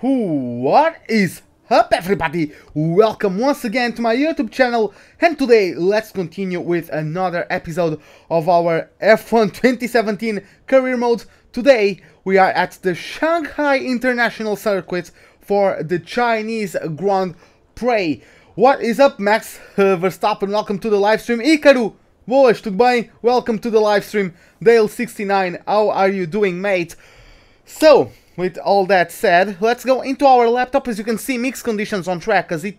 What is up, everybody? Welcome once again to my YouTube channel, and today let's continue with another episode of our F1 2017 career mode. Today we are at the Shanghai International Circuit for the Chinese Grand Prix. What is up, Max Verstappen? Welcome to the live stream. Ícaro, boas, tudo bem? Welcome to the live stream. Dale69, how are you doing, mate? So, with all that said, let's go into our laptop. As you can see, mixed conditions on track, as it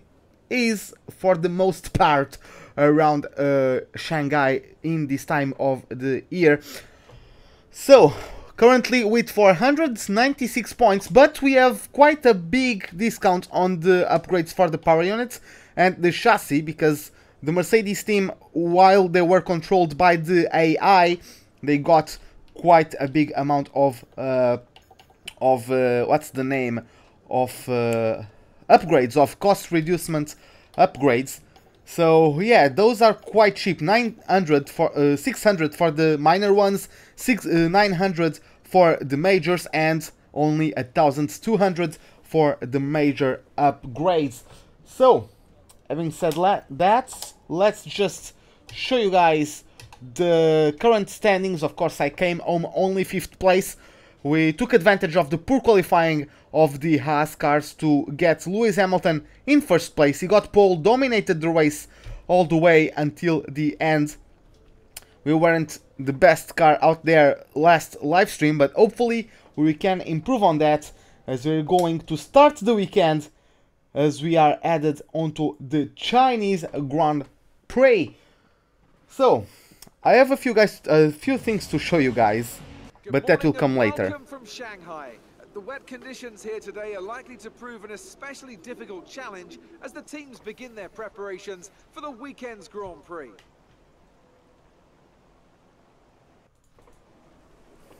is for the most part around Shanghai in this time of the year. So, currently with 496 points, but we have quite a big discount on the upgrades for the power units and the chassis, because the Mercedes team, while they were controlled by the AI, they got quite a big amount of what's the name of upgrades, of cost reducement upgrades. So yeah, those are quite cheap. 900 for 600 for the minor ones, 900 for the majors, and only 1,200 for the major upgrades. So, having said that, let's just show you guys the current standings. Of course, I came home only 5th place. We took advantage of the poor qualifying of the Haas cars to get Lewis Hamilton in 1st place. He got pole, dominated the race all the way until the end. We weren't the best car out there last live stream, but hopefully we can improve on that as we're going to start the weekend, as we are added onto the Chinese Grand Prix. So, I have a few things to show you guys, but that will come later. Welcome from Shanghai. The wet conditions here today are likely to prove an especially difficult challenge as the teams begin their preparations for the weekend's Grand Prix.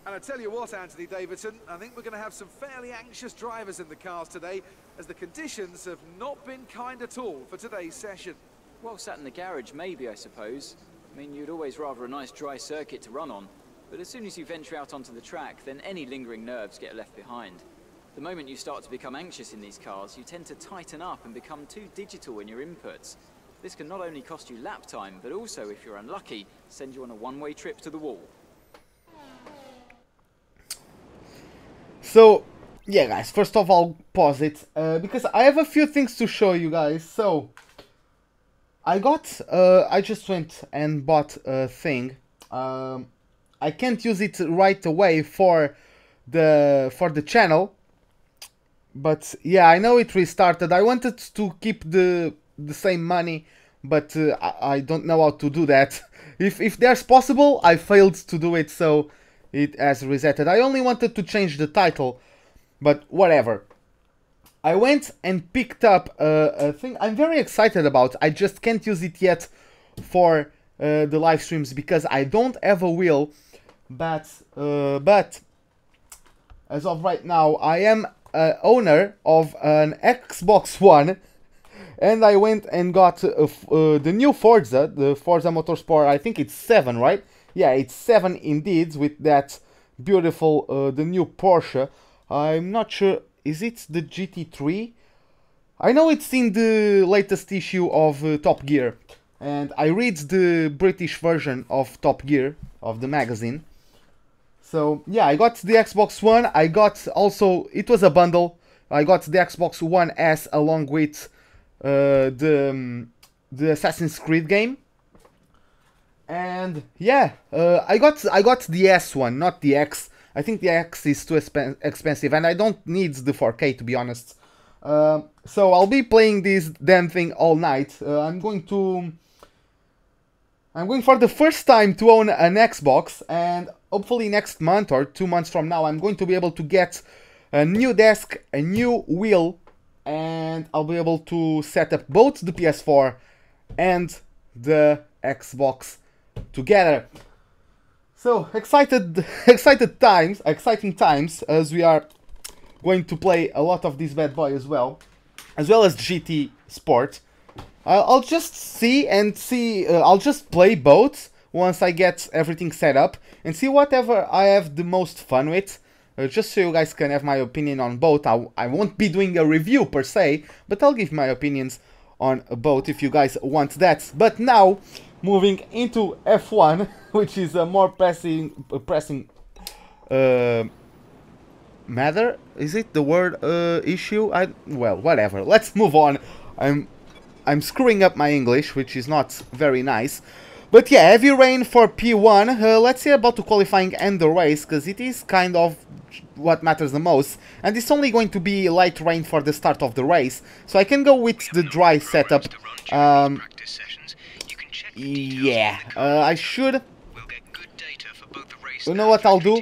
And I tell you what, Anthony Davidson, I think we're going to have some fairly anxious drivers in the cars today, as the conditions have not been kind at all for today's session. Well, sat in the garage, maybe, I suppose. I mean, you'd always rather a nice dry circuit to run on. But as soon as you venture out onto the track, then any lingering nerves get left behind. The moment you start to become anxious in these cars, you tend to tighten up and become too digital in your inputs. This can not only cost you lap time, but also, if you're unlucky, send you on a one-way trip to the wall. So, yeah guys, first of all, pause it, because I have a few things to show you guys. So, I just went and bought a thing. I can't use it right away for the channel, but yeah, I know it restarted. I wanted to keep the same money, but I don't know how to do that. If there's possible, I failed to do it, so it has resetted. I only wanted to change the title, but whatever. I went and picked up a thing I'm very excited about. I just can't use it yet for the live streams because I don't have a wheel. But as of right now, I am owner of an Xbox One, and I went and got the new Forza, the Forza Motorsport. I think it's 7, right? Yeah, it's 7 indeed, with that beautiful, the new Porsche. I'm not sure, is it the GT3? I know it's in the latest issue of Top Gear, and I read the British version of Top Gear, of the magazine. So yeah, I got the Xbox One. I got also, it was a bundle. I got the Xbox One S along with the Assassin's Creed game. And yeah, I got the S one, not the X. I think the X is too expensive, and I don't need the 4K, to be honest. So I'll be playing this damn thing all night. I'm going for the first time to own an Xbox, and hopefully next month or 2 months from now, I'm going to be able to get a new desk, a new wheel, and I'll be able to set up both the PS4 and the Xbox together. So exciting times, as we are going to play a lot of this bad boy as well as GT Sport. I'll just I'll just play both once I get everything set up and see whatever I have the most fun with. just so you guys can have my opinion on both. I won't be doing a review per se, but I'll give my opinions on both if you guys want that. But now, moving into F1, which is a more pressing matter. Is it the word issue? Well, whatever. Let's move on. I'm screwing up my English, which is not very nice. But yeah, heavy rain for P1. Let's see about the qualifying and the race, because it is kind of what matters the most. And it's only going to be light rain for the start of the race, so I can go with the dry setup. Yeah, I should. You know what I'll do?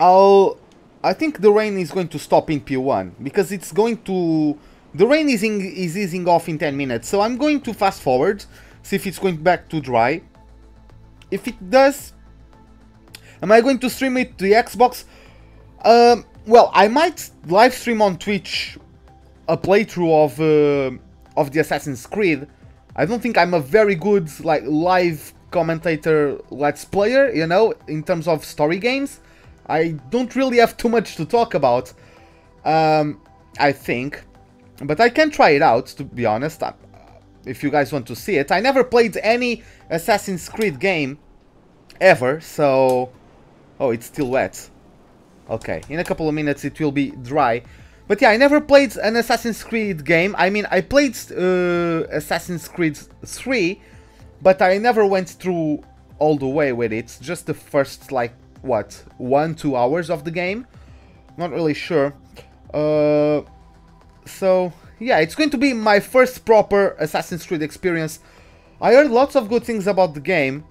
I think the rain is going to stop in P1, because it's going to... The rain is easing off in 10 minutes, so I'm going to fast forward, see if it's going back to dry. If it does... Am I going to stream it to the Xbox? Well, I might live stream on Twitch a playthrough of the Assassin's Creed. I don't think I'm a very good like live commentator let's player, you know, in terms of story games. I don't really have too much to talk about, I think. But I can try it out, to be honest, if you guys want to see it. I never played any Assassin's Creed game, ever, so... Oh, it's still wet. Okay, in a couple of minutes it will be dry. But yeah, I never played an Assassin's Creed game. I mean, I played Assassin's Creed 3, but I never went through all the way with it. Just the first, like, what, 1-2 hours of the game? Not really sure. So, yeah, it's going to be my first proper Assassin's Creed experience. I heard lots of good things about the game.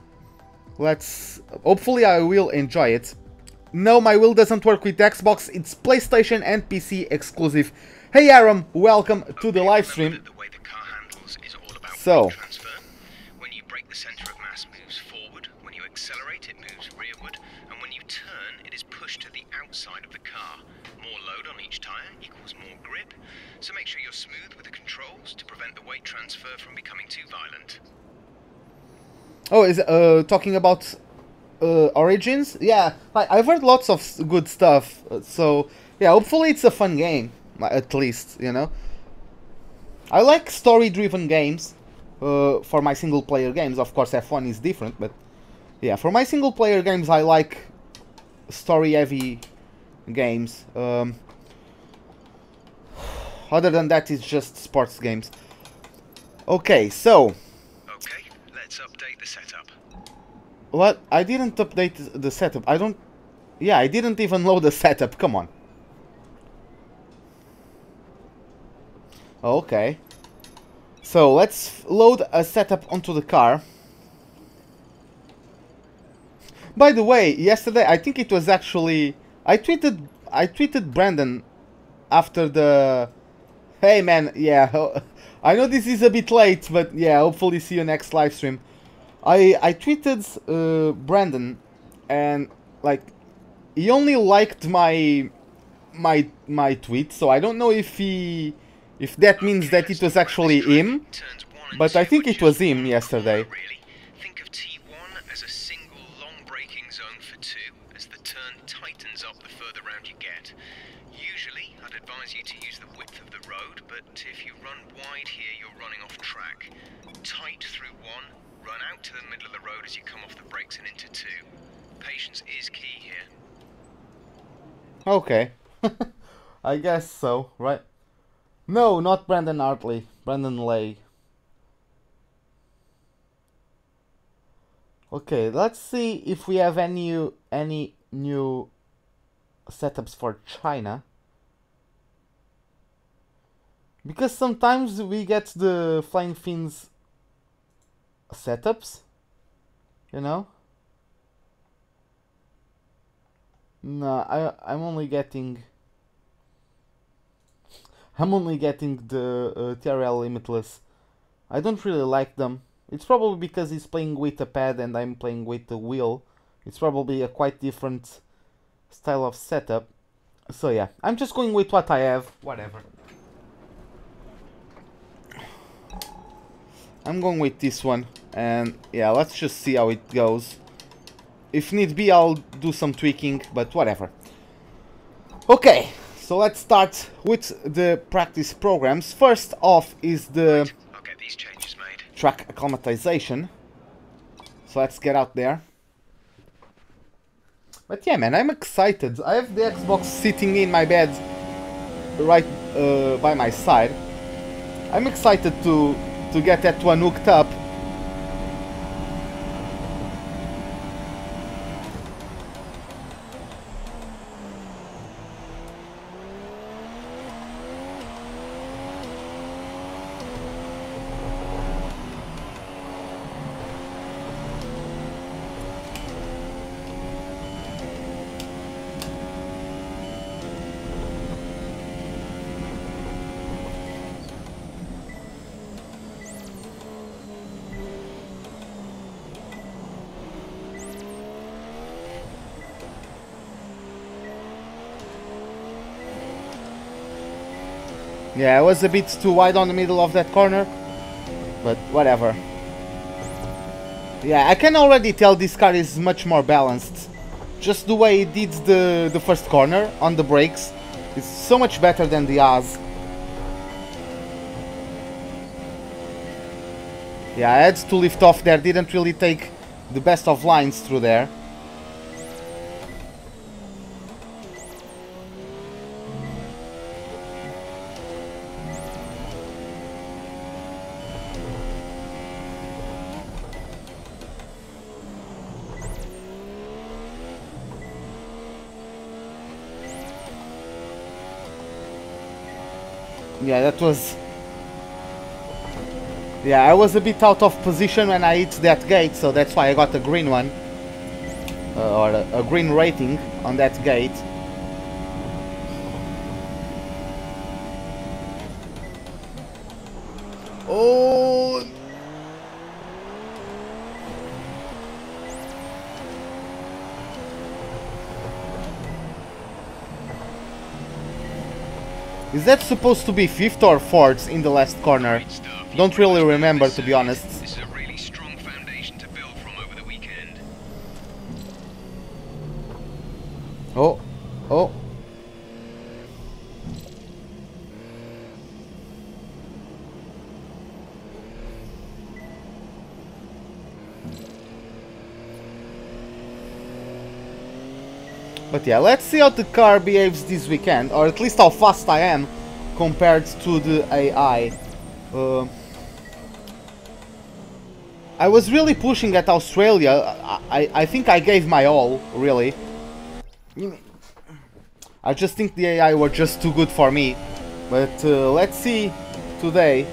Hopefully I will enjoy it. No, my wheel doesn't work with Xbox. It's PlayStation and PC exclusive. Hey Aram, welcome to the live stream. So, when you brake, the center of mass moves forward. When you accelerate, it moves rearward. And when you turn, it is pushed to the outside of the car. More load on each tire equals more grip. So make sure you're smooth with the controls to prevent the weight transfer from becoming too violent. oh, is talking about Origins? Yeah, I've heard lots of good stuff. So yeah, hopefully it's a fun game, at least, you know. I like story-driven games. For my single-player games, of course, F1 is different, but yeah, for my single-player games, I like story-heavy games. Other than that, it's just sports games. Okay, so... Okay, let's update the setup. What? I didn't update the setup. I don't... Yeah, I didn't even load the setup. Come on. Okay. So, let's load a setup onto the car. By the way, yesterday, I think it was actually... I tweeted Brandon after the... Hey man, yeah, I know this is a bit late, but yeah, hopefully see you next live stream. I tweeted Brandon, and like, he only liked my tweet, so I don't know if that means that it was actually him, but I think it was him yesterday. Think of T1 as a single long braking zone for 2, as the turn tightens up the further round you get. Usually, I'd advise you to use the width of the road, but if you run wide here, you're running off track. Tight through 1, run out to the middle of the road as you come off the brakes and into 2. Patience is key here. Okay. I guess so, right? No, not Brandon Hartley. Brandon Lay. Okay, let's see if we have any new setups for China. Because sometimes we get the Flying Fiends setups, you know? No, I'm only getting the TRL Limitless. I don't really like them. It's probably because he's playing with a pad and I'm playing with the wheel. It's probably a quite different style of setup. So yeah, I'm just going with what I have. Whatever. I'm going with this one. And yeah, let's just see how it goes. if need be, I'll do some tweaking, but whatever. Okay, so let's start with the practice programs. First off is the I'll get these changes made. track acclimatization. So let's get out there. But yeah, man, I'm excited. I have the Xbox sitting in my bed right by my side. I'm excited to get that one hooked up. Yeah, I was a bit too wide on the middle of that corner, but whatever. Yeah, I can already tell this car is much more balanced. Just the way it did the first corner on the brakes is so much better than the Haas. Yeah, I had to lift off there, didn't really take the best of lines through there. Yeah, that was... Yeah, I was a bit out of position when I hit that gate, so that's why I got a green one. Or a green rating on that gate. Oh! Is that supposed to be 5th or 4th in the last corner? Don't really remember, to be honest. This is a really strong foundation to build from over the weekend. Oh, oh. But yeah, let's see how the car behaves this weekend, or at least how fast I am compared to the AI. I was really pushing at Australia. I think I gave my all, really. I just think the AI were just too good for me. But let's see today.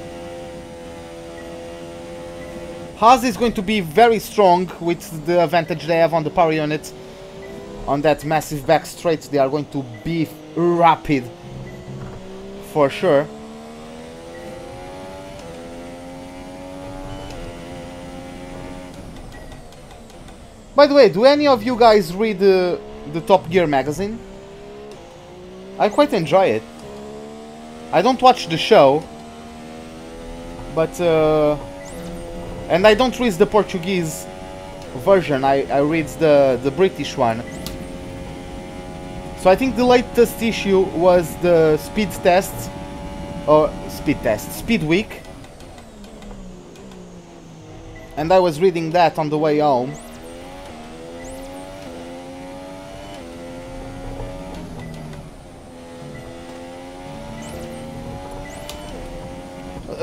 Haas is going to be very strong with the advantage they have on the power unit. On that massive back straight, they are going to be rapid. For sure. By the way, do any of you guys read the Top Gear magazine? I quite enjoy it. I don't watch the show, but and I don't read the Portuguese version. I read the British one. So I think the latest issue was the speed week, and I was reading that on the way home.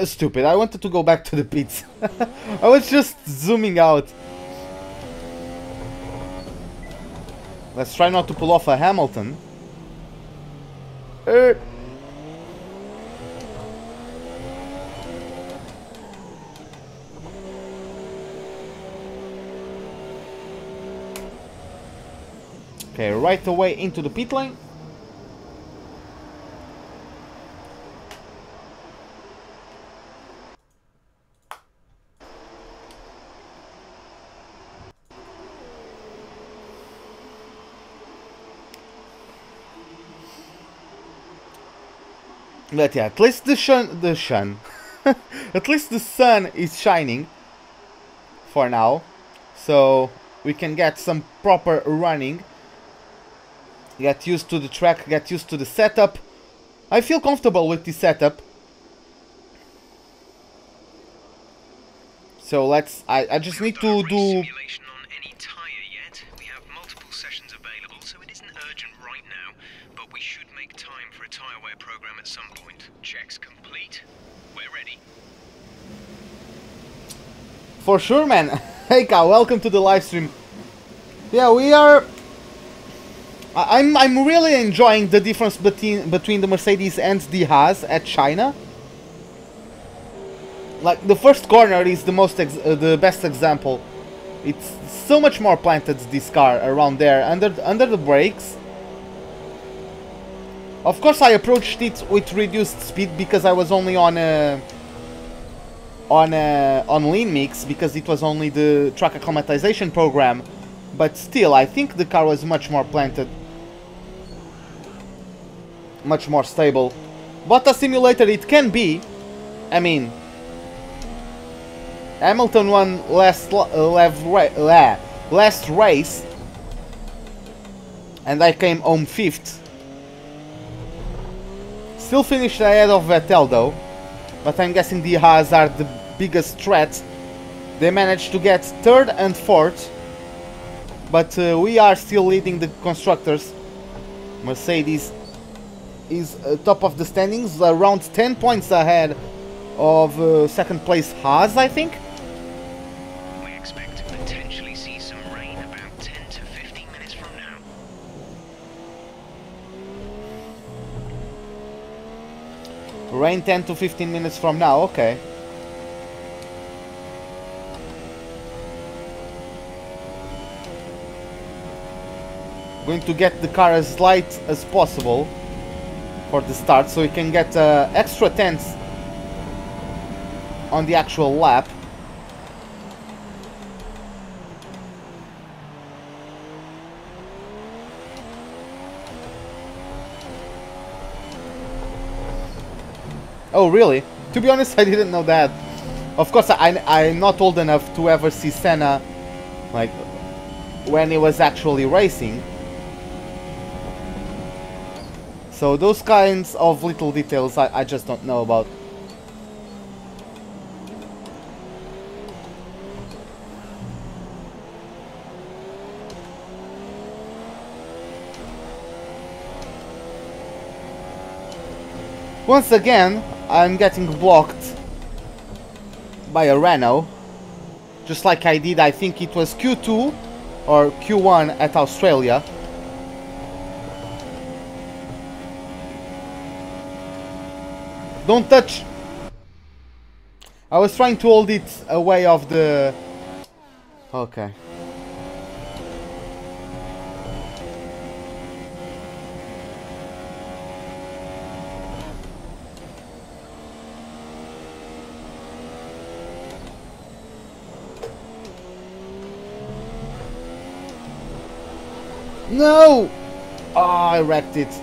Stupid, I wanted to go back to the pits. I was just zooming out. Let's try not to pull off a Hamilton. Okay, right away into the pit lane. But yeah, at least at least the sun is shining for now. So we can get some proper running. Get used to the track, get used to the setup. I feel comfortable with this setup. So let's, I just need to do... Simulation on any tyre yet. We have multiple sessions available, so it isn't urgent right now, but we should make time for a tyre wear program at some point. Checks complete. We're ready. For sure, man. Hey, Ka, welcome to the live stream. Yeah, we are... I'm really enjoying the difference between the Mercedes and the Haas at China. Like, the first corner is the best example. It's so much more planted, this car, around there, under the brakes. Of course, I approached it with reduced speed because I was only on lean mix, because it was only the track acclimatization program. But still, I think the car was much more planted, much more stable. What a simulator it can be. I mean, Hamilton won last race, and I came home 5th. Still finished ahead of Vettel though, but I'm guessing the Haas are the biggest threat. They managed to get 3rd and 4th, but we are still leading the constructors. Mercedes is top of the standings, around 10 points ahead of 2nd place Haas, I think. We expect to potentially see some rain about 10 to 15 minutes from now. Rain 10 to 15 minutes from now, okay. Going to get the car as light as possible for the start, so we can get extra tenths on the actual lap. Oh really? To be honest, I didn't know that. Of course, I'm not old enough to ever see Senna, like, when he was actually racing. So those kinds of little details I just don't know about. Once again, I'm getting blocked by a Renault. Just like I did, I think it was Q2 or Q1 at Australia. Don't touch! I was trying to hold it away of the... Okay. No! Oh, I wrecked it.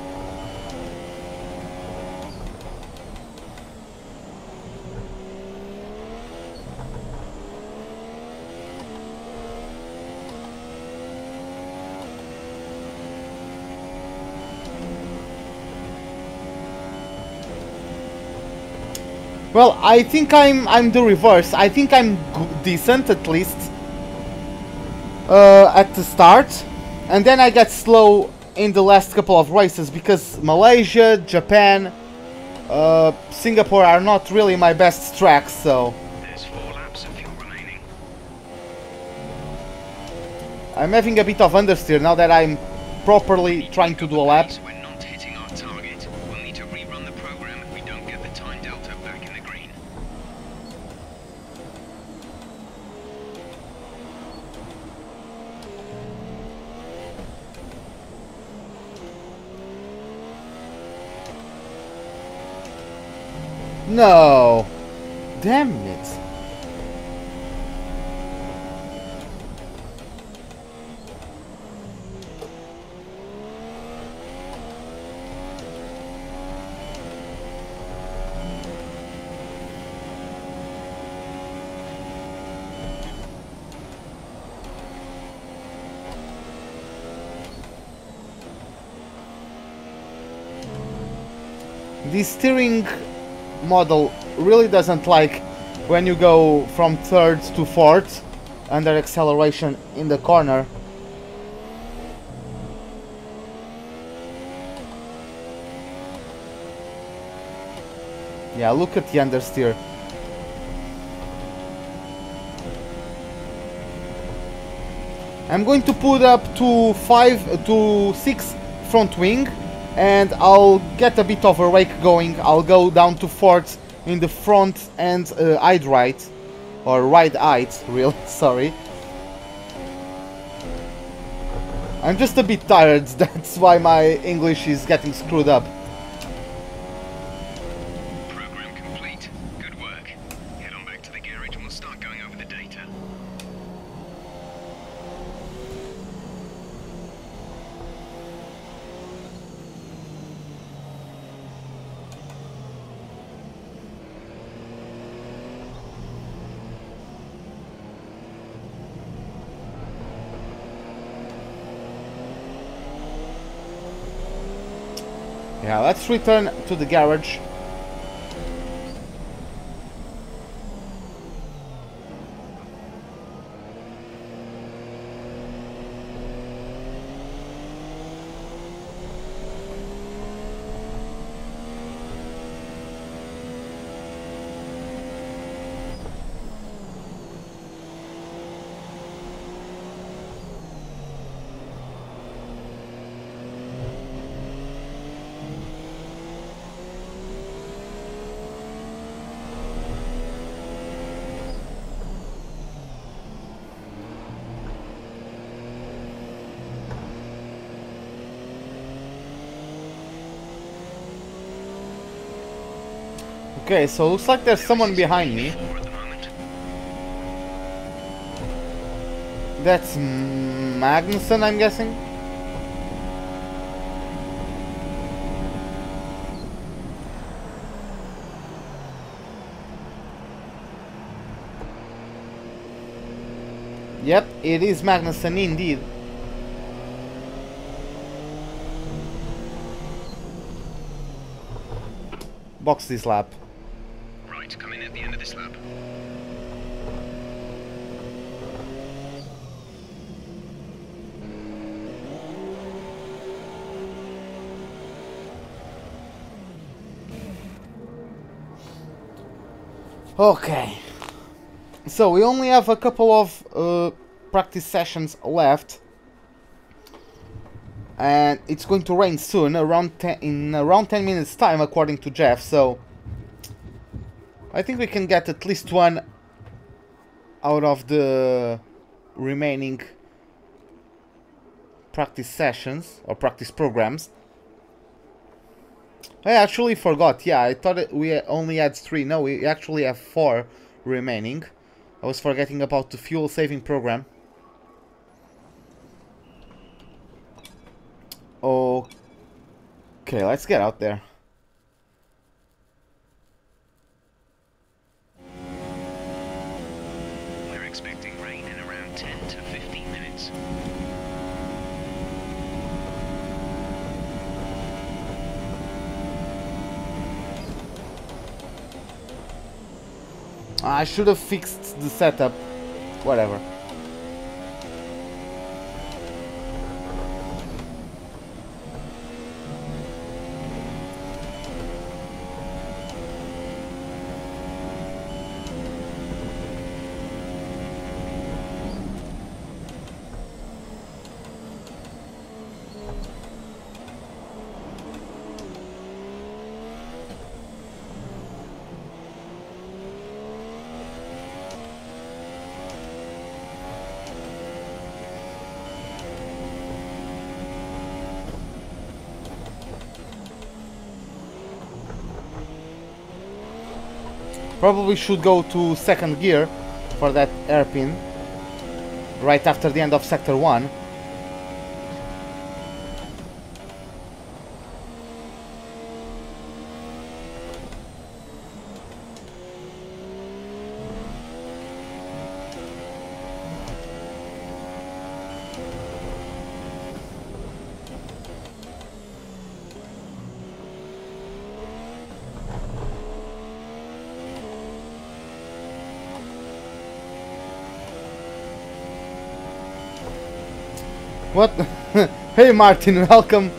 Well, I think I'm the reverse. I think I'm decent at least at the start, and then I get slow in the last couple of races because Malaysia, Japan, Singapore are not really my best tracks. So There's 4 laps of fuel remaining. I'm having a bit of understeer now that I'm properly trying to do a lap. We're not hitting our target. We'll need to rerun the program if we don't get the time delta back in the green. No! Damn it! The steering model really doesn't like when you go from third to fourth under acceleration in the corner. Yeah, look at the understeer. I'm going to put up to 6 front wing, and I'll get a bit of a rake going. I'll go down to 4th in the front and ide right, or right ide, really, sorry. I'm just a bit tired, that's why my English is getting screwed up. Program complete. Good work. Head on back to the garage and we'll start going over the data. Yeah, let's return to the garage. Okay, so looks like there's someone behind me. That's Magnussen, I'm guessing. Yep, it is Magnussen indeed. Box this lap. Right, come in at the end of this lap. Okay. So we only have a couple of practice sessions left. And it's going to rain soon, in around 10 minutes time, according to Jeff, so I think we can get at least one out of the remaining practice sessions, or practice programs. I actually forgot, yeah, I thought we only had 3, no, we actually have 4 remaining. I was forgetting about the fuel saving program. Okay, let's get out there. We're expecting rain in around 10 to 15 minutes. I should have fixed the setup. Whatever. Probably should go to second gear for that hairpin right after the end of sector 1. What? Hey Martin, welcome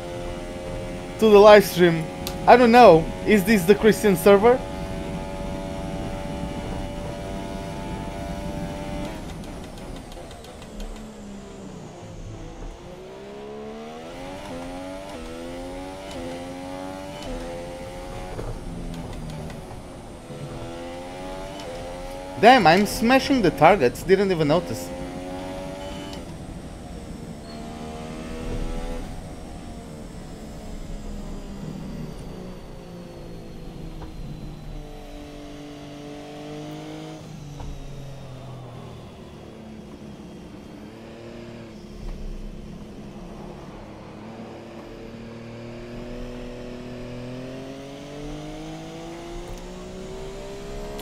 to the live stream. I don't know, is this the Christian server? Damn, I'm smashing the targets, didn't even notice.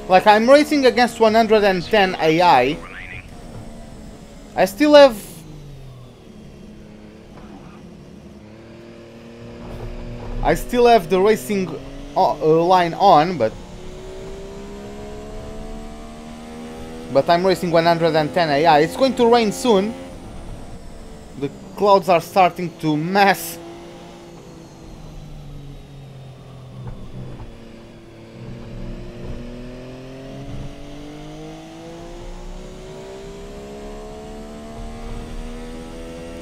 Like, I'm racing against 110 AI. I still have... the racing line on, but I'm racing 110 AI. It's going to rain soon. The clouds are starting to mass.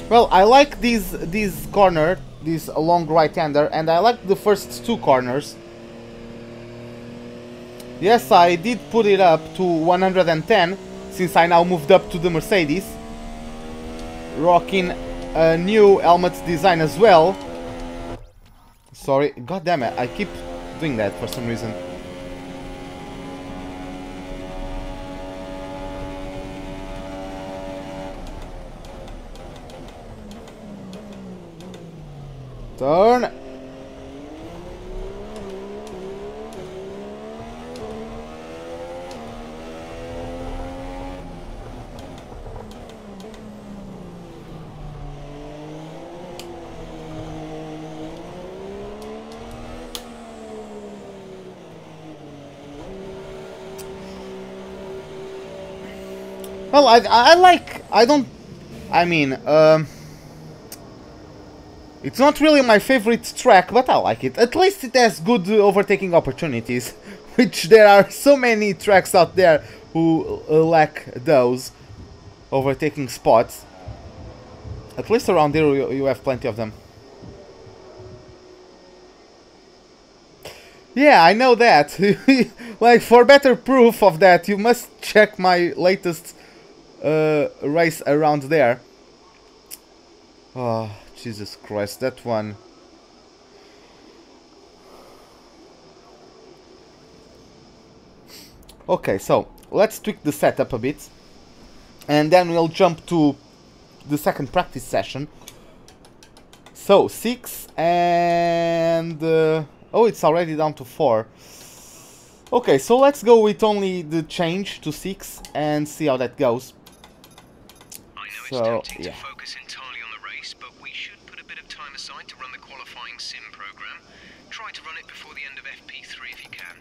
Well, I like this corner, this long right-hander, and I like the first two corners. Yes, I did put it up to 110, since I now moved up to the Mercedes. Rocking a new helmet design as well. Sorry, god damn it, I keep doing that for some reason. Turn. Well, it's not really my favorite track, but I like it. At least it has good overtaking opportunities, which there are so many tracks out there who lack those overtaking spots. At least around here you have plenty of them. Yeah, I know that. Like, for better proof of that, you must check my latest race around there. Oh, Jesus Christ, that one. Okay, so let's tweak the setup a bit, and then we'll jump to the second practice session. So 6 and oh, it's already down to 4. Okay, so let's go with only the change to 6 and see how that goes. I know it's tempting to focus entirely on the race, but we should put a bit of time aside to run the qualifying sim program. Try to run it before the end of FP3 if you can.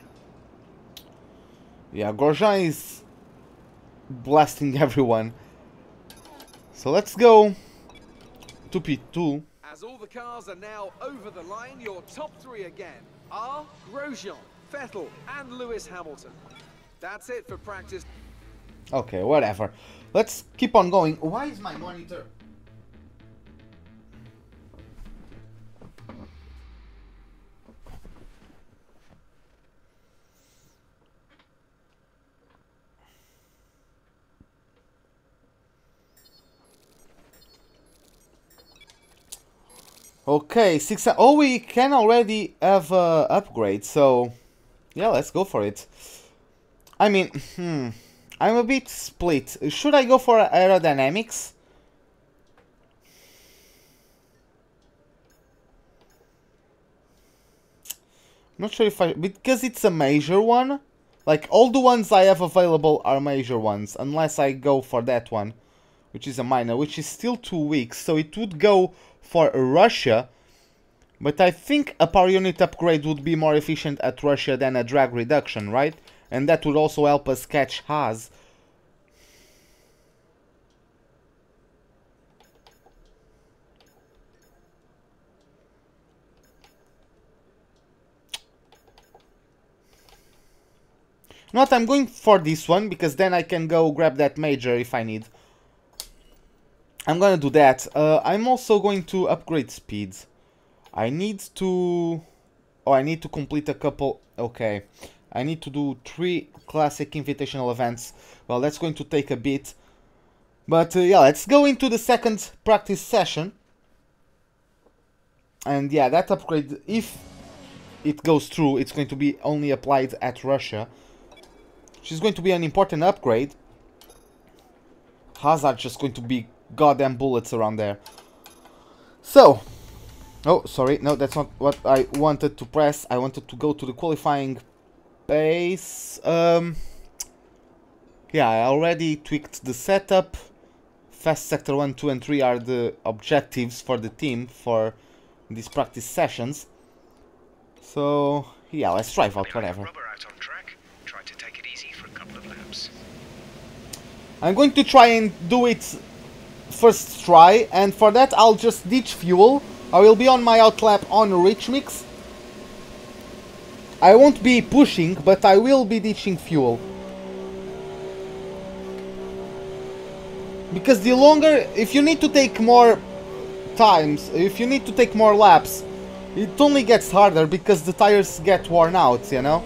Yeah, Grosjean is blasting everyone. So let's go to P2. As all the cars are now over the line, your top three again are Grosjean, Vettel and Lewis Hamilton. That's it for practice. Okay, whatever. Let's keep on going. Why is my monitor? Okay, 6. Oh, we can already have upgrade, so yeah, let's go for it. I mean, I'm a bit split. Should I go for aerodynamics? Not sure if because it's a major one. Like, all the ones I have available are major ones, unless I go for that one, which is a minor, which is still 2 weeks, so it would go for Russia, but I think a power unit upgrade would be more efficient at Russia than a drag reduction, right? And that would also help us catch Haas. Not, I'm going for this one, because then I can go grab that major if I need. I'm gonna do that. I'm also going to upgrade speeds. I need to... Oh, I need to complete a couple... Okay. I need to do 3 classic invitational events. Well, that's going to take a bit. But yeah, let's go into the second practice session. And yeah, that upgrade, if it goes through, it's going to be only applied at Russia. Which is going to be an important upgrade. Haas are just going to be goddamn bullets around there. So... Oh, sorry, no, that's not what I wanted to press. I wanted to go to the qualifying base. Yeah, I already tweaked the setup. Fast sector 1, 2 and 3 are the objectives for the team for these practice sessions. So, yeah, let's drive out, whatever. Rubber out on track. Try to take it easy for a couple of laps. I'm going to try and do it first try, and for that I'll just ditch fuel. I will be on my outlap on rich mix. I won't be pushing, but I will be ditching fuel. Because the longer, if you need to take more times, if you need to take more laps, it only gets harder because the tires get worn out, you know?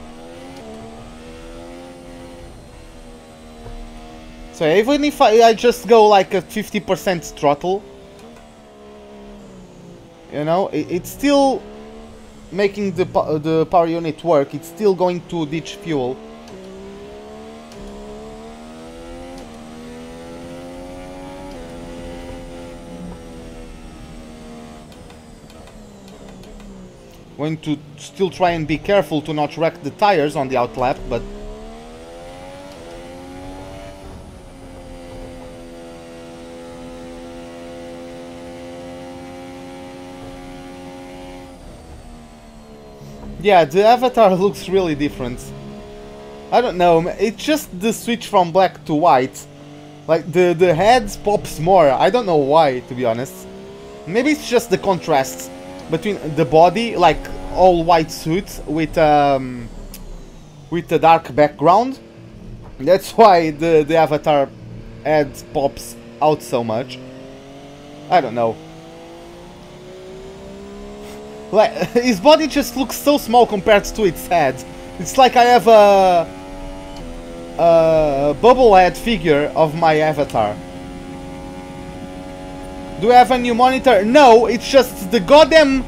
So even if I just go like a 50% throttle, you know, it's still making the power unit work. It's still going to ditch fuel. Going to still try and be careful to not wreck the tires on the outlap, but yeah, the avatar looks really different. I don't know, it's just the switch from black to white. Like, the head pops more. I don't know why, to be honest. Maybe it's just the contrast between the body, like all white suit with a dark background. That's why the avatar head pops out so much. I don't know. Like, his body just looks so small compared to its head. It's like I have a bobblehead figure of my avatar. Do I have a new monitor? No, it's just the goddamn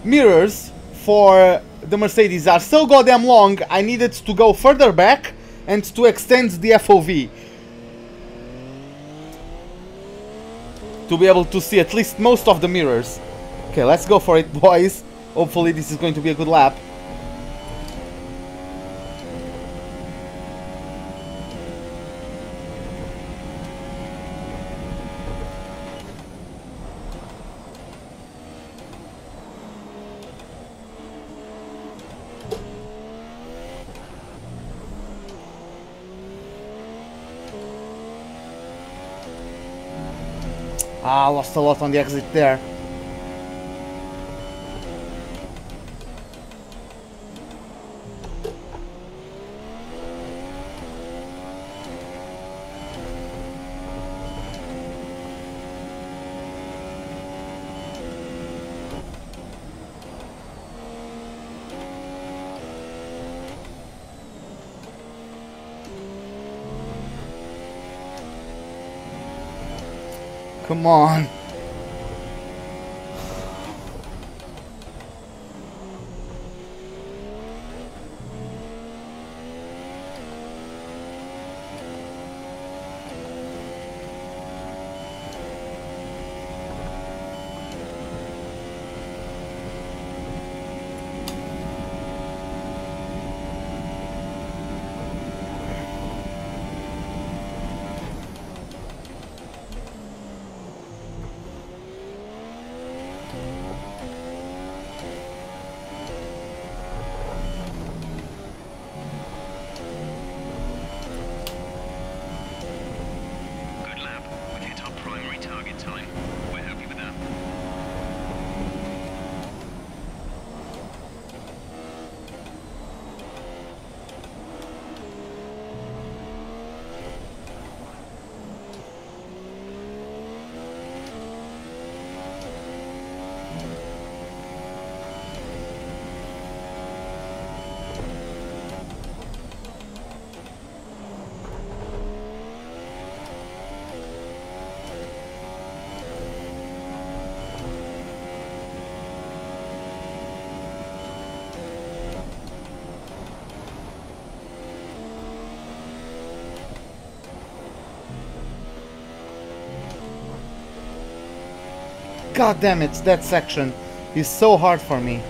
mirrors for the Mercedes are so goddamn long, I needed to go further back and to extend the FOV. To be able to see at least most of the mirrors. Okay, let's go for it, boys. Hopefully this is going to be a good lap. Ah, lost a lot on the exit there. Come on. God damn it, that section is so hard for me.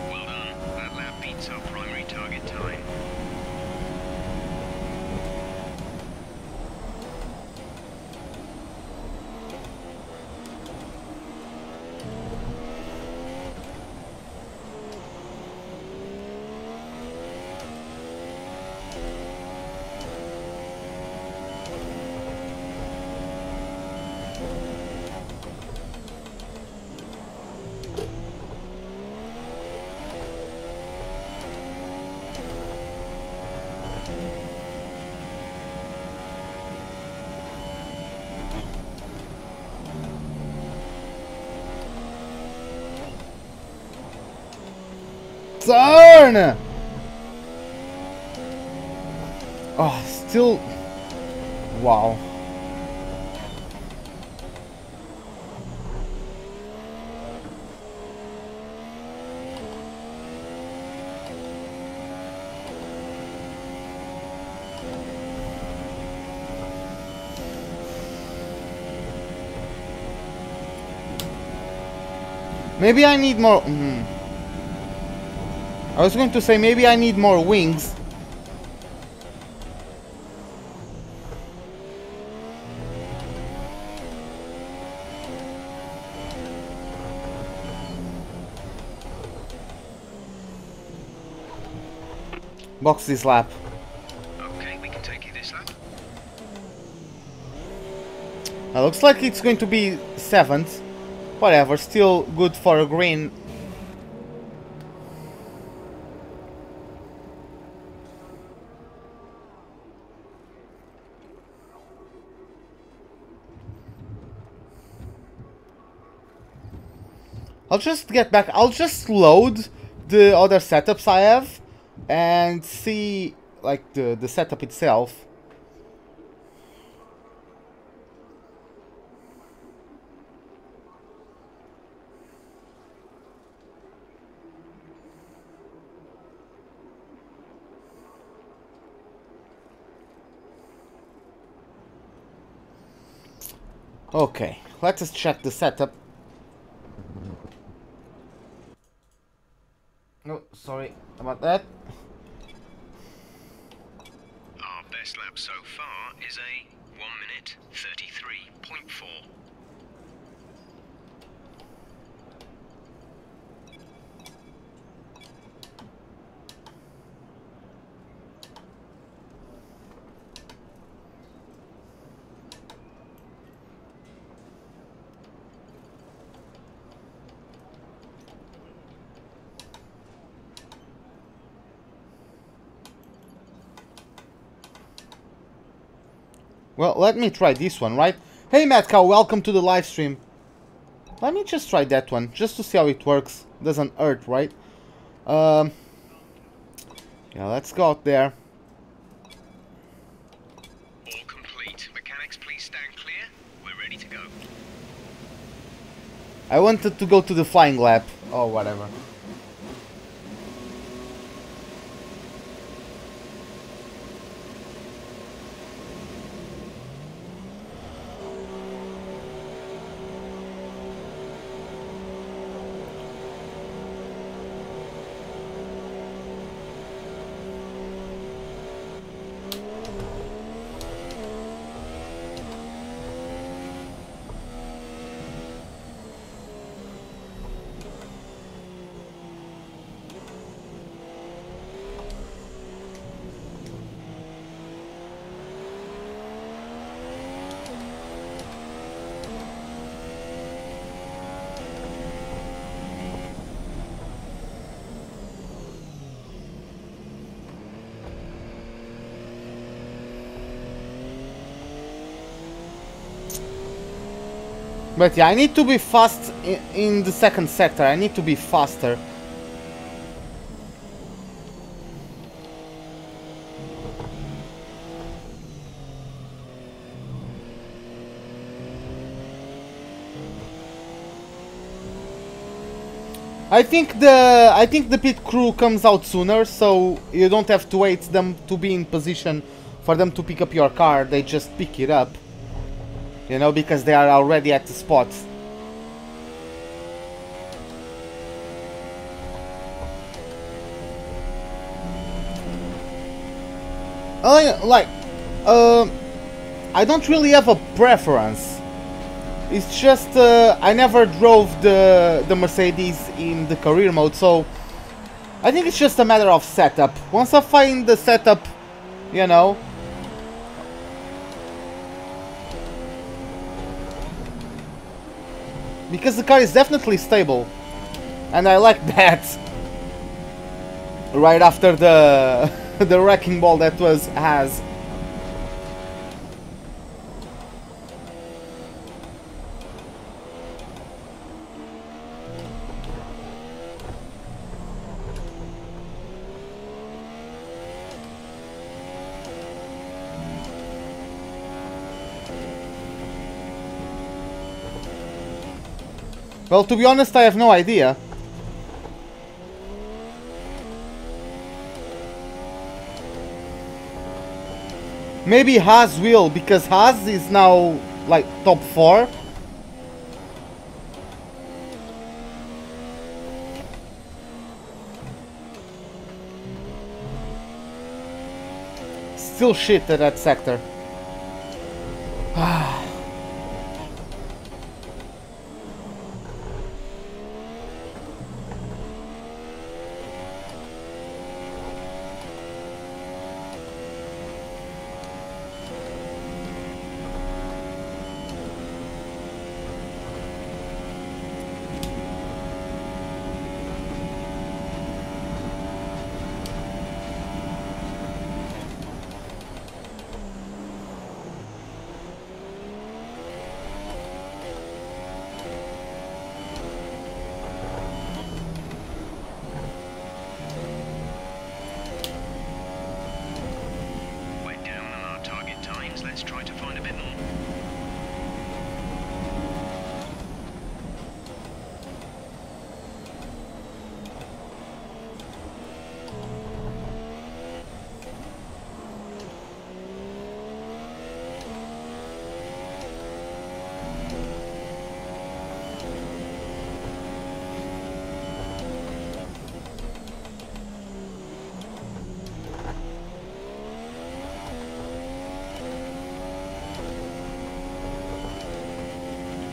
Well done. That lap beats our primary target time. Turn! Oh, still... Wow. Maybe I need more... I was going to say maybe I need more wings. Box this lap. Okay, we can take you this lap. Looks like it's going to be 7th. Whatever, still good for a green. I'll just get back. I'll just load the other setups I have and see like the setup itself. Okay, let us check the setup. No, sorry about that. Our best lap so far is a 1 minute 33.4. Well, let me try this one, right? Hey Madcow, welcome to the live stream. Let me just try that one, just to see how it works. Doesn't hurt, right? Yeah, let's go out there. All complete. Mechanics, please stand clear. We're ready to go. I wanted to go to the flying lap. Oh, whatever. But yeah, I need to be fast in the second sector. I need to be faster. I think the pit crew comes out sooner, so you don't have to wait them to be in position for them to pick up your car. They just pick it up, you know, because they are already at the spot. I don't really have a preference. It's just I never drove the Mercedes in the career mode, so I think it's just a matter of setup. Once I find the setup, you know, because the car is definitely stable, and I like that. Right after the the wrecking ball that was Haas. Well, to be honest, I have no idea. Maybe Haas will, because Haas is now, like, top 4. Still shit at that sector.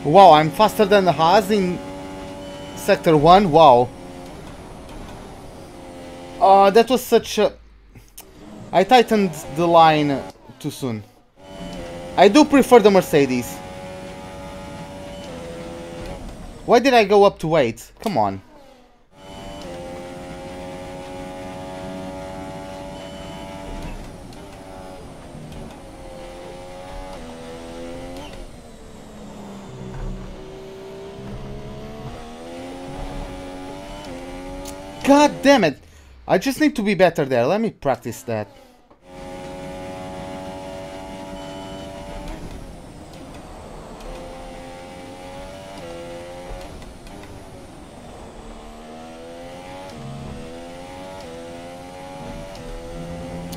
Wow, I'm faster than the Haas in Sector 1, wow. That was such a... I tightened the line too soon. I do prefer the Mercedes. Why did I go up to 8? Come on. God damn it! I just need to be better there. Let me practice that.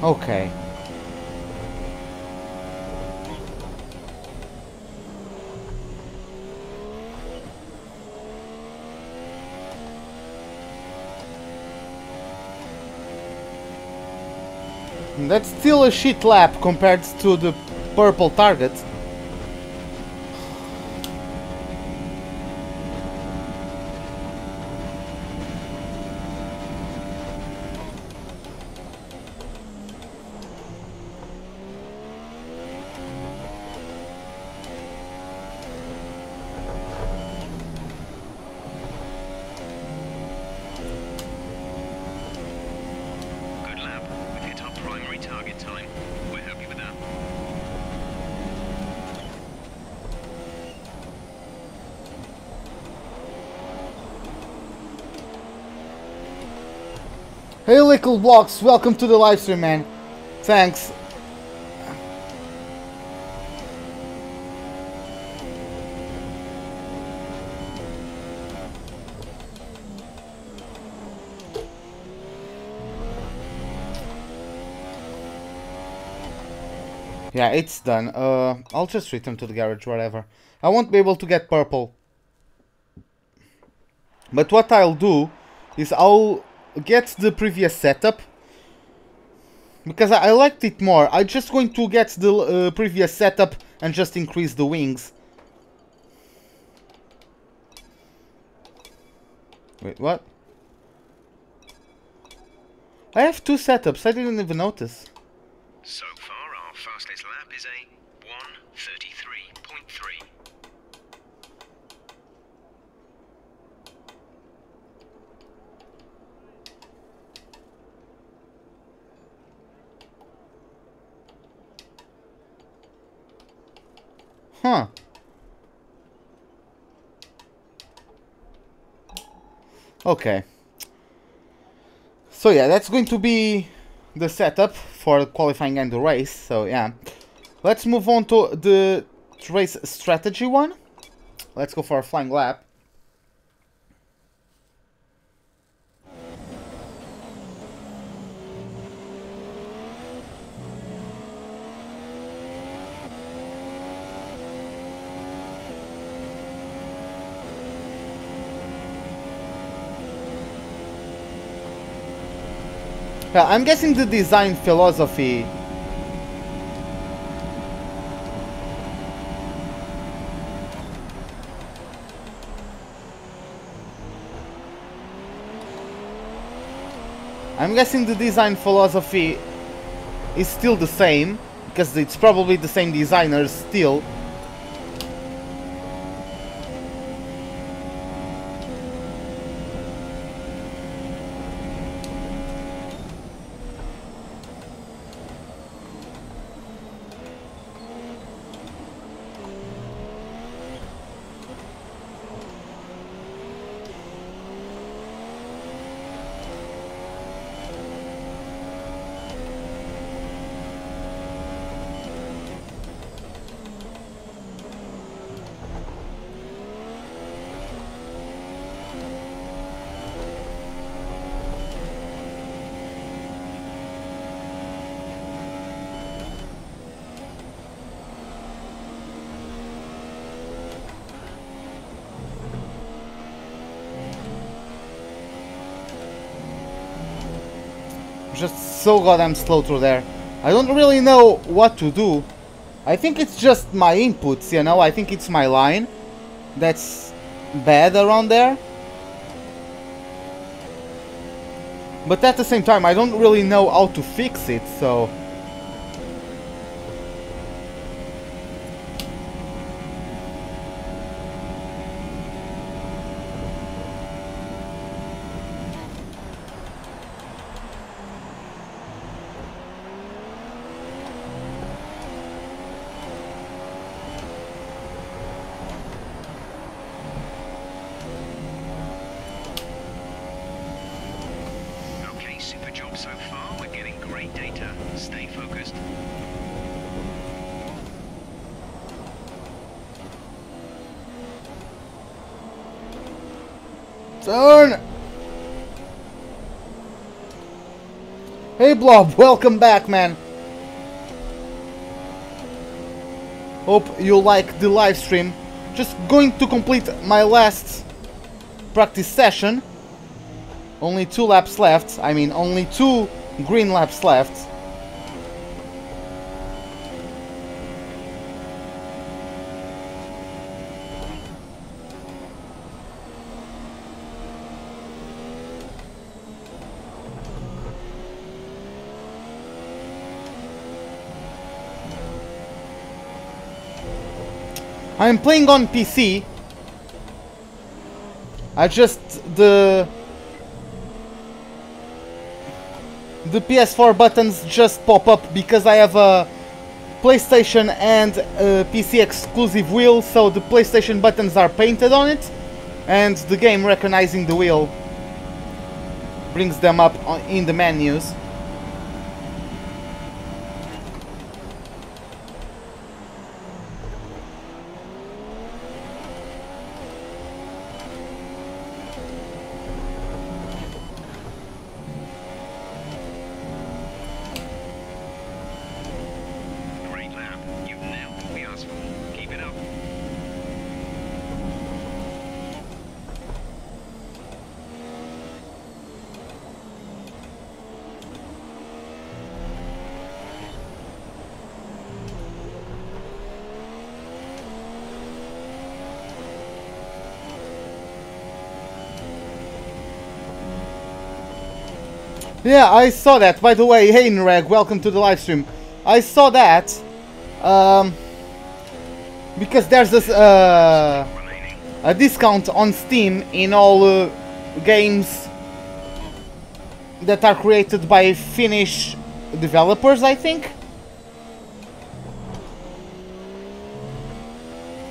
Okay. That's still a shit lap compared to the purple target. Hey Little Blocks, welcome to the live stream, man. Thanks. Yeah, it's done. I'll just return to the garage, whatever. I won't be able to get purple. But what I'll do is I'll get the previous setup. Because I liked it more. I'm just going to get the previous setup and just increase the wings. Wait, what? I have two setups, I didn't even notice. So far, our fastest lap is a 1:33.3. Huh. Okay. So yeah, that's going to be the setup for qualifying and the race. So yeah. Let's move on to the race strategy one. Let's go for a flying lap. Yeah, I'm guessing the design philosophy. I'm guessing the design philosophy is still the same, because it's probably the same designers still. Just so goddamn slow through there. I don't really know what to do. I think it's just my inputs, you know? I think it's my line that's bad around there. But at the same time, I don't really know how to fix it, so... So far, we're getting great data. Stay focused. Turn! Hey Blob, welcome back, man. Hope you like the live stream. Just going to complete my last practice session. Only 2 laps left. I mean, only 2 green laps left. I'm playing on PC. The PS4 buttons just pop up because I have a PlayStation and a PC exclusive wheel, so the PlayStation buttons are painted on it and the game recognizing the wheel. brings them up in the menus. Yeah, I saw that. By the way, hey Nreg, welcome to the live stream. I saw that because there's this, a discount on Steam in all games that are created by Finnish developers, I think.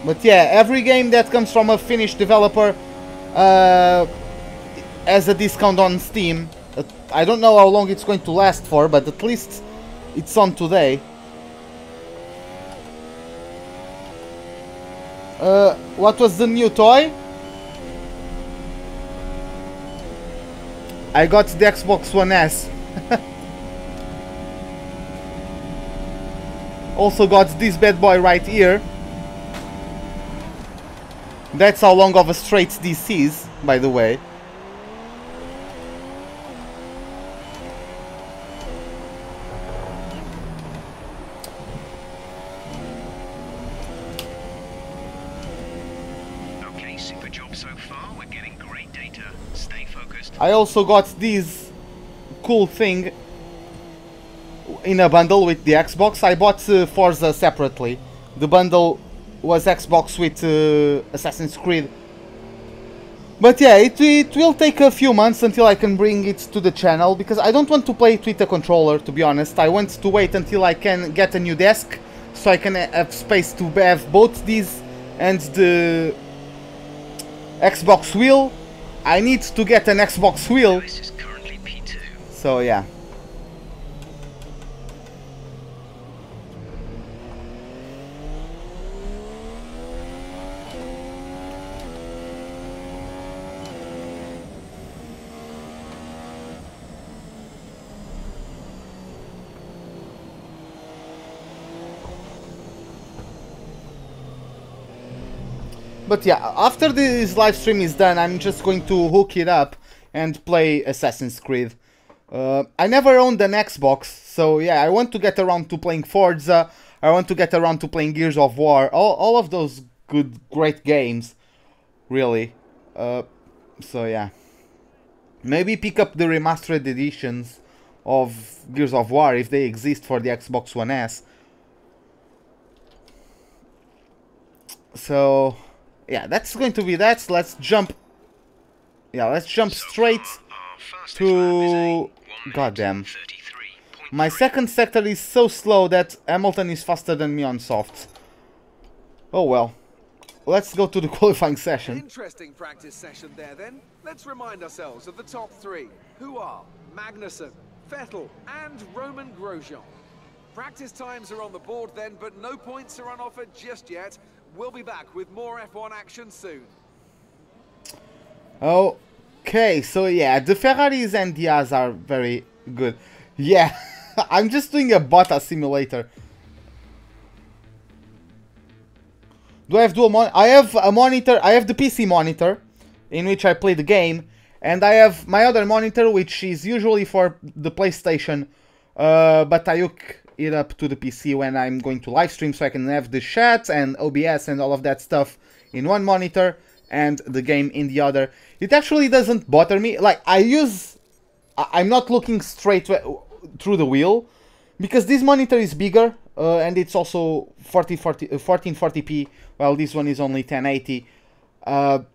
But yeah, every game that comes from a Finnish developer has a discount on Steam. I don't know how long it's going to last for, but at least it's on today. What was the new toy? I got the Xbox One S. Also got this bad boy right here. That's how long of a straight this is, by the way. I also got this cool thing in a bundle with the Xbox. I bought Forza separately. The bundle was Xbox with Assassin's Creed. But yeah, it will take a few months until I can bring it to the channel, because I don't want to play it with a controller, to be honest. I want to wait until I can get a new desk, so I can have space to have both these and the Xbox wheel. I need to get an Xbox wheel, so yeah. But yeah, after this live stream is done, I'm just going to hook it up and play Assassin's Creed. I never owned an Xbox, so yeah, I want to get around to playing Forza, I want to get around to playing Gears of War, all of those great games, really. So yeah. Maybe pick up the remastered editions of Gears of War if they exist for the Xbox One S. So yeah, that's going to be that. Let's jump. Yeah, let's jump straight to. Goddamn. My second sector is so slow that Hamilton is faster than me on softs. Oh well. Let's go to the qualifying session. Interesting practice session there then. Let's remind ourselves of the top three, who are Magnussen, Vettel and Roman Grosjean. Practice times are on the board then, but no points are on offer just yet. We'll be back with more F1 action soon. Okay, so yeah, the Ferraris and the Haas are very good. Yeah, I'm just doing a Bottas simulator. Do I have dual monitor? I have a monitor, I have the PC monitor in which I play the game, and I have my other monitor which is usually for the PlayStation, but I hook it up to the PC when I'm going to live stream, so I can have the chat and OBS and all of that stuff in one monitor and the game in the other. It actually doesn't bother me. Like, I'm not looking straight through the wheel because this monitor is bigger and it's also 1440p, while this one is only 1080. But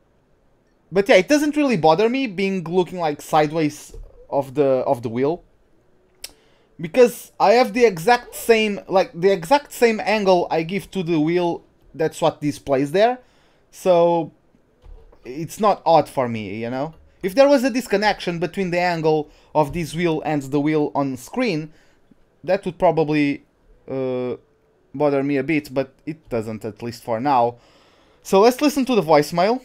yeah, it doesn't really bother me being looking like sideways of the wheel, because I have the exact same angle I give to the wheel. That's what displays there, so it's not odd for me, you know. If there was a disconnection between the angle of this wheel and the wheel on screen, that would probably bother me a bit, but it doesn't, at least for now. So let's listen to the voicemail.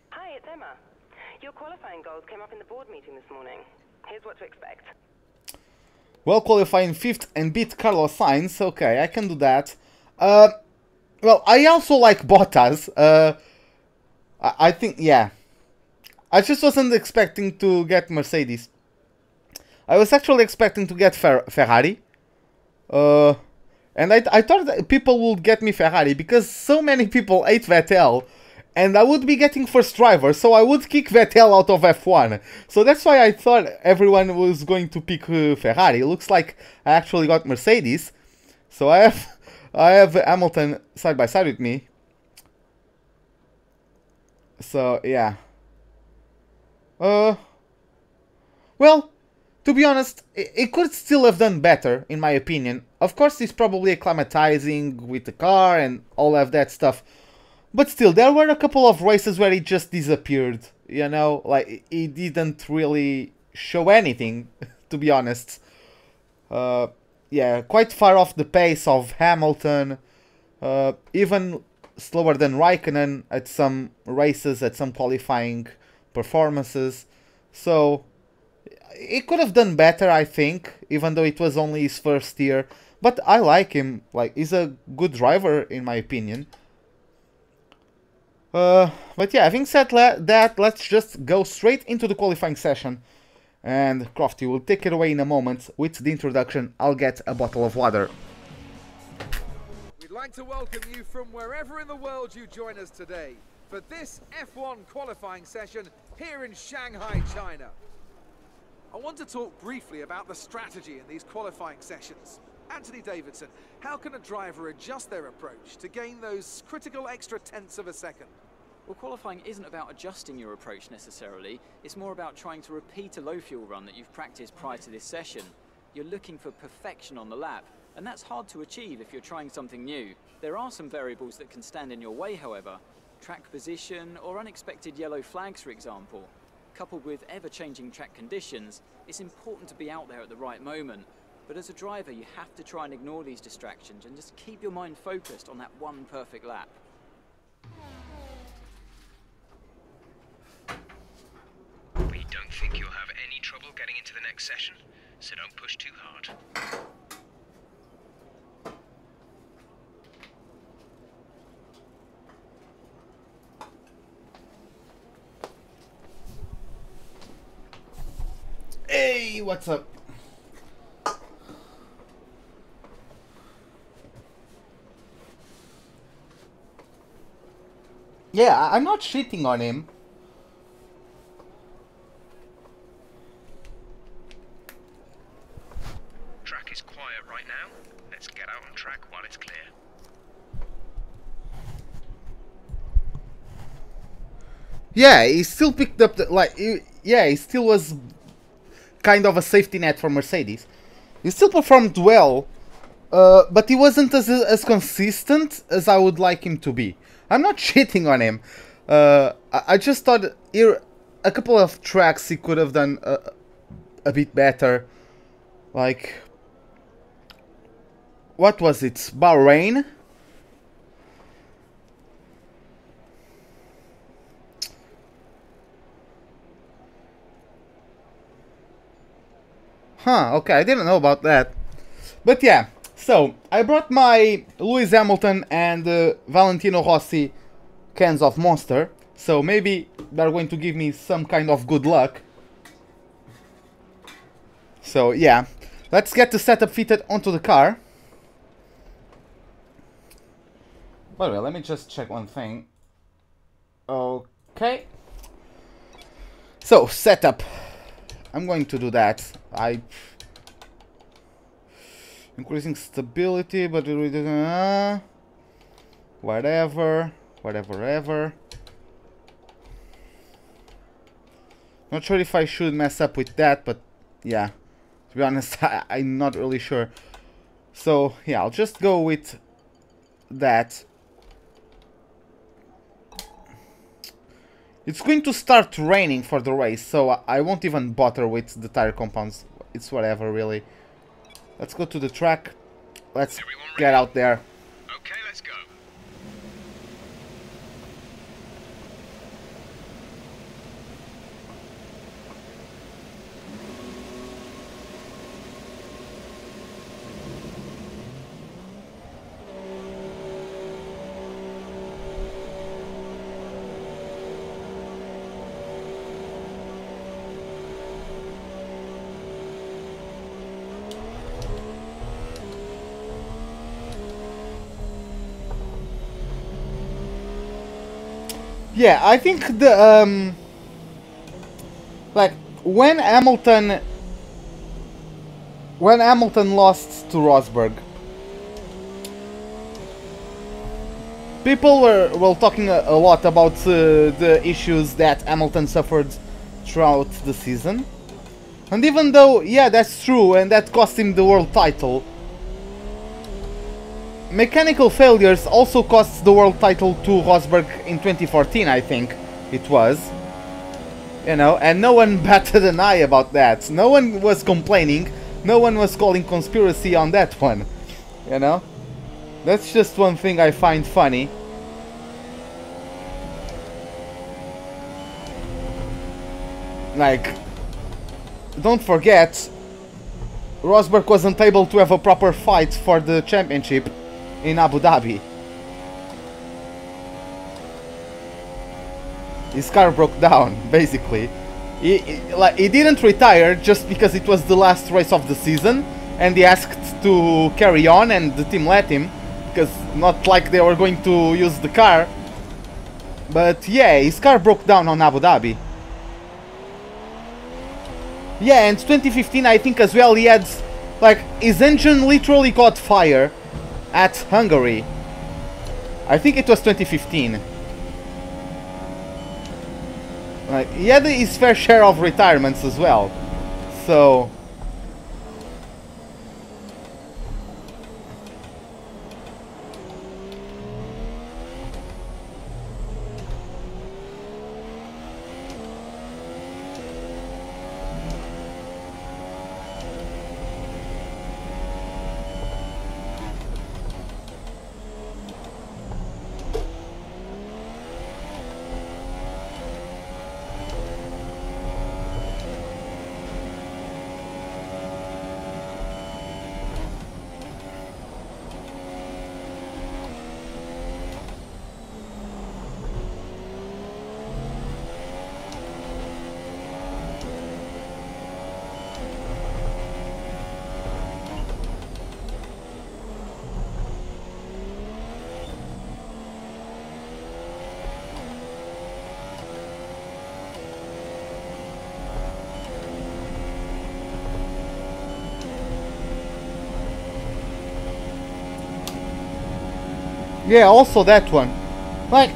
Hi, it's Emma. Your qualifying goals came up in the board meeting this morning. Here's what to expect. Well, qualifying 5th and beat Carlos Sainz. Okay, I can do that. Well, I also like Bottas. I think, yeah. I just wasn't expecting to get Mercedes. I was actually expecting to get Ferrari. And I thought that people would get me Ferrari because so many people hate Vettel. And I would be getting first driver, so I would kick Vettel out of F1. So that's why I thought everyone was going to pick Ferrari. It looks like I actually got Mercedes. So I have Hamilton side by side with me. So yeah. Well, to be honest, it could still have done better, in my opinion. Of course, it's probably acclimatizing with the car and all of that stuff. But still, there were a couple of races where it just disappeared, you know? Like, it didn't really show anything, to be honest. Yeah, quite far off the pace of Hamilton. Even slower than Raikkonen at some races, at some qualifying performances. So, it could have done better, I think, even though it was only his first year. But I like him. Like, he's a good driver, in my opinion. But yeah, having said that, let's just go straight into the qualifying session. And Crofty will take it away in a moment. With the introduction, I'll get a bottle of water. We'd like to welcome you from wherever in the world you join us today for this F1 qualifying session here in Shanghai, China. I want to talk briefly about the strategy in these qualifying sessions. Anthony Davidson, how can a driver adjust their approach to gain those critical extra tenths of a second? Well, qualifying isn't about adjusting your approach necessarily. It's more about trying to repeat a low fuel run that you've practiced prior to this session. You're looking for perfection on the lap, and that's hard to achieve if you're trying something new. There are some variables that can stand in your way, however. Track position or unexpected yellow flags, for example. Coupled with ever-changing track conditions, it's important to be out there at the right moment. But as a driver, you have to try and ignore these distractions and just keep your mind focused on that one perfect lap. We don't think you'll have any trouble getting into the next session, so don't push too hard. Hey, what's up? Yeah, I'm not shitting on him. Track is quiet right now. Let's get out on track while it's clear. Yeah, he still picked up the, yeah, he still was kind of a safety net for Mercedes. He still performed well, but he wasn't as consistent as I would like him to be. I'm not shitting on him. I just thought here a couple of tracks he could have done a bit better. Like, what was it? Bahrain? Huh, okay, I didn't know about that. But yeah, so I brought my Lewis Hamilton and Valentino Rossi cans of Monster. So maybe they're going to give me some kind of good luck. So yeah, let's get the setup fitted onto the car. By the way, let me just check one thing. Okay. So, setup. I'm going to do that. Increasing stability, but whatever. Not sure if I should mess up with that, but yeah. To be honest, I'm not really sure. So, yeah, I'll just go with that. It's going to start raining for the race, so I won't even bother with the tire compounds. It's whatever, really. Let's go to the track. Let's get out there. Okay, let's go. Yeah, I think the like when Hamilton lost to Rosberg, people were talking a lot about the issues that Hamilton suffered throughout the season. And even though, yeah, that's true, and that cost him the world title, mechanical failures also cost the world title to Rosberg in 2014, I think it was. You know, and no one batted an eye about that. No one was complaining. No one was calling conspiracy on that one. You know? That's just one thing I find funny. Like, don't forget, Rosberg wasn't able to have a proper fight for the championship in Abu Dhabi. His car broke down, basically. He didn't retire just because it was the last race of the season, and he asked to carry on, and the team let him, because not like they were going to use the car. But yeah, his car broke down on Abu Dhabi. Yeah, and 2015 I think as well, he had, like, his engine literally caught fire at Hungary. I think it was 2015. Like, he had his fair share of retirements as well. So... yeah, also that one. Like...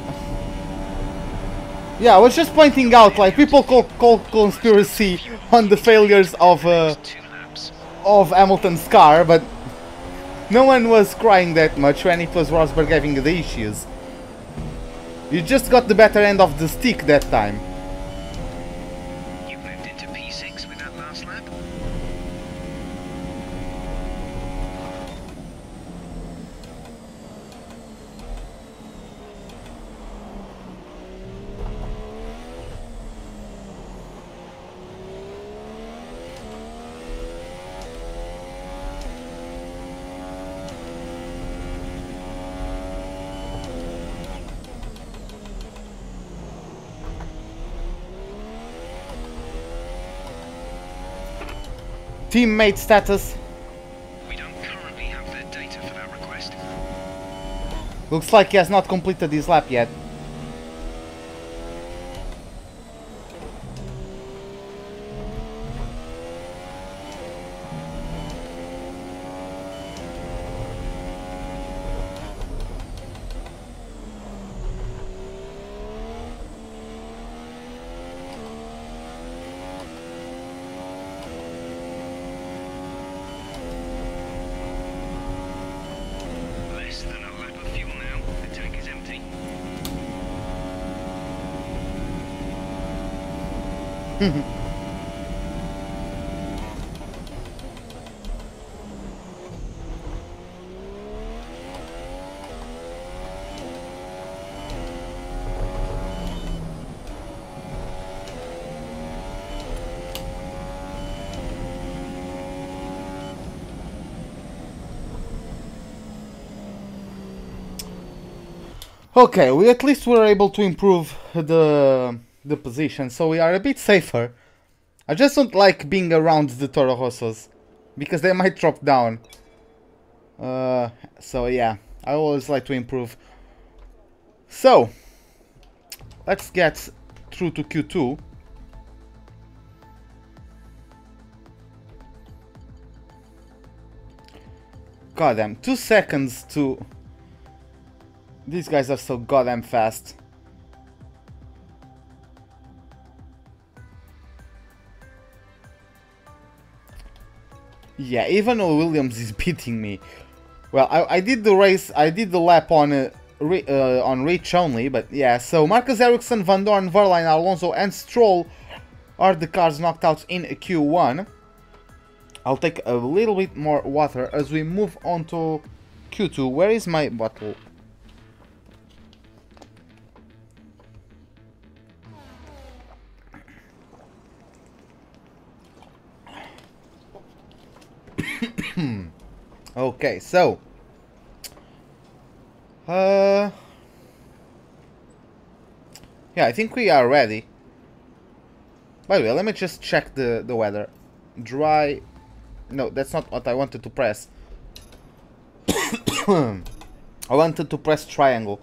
Yeah, I was just pointing out, like, people call conspiracy on the failures of Hamilton's car, but no one was crying that much when it was Rosberg having the issues. You just got the better end of the stick that time. You moved into P6 with that last lap? Teammate status. We don't currently have the data for that request. Looks like he has not completed his lap yet. Less than a lap of fuel now. The tank is empty. Okay, we at least were able to improve the position, so we are a bit safer. I just don't like being around the Toro Rossos, because they might drop down. So yeah, I always like to improve. So, let's get through to Q2. Goddamn, 2 seconds to... These guys are so goddamn fast. Yeah, even though Williams is beating me. Well, I did the race, I did the lap on reach only, but yeah. So Marcus Ericsson, Van Dorn, Verline, Alonso, and Stroll are the cars knocked out in Q1. I'll take a little bit more water as we move on to Q2. Where is my bottle? Okay, so yeah, I think we are ready. By the way, let me just check the weather. Dry. No, that's not what I wanted to press. I wanted to press triangle.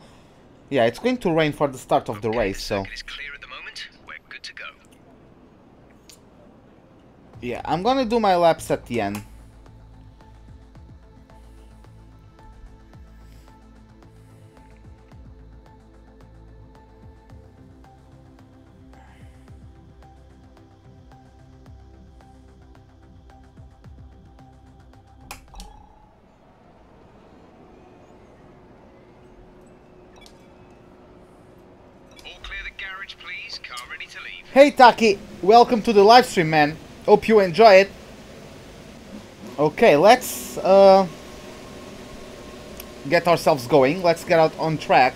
Yeah, it's going to rain for the start of the race, so It's clear at the moment. We're good to go. yeah, I'm gonna do my laps at the end. Please, car ready to leave. Hey Taki, welcome to the live stream, man. Hope you enjoy it. Okay, let's get ourselves going. Let's get out on track.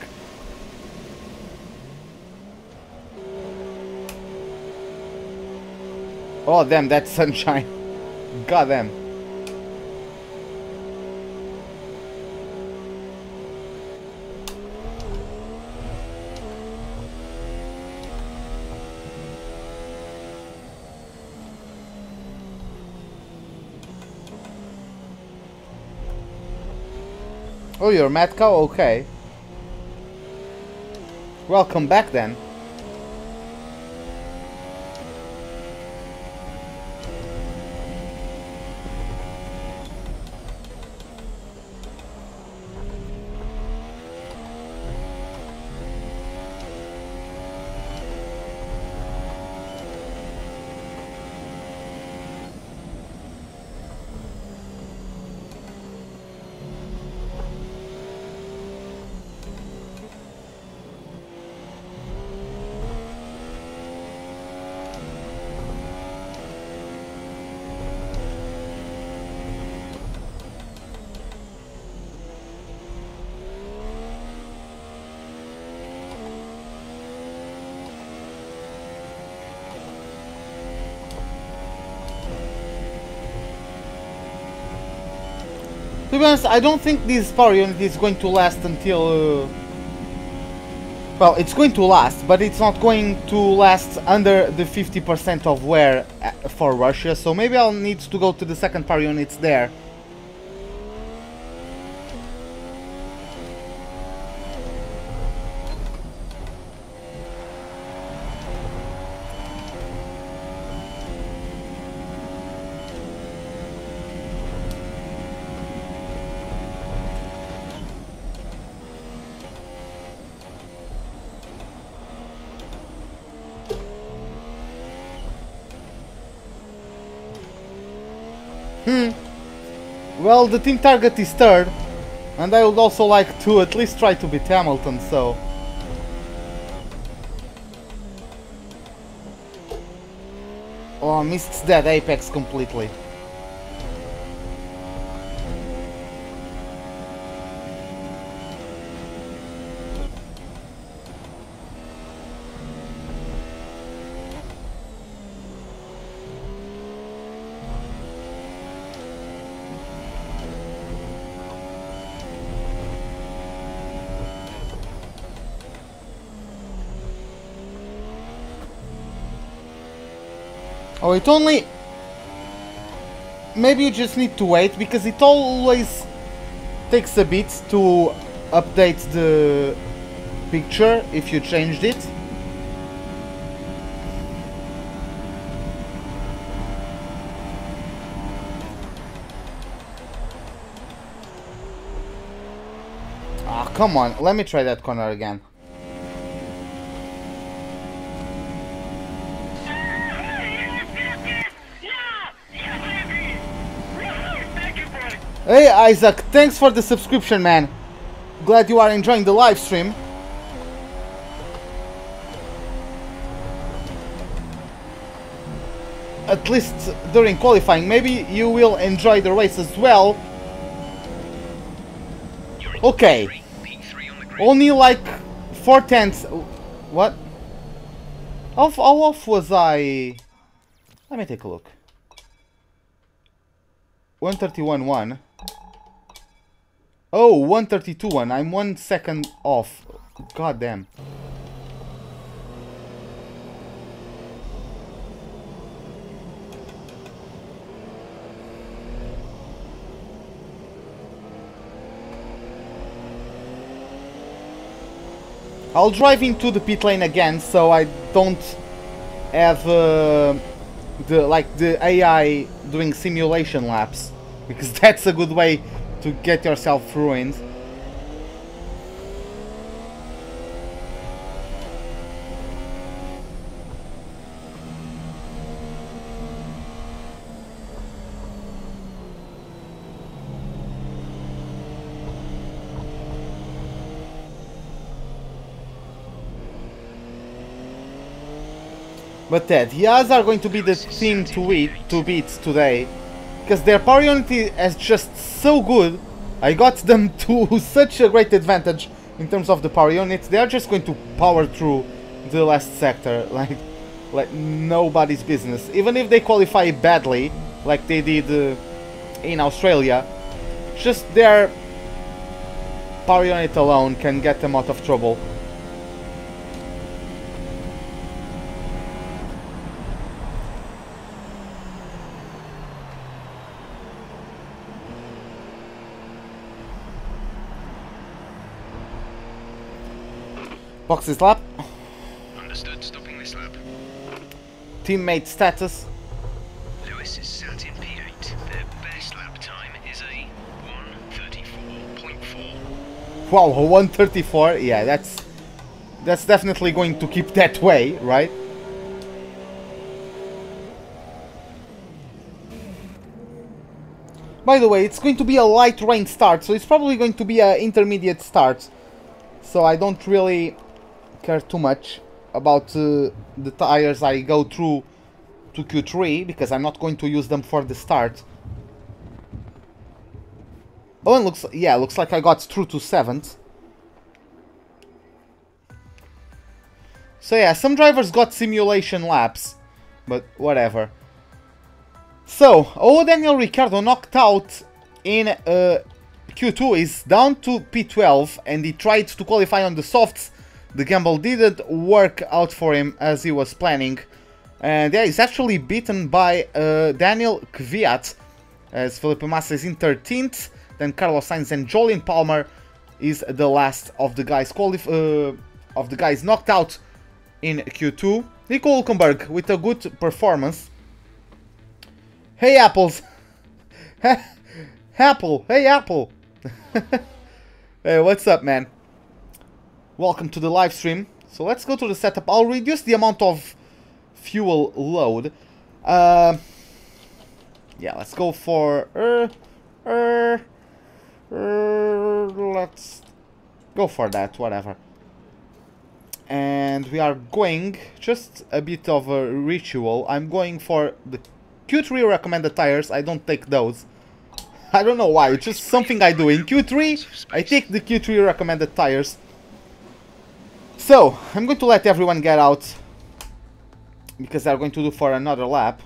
Oh damn, that's sunshine. God damn. Oh, you're Mad Cow? Okay. Welcome back then. To be honest, I don't think this power unit is going to last until... well, it's going to last, but it's not going to last under the 50% of wear for Russia, so maybe I'll need to go to the second power units there. Well, the team target is third, and I would also like to at least try to beat Hamilton, so... Oh, missed that apex completely. Oh, it only... Maybe you just need to wait, because it always takes a bit to update the picture if you changed it. Ah, come on, let me try that corner again. Hey Isaac, thanks for the subscription, man. Glad you are enjoying the live stream. At least during qualifying, maybe you will enjoy the race as well. Okay. Only like 4/10. What? How off was I? Let me take a look. 131.1. Oh, 132.1. I'm 1 second off. God damn. I'll drive into the pit lane again, so I don't have the AI doing simulation laps, because that's a good way to get yourself ruined. But Ted, Haas are going to be the team to beat today, because their power unit is just so good. I got them to such a great advantage in terms of the power unit. They are just going to power through the last sector like nobody's business. Even if they qualify badly, like they did in Australia, just their power unit alone can get them out of trouble. Box's lap. Understood, stopping this lap. Teammate status. Lewis is sat in P8. Their best lap time is a 1:34.4. Wow, 1:34. Yeah, that's definitely going to keep that way, right? By the way, it's going to be a light rain start, so it's probably going to be an intermediate start. So I don't really care too much about the tires I go through to Q3, because I'm not going to use them for the start. Oh, and looks like I got through to 7th. So yeah, some drivers got simulation laps, but whatever. So, Daniel Ricciardo knocked out in Q2 is down to P12, and he tried to qualify on the softs. The gamble didn't work out for him as he was planning. And yeah, he's actually beaten by Daniel Kvyat, as Felipe Massa is in 13th. Then Carlos Sainz and Jolyon Palmer is the last of the guys knocked out in Q2. Nico Hülkenberg with a good performance. Hey Apples! Apple! Hey Apple! Hey, what's up, man? Welcome to the live stream. So let's go to the setup. I'll reduce the amount of fuel load. Yeah, let's go for let's go for that, whatever. And we are going, just a bit of a ritual, I'm going for the Q3 recommended tires. I don't take those. I don't know why, it's just something I do. In Q3, I take the Q3 recommended tires. So, I'm going to let everyone get out, because they're going to do for another lap.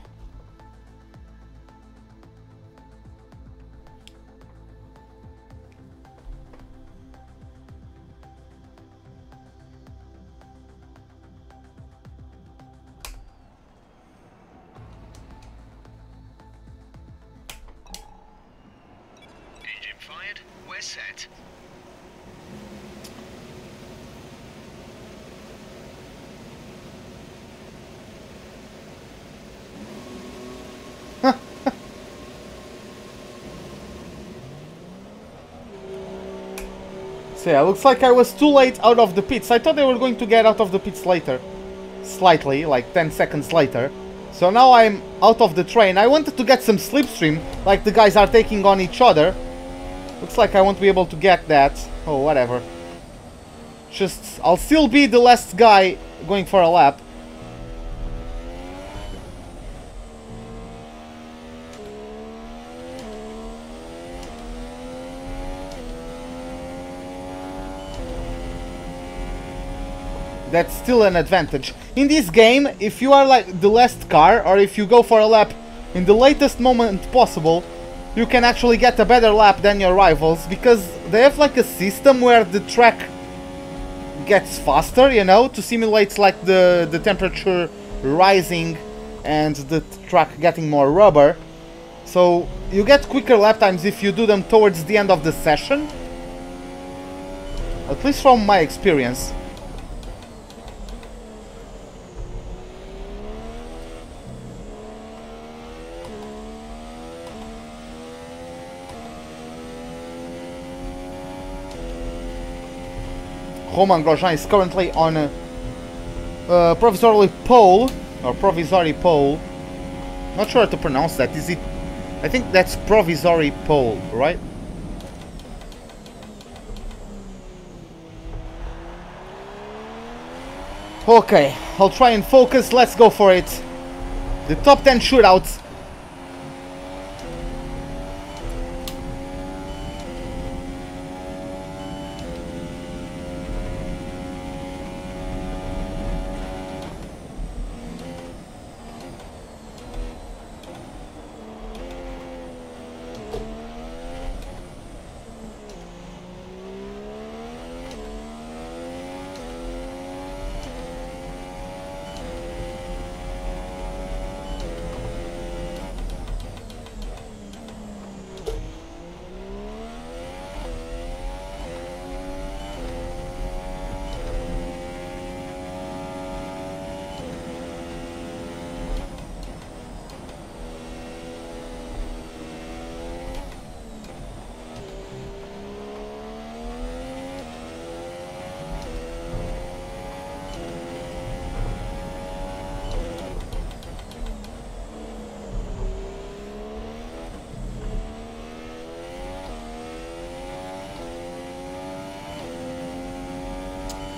Fired, we're set. So yeah, looks like I was too late out of the pits. I thought they were going to get out of the pits later. Slightly, like 10 seconds later. So now I'm out of the train. I wanted to get some slipstream, like the guys are taking on each other. Looks like I won't be able to get that. Oh, whatever. Just, I'll still be the last guy going for a lap. That's still an advantage. In this game, if you are like the last car, or if you go for a lap in the latest moment possible, you can actually get a better lap than your rivals, because they have like a system where the track gets faster, you know, to simulate like the temperature rising and the track getting more rubber. So you get quicker lap times if you do them towards the end of the session. At least from my experience. Romain Grosjean is currently on a provisory pole, or provisory pole. Not sure how to pronounce that. Is it? I think that's provisory pole, right? Okay, I'll try and focus. Let's go for it. The top 10 shootouts.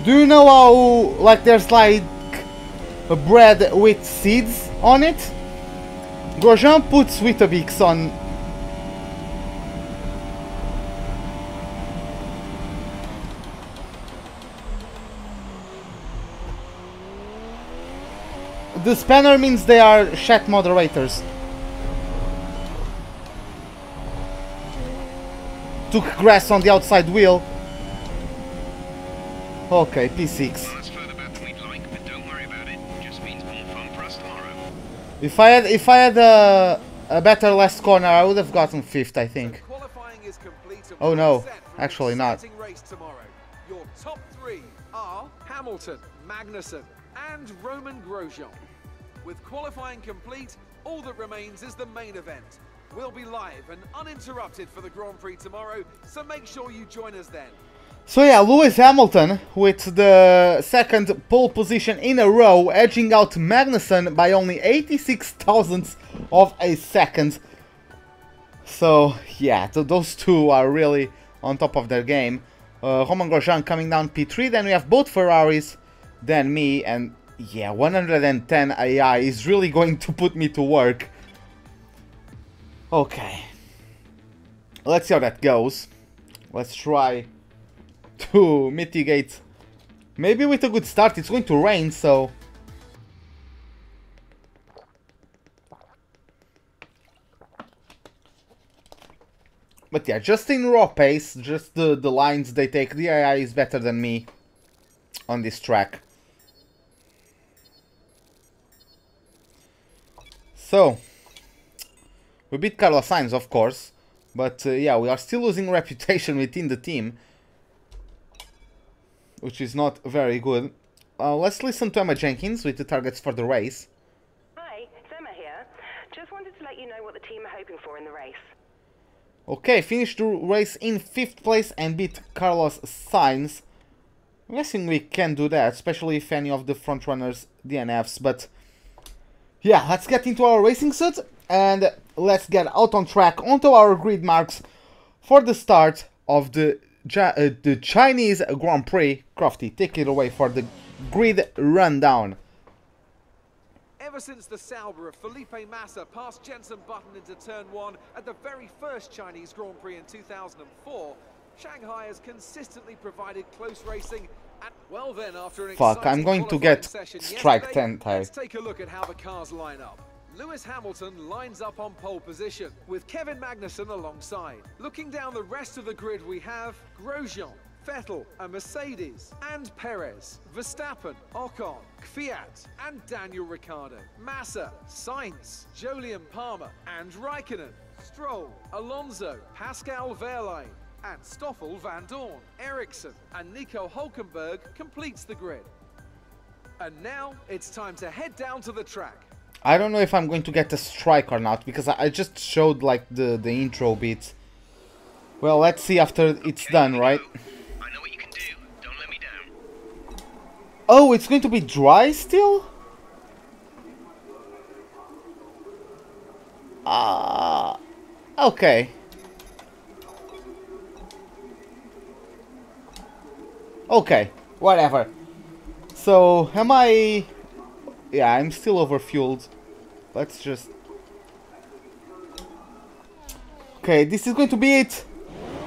Do you know how, like, there's like a bread with seeds on it? Grosjean puts Weetabix on. The spanner means they are chat moderators. Took grass on the outside wheel. Okay, P6. Well, that's further back than we'd like, but don't worry about it. Just means more fun for us tomorrow. If I had a better last corner, I would have gotten 5th, I think. Qualifying is complete and Oh no, set for actually an not. exciting race tomorrow. Your top 3 are Hamilton, Magnussen, and Roman Grosjean. With qualifying complete, all that remains is the main event. We'll be live and uninterrupted for the Grand Prix tomorrow, so make sure you join us then. So yeah, Lewis Hamilton with the second pole position in a row, edging out Magnussen by only 86 thousandths of a second. So yeah, those two are really on top of their game. Romain Grosjean coming down P3, then we have both Ferraris, than me, and yeah, 110 AI is really going to put me to work. Okay. Let's see how that goes. Let's try to mitigate. Maybe with a good start. It's going to rain, so... But yeah, just in raw pace, just the lines they take, the AI is better than me on this track. So, we beat Carlos Sainz, of course, but yeah, we are still losing reputation within the team, which is not very good. Let's listen to Emma Jenkins with the targets for the race. Hi, it's Emma here. Just wanted to let you know what the team are hoping for in the race. Okay, finished the race in 5th place and beat Carlos Sainz. I'm guessing we can do that, especially if any of the front runners DNFs, but yeah, let's get into our racing suit and let's get out on track onto our grid marks for the start of the Chinese Grand Prix. Crofty, take it away for the grid rundown. Ever since the Sauber of Felipe Massa passed Jenson Button into turn 1 at the very first Chinese Grand Prix in 2004, Shanghai has consistently provided close racing. And well then, after an Fuck, I'm going to get strike 10. Let's take a look at how the cars line up. Lewis Hamilton lines up on pole position, with Kevin Magnussen alongside. Looking down the rest of the grid, we have Grosjean, Vettel, a Mercedes, and Perez, Verstappen, Ocon, Kvyat, and Daniel Ricciardo, Massa, Sainz, Jolyon Palmer, and Raikkonen, Stroll, Alonso, Pascal Wehrlein, and Stoffel Van Dorn, Ericsson, and Nico Hulkenberg completes the grid. And now it's time to head down to the track. I don't know if I'm going to get a strike or not, because I just showed like the intro bit. Well, let's see after it's done, right? I know what you can do. Don't let me down. Oh, it's going to be dry still? Okay. Okay, whatever. So, am I... Yeah, I'm still overfueled. Let's just... Okay, this is going to be it.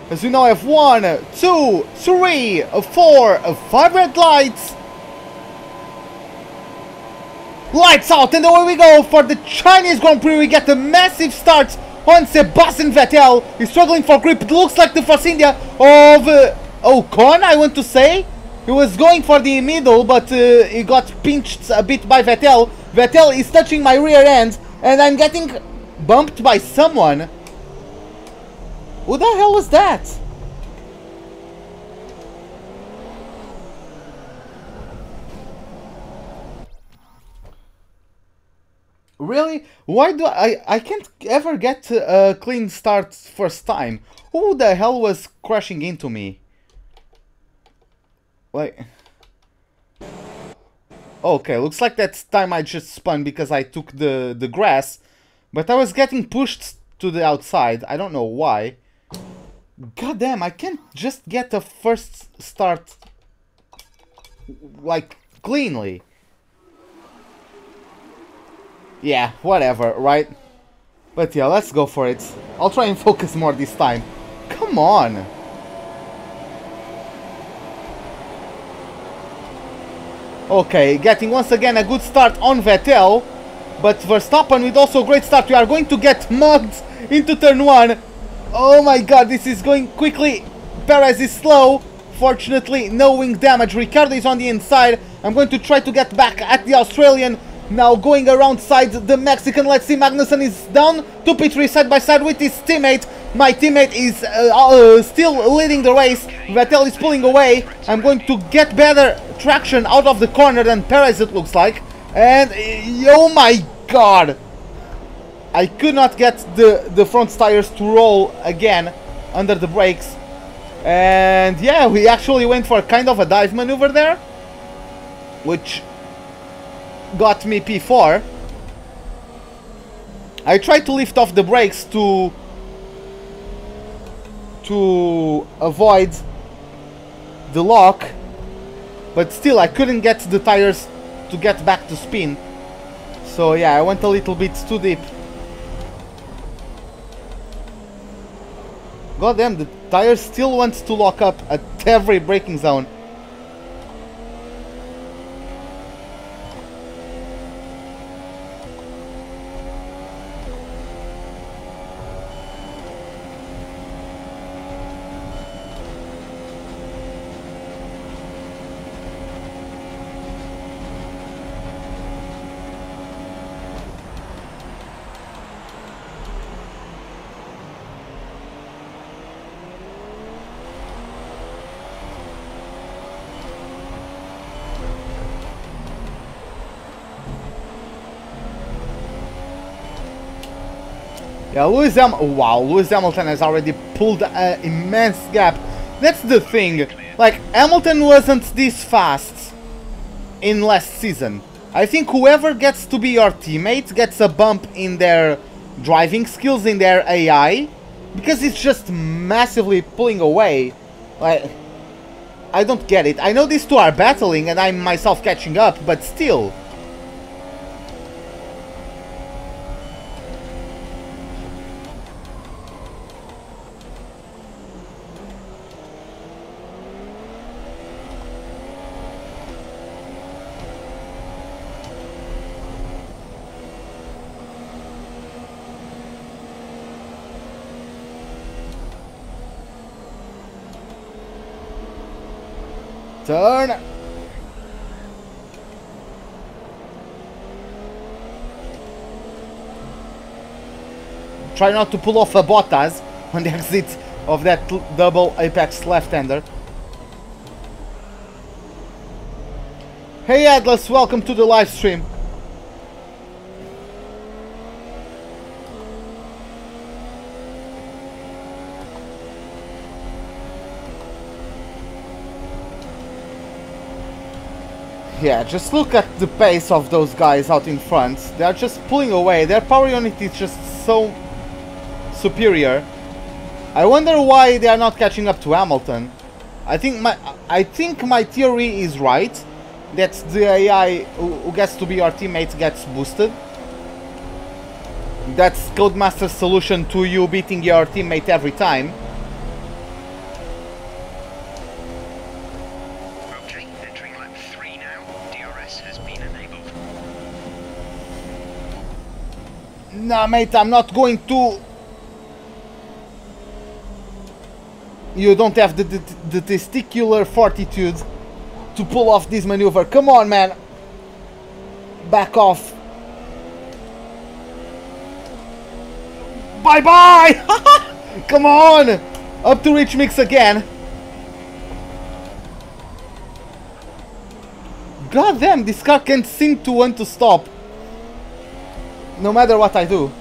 As we now have 1, 2, 3, 4, 5 red lights. Lights out, and away we go for the Chinese Grand Prix. We get a massive start on Sebastian Vettel. He's struggling for grip. It looks like the Force India of Ocon, I want to say. He was going for the middle, but he got pinched a bit by Vettel. Vettel is touching my rear end, and I'm getting bumped by someone. Who the hell was that? Really? Why do I can't ever get a clean start first time? Who the hell was crashing into me? Like... Okay, looks like that time I just spun because I took the grass. But I was getting pushed to the outside. I don't know why. God damn, I can't just get a first start like cleanly. Yeah, whatever, right? But yeah, let's go for it. I'll try and focus more this time. Come on! Okay, getting once again a good start on Vettel. But Verstappen with also a great start. We are going to get mugged into turn 1. Oh my god, this is going quickly. Perez is slow. Fortunately, no wing damage. Ricciardo is on the inside. I'm going to try to get back at the Australian. Now going around side the Mexican. Let's see, Magnussen is down to P3 side by side with his teammate. My teammate is still leading the race. Vettel is pulling away. I'm going to get better traction out of the corner than Perez, it looks like. And oh my god, I could not get the front tires to roll again under the brakes. And yeah, we actually went for kind of a dive maneuver there, which got me P4. I tried to lift off the brakes to avoid the lock, but still I couldn't get the tires to get back to spin. So yeah, I went a little bit too deep. God damn, the tires still want to lock up at every braking zone. Yeah, Lewis Hamilton has already pulled an immense gap. That's the thing. Like, Hamilton wasn't this fast in last season. I think whoever gets to be your teammate gets a bump in their driving skills, in their AI, because it's just massively pulling away. Like, I don't get it. I know these two are battling and I'm myself catching up, but still. Turn! Try not to pull off a Bottas on the exit of that double apex left-hander. Hey Atlas, welcome to the live stream. Yeah, just look at the pace of those guys out in front. They're just pulling away. Their power unit is just so superior. I wonder why they are not catching up to Hamilton. I think my theory is right, that the AI who gets to be your teammate gets boosted. That's Codemaster's solution to you beating your teammate every time. Nah, mate, I'm not going to... You don't have the testicular fortitude to pull off this maneuver. Come on, man. Back off. Bye-bye! Come on! Up to Rich Mix again. God damn, this car can't seem to want to stop. No matter what I do.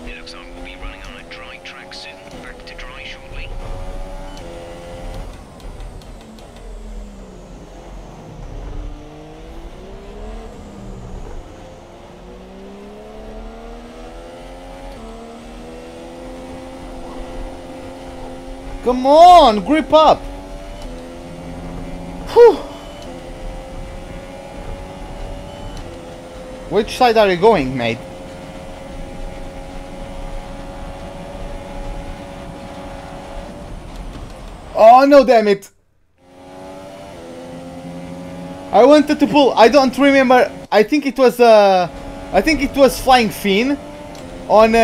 It looks like we'll be running on a dry track soon. Back to dry shortly. Come on, grip up. Whew. Which side are you going, mate? Oh no, damn it. I wanted to pull, I don't remember. I think it was Flying Finn on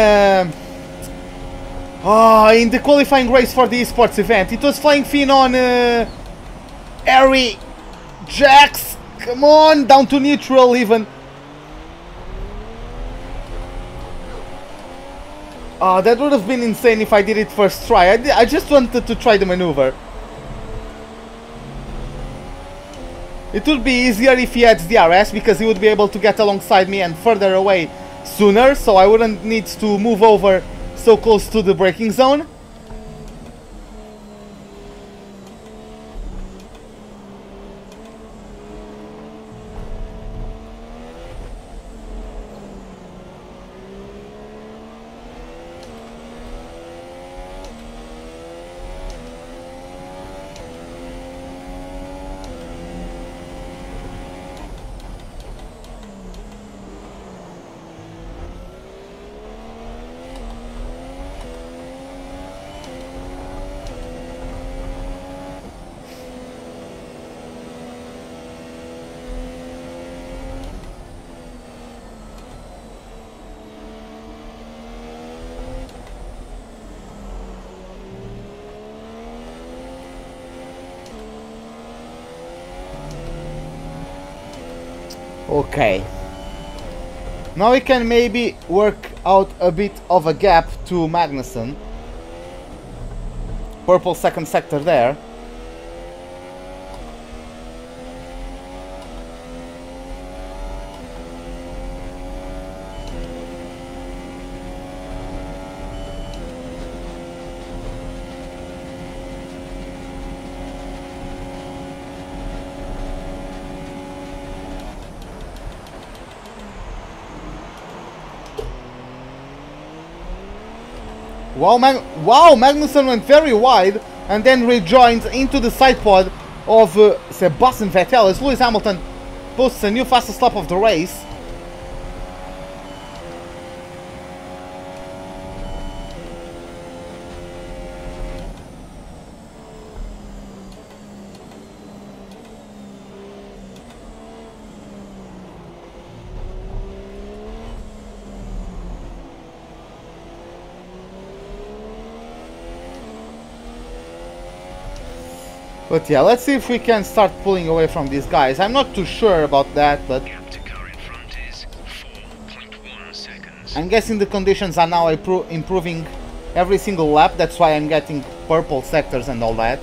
in the qualifying race for the esports event. It was Flying Finn on Harry Jax. Come on, down to neutral even. That would have been insane if I did it first try. I just wanted to try the maneuver. It would be easier if he had DRS, because he would be able to get alongside me and further away sooner, so I wouldn't need to move over so close to the braking zone. Okay. Now we can maybe work out a bit of a gap to Magnussen. Purple second sector there. Wow, Magnussen went very wide and then rejoins into the side pod of Sebastian Vettel as Lewis Hamilton posts a new fastest lap of the race. But yeah, let's see if we can start pulling away from these guys. I'm not too sure about that, but Gap to car in front is 4.1 seconds. I'm guessing the conditions are now improving every single lap. That's why I'm getting purple sectors and all that.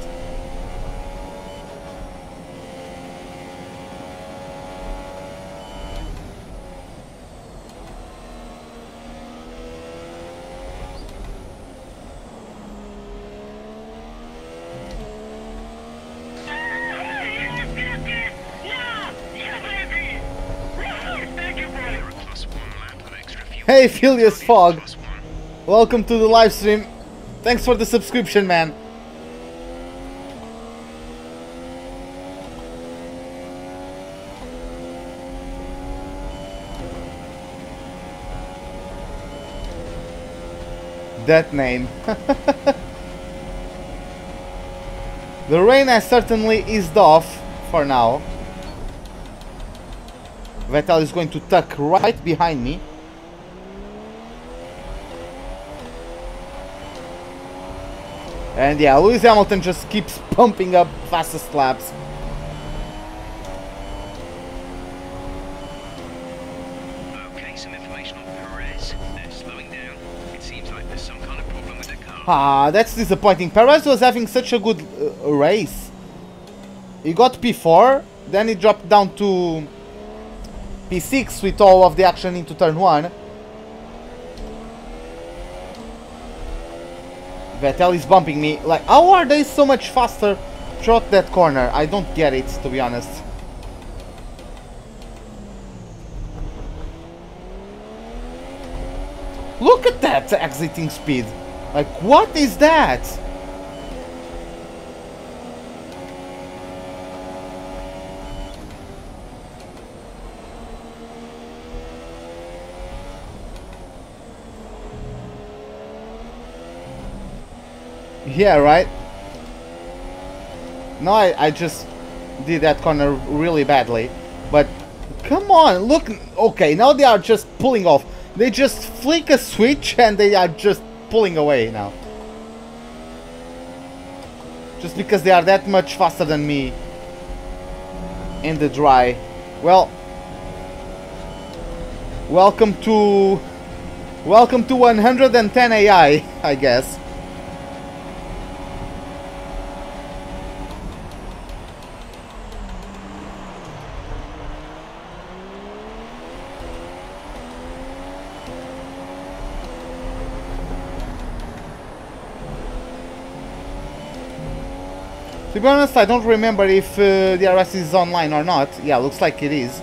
Hey Phileas Fogg, welcome to the live stream. Thanks for the subscription, man. That name. The rain has certainly eased off for now. Vettel is going to tuck right behind me. And yeah, Lewis Hamilton just keeps pumping up fastest laps. Okay, some information on Perez. They're slowing down. It seems like there's some kind of problem with the car. Ah, that's disappointing. Perez was having such a good race. He got P4, then he dropped down to P6 with all of the action into turn 1. Vettel is bumping me. Like, how are they so much faster throughout that corner? I don't get it, to be honest. Look at that exiting speed. Like, what is that? Yeah, right? No, I just did that corner really badly. But, come on, look. Okay, now they are just pulling off. They just flick a switch and they are just pulling away now. Just because they are that much faster than me in the dry. Well, welcome to 110 AI, I guess. To be honest, I don't remember if the RS is online or not. Yeah, looks like it is.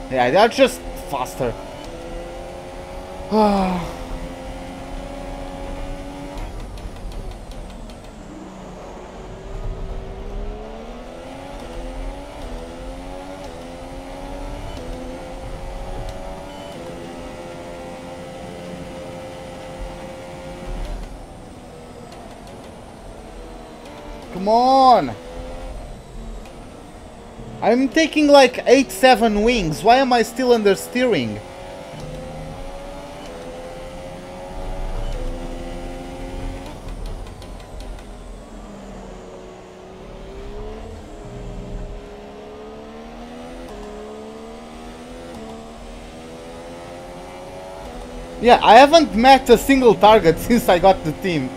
Yeah, they're just faster. Come on! I'm taking like 8-7 wings. Why am I still under steering? Yeah, I haven't met a single target since I got the team.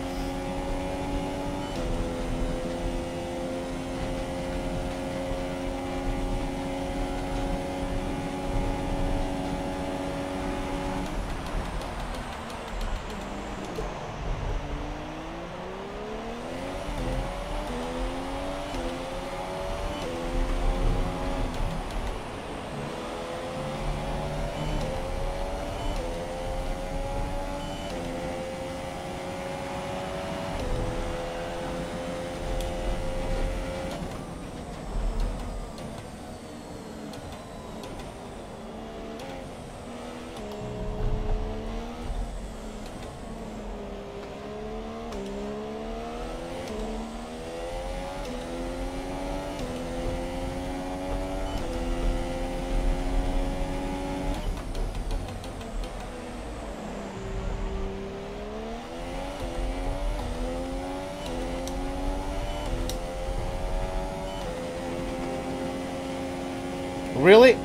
Really?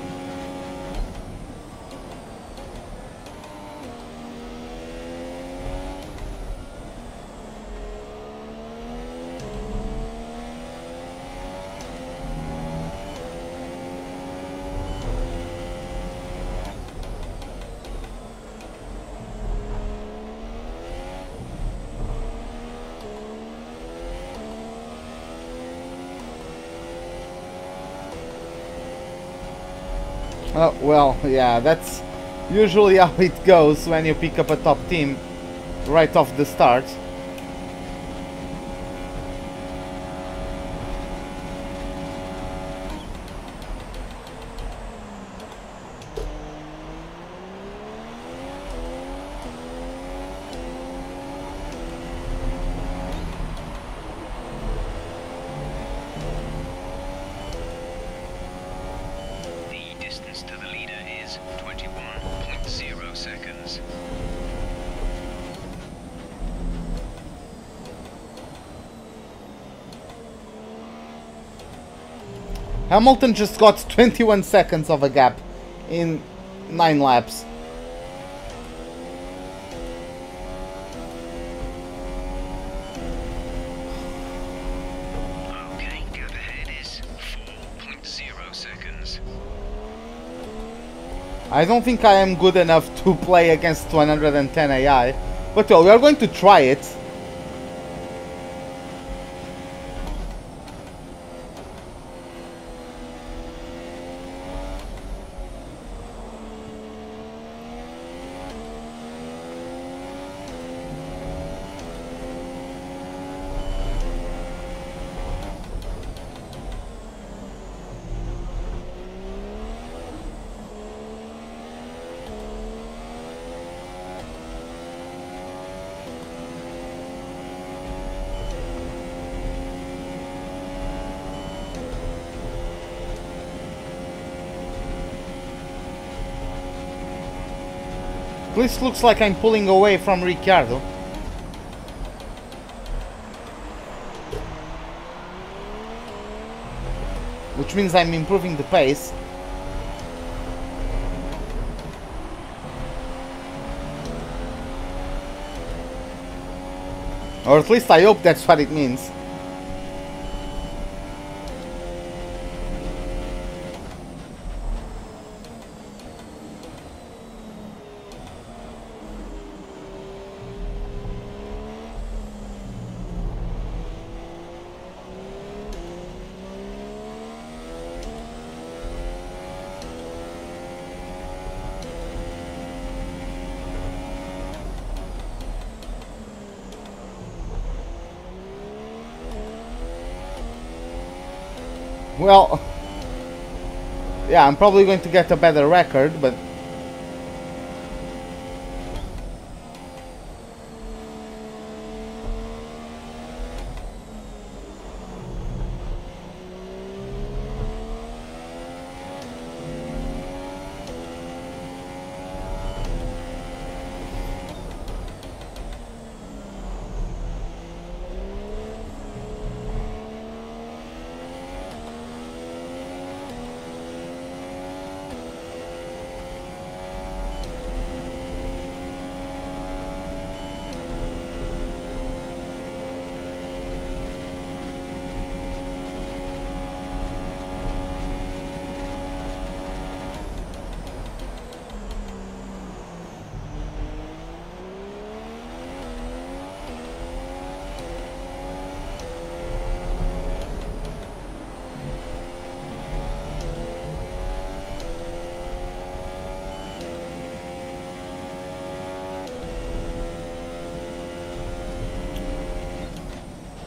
Well, yeah, that's usually how it goes when you pick up a top team right off the start. Hamilton just got 21 seconds of a gap in 9 laps. Okay, gap ahead is 4.0 seconds. I don't think I am good enough to play against 110 AI, but well, we are going to try it. This looks like I'm pulling away from Ricciardo. Which means I'm improving the pace. Or at least I hope that's what it means. Well, yeah, I'm probably going to get a better record, but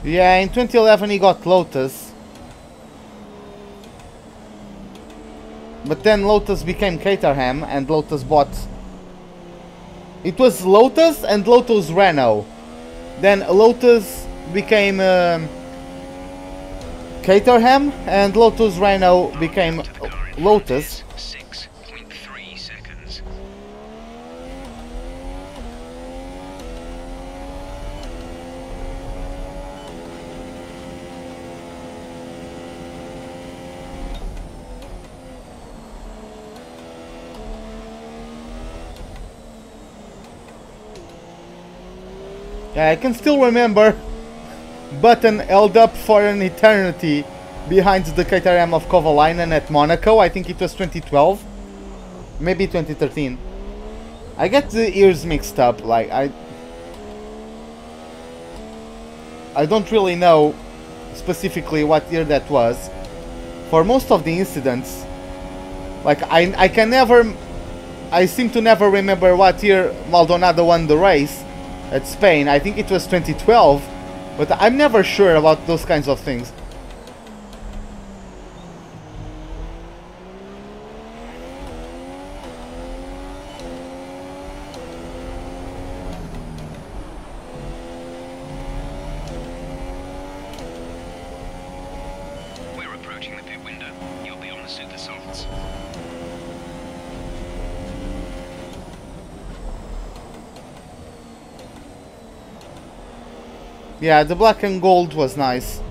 Yeah, in 2011 he got Lotus. But then Lotus became Caterham and Lotus bought... It was Lotus and Lotus Renault. Then Lotus became Caterham and Lotus Renault became Lotus. 6.3 seconds. Yeah, I can still remember Button held up for an eternity behind the Caterham of Kovalainen at Monaco. I think it was 2012, maybe 2013. I get the years mixed up. Like I don't really know specifically what year that was. For most of the incidents, like I seem to never remember what year Maldonado won the race at Spain. I think it was 2012, but I'm never sure about those kinds of things. We're approaching the pit window. You'll be on the super softs. Yeah, the black and gold was nice.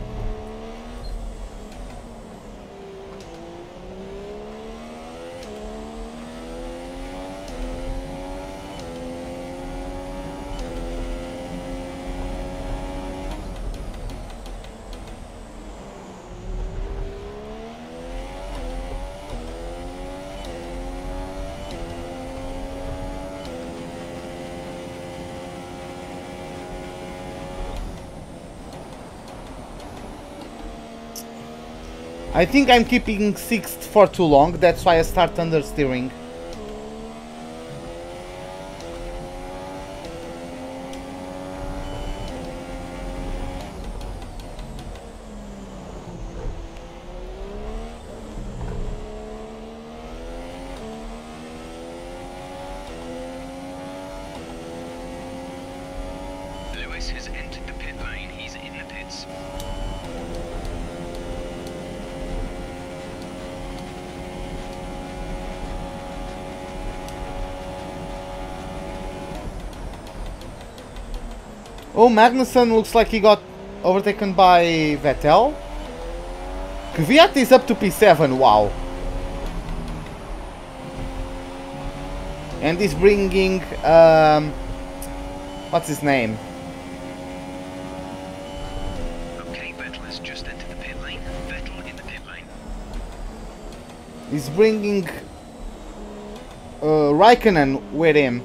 I think I'm keeping 6th for too long, that's why I start understeering. Lewis has entered the pit lane. He's in the pits. Oh, Magnussen looks like he got overtaken by Vettel. Kvyat is up to P7, wow. And he's bringing, what's his name? Okay, Vettel has just entered the pit lane. Vettel in the pit lane. He's bringing Raikkonen with him.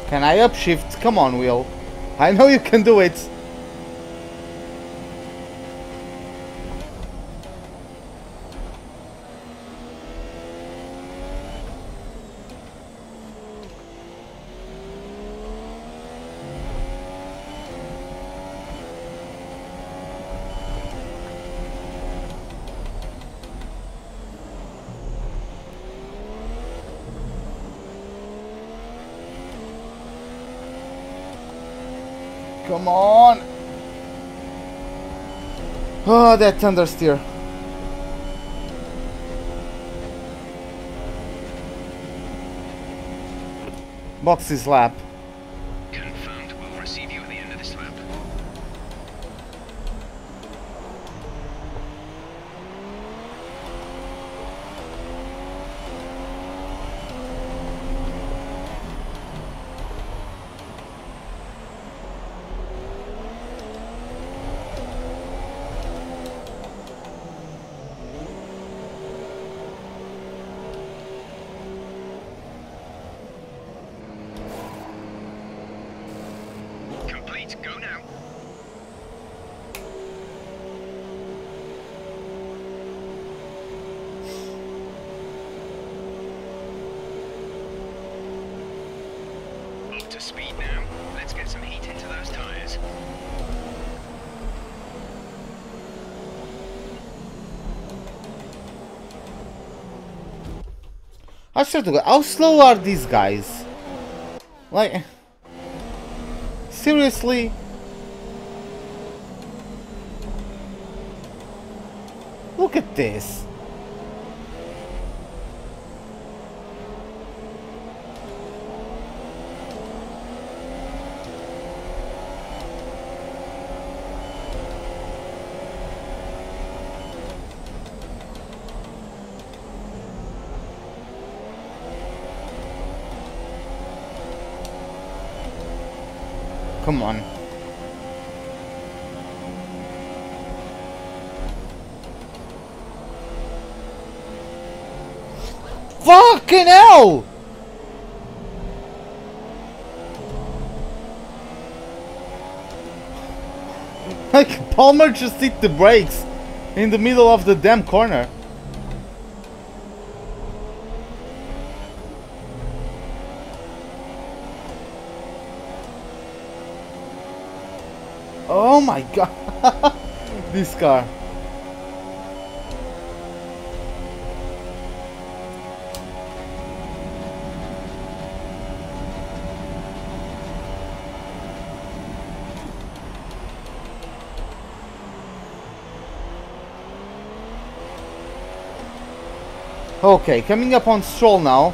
Can I upshift? Come on, Will. I know you can do it. Come on! Oh, that thundersteer. Box's lap. Confirmed. We'll receive you at the end of this lap. speed now. Let's get some heat into those tires. I swear to God, how slow are these guys? Like, seriously? Look at this. Come on. Fucking hell! Like, Palmer just hit the brakes in the middle of the damn corner. Oh my god. This car. Okay, coming up on Stroll now.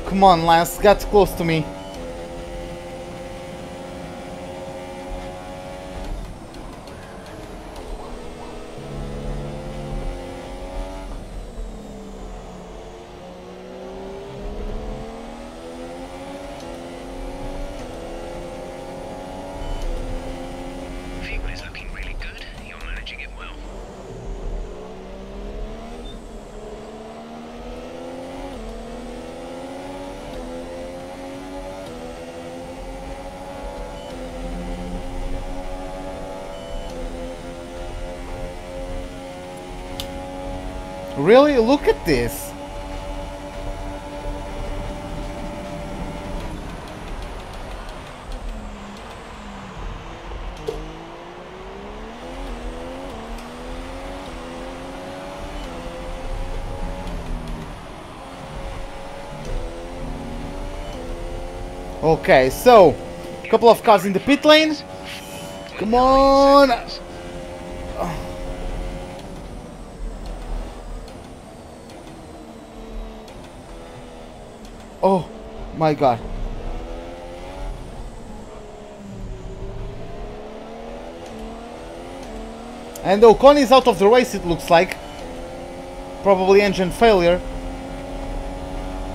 Come on, Lance, get close to me. Fuel is looking really good. You're managing it well. Really? Look at this. Okay, so a couple of cars in the pit lane. Come on. Oh my god. And Ocon is out of the race, it looks like. Probably engine failure.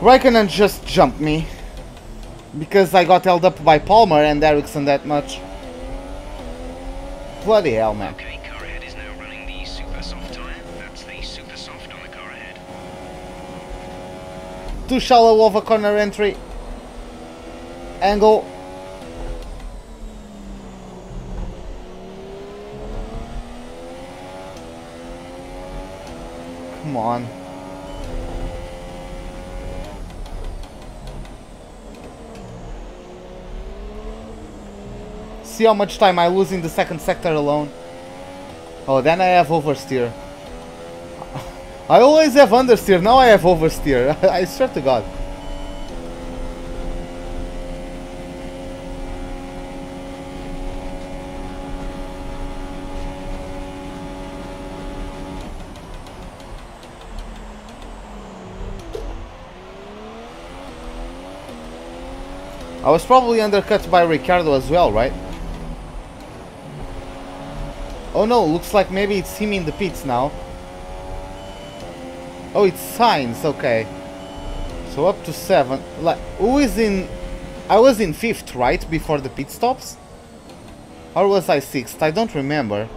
Raikkonen just jumped me. Because I got held up by Palmer and Ericsson that much. Bloody hell, man. Okay, car ahead is now running the super soft tire. That's the super soft on the car ahead. Too shallow of a corner entry. Angle. Come on. See how much time I lose in the second sector alone. Oh, then I have oversteer. I always have understeer, now I have oversteer. I swear to God. I was probably undercut by Ricardo as well, right? Oh no, looks like maybe it's him in the pits now. Oh, it's Sainz, okay. So up to 7. Like, who is in... I was in 5th, right? Before the pit stops? Or was I 6th? I don't remember.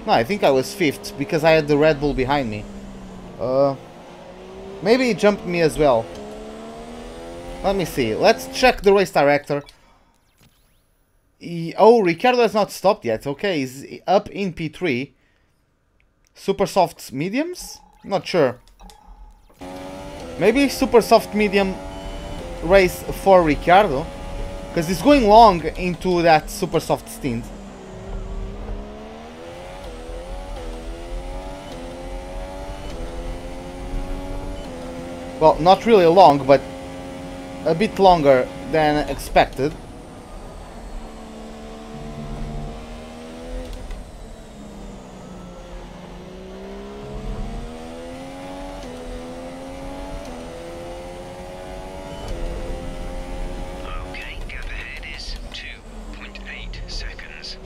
No, I think I was 5th, because I had the Red Bull behind me. Maybe he jumped me as well. Let me see. Let's check the race director. Oh, Ricciardo has not stopped yet. Okay, he's up in P3. Super soft mediums? Not sure. Maybe super soft medium race for Ricciardo. Because he's going long into that super soft stint. Well, not really long, but a bit longer than expected. Okay, gap ahead is 2.8 seconds.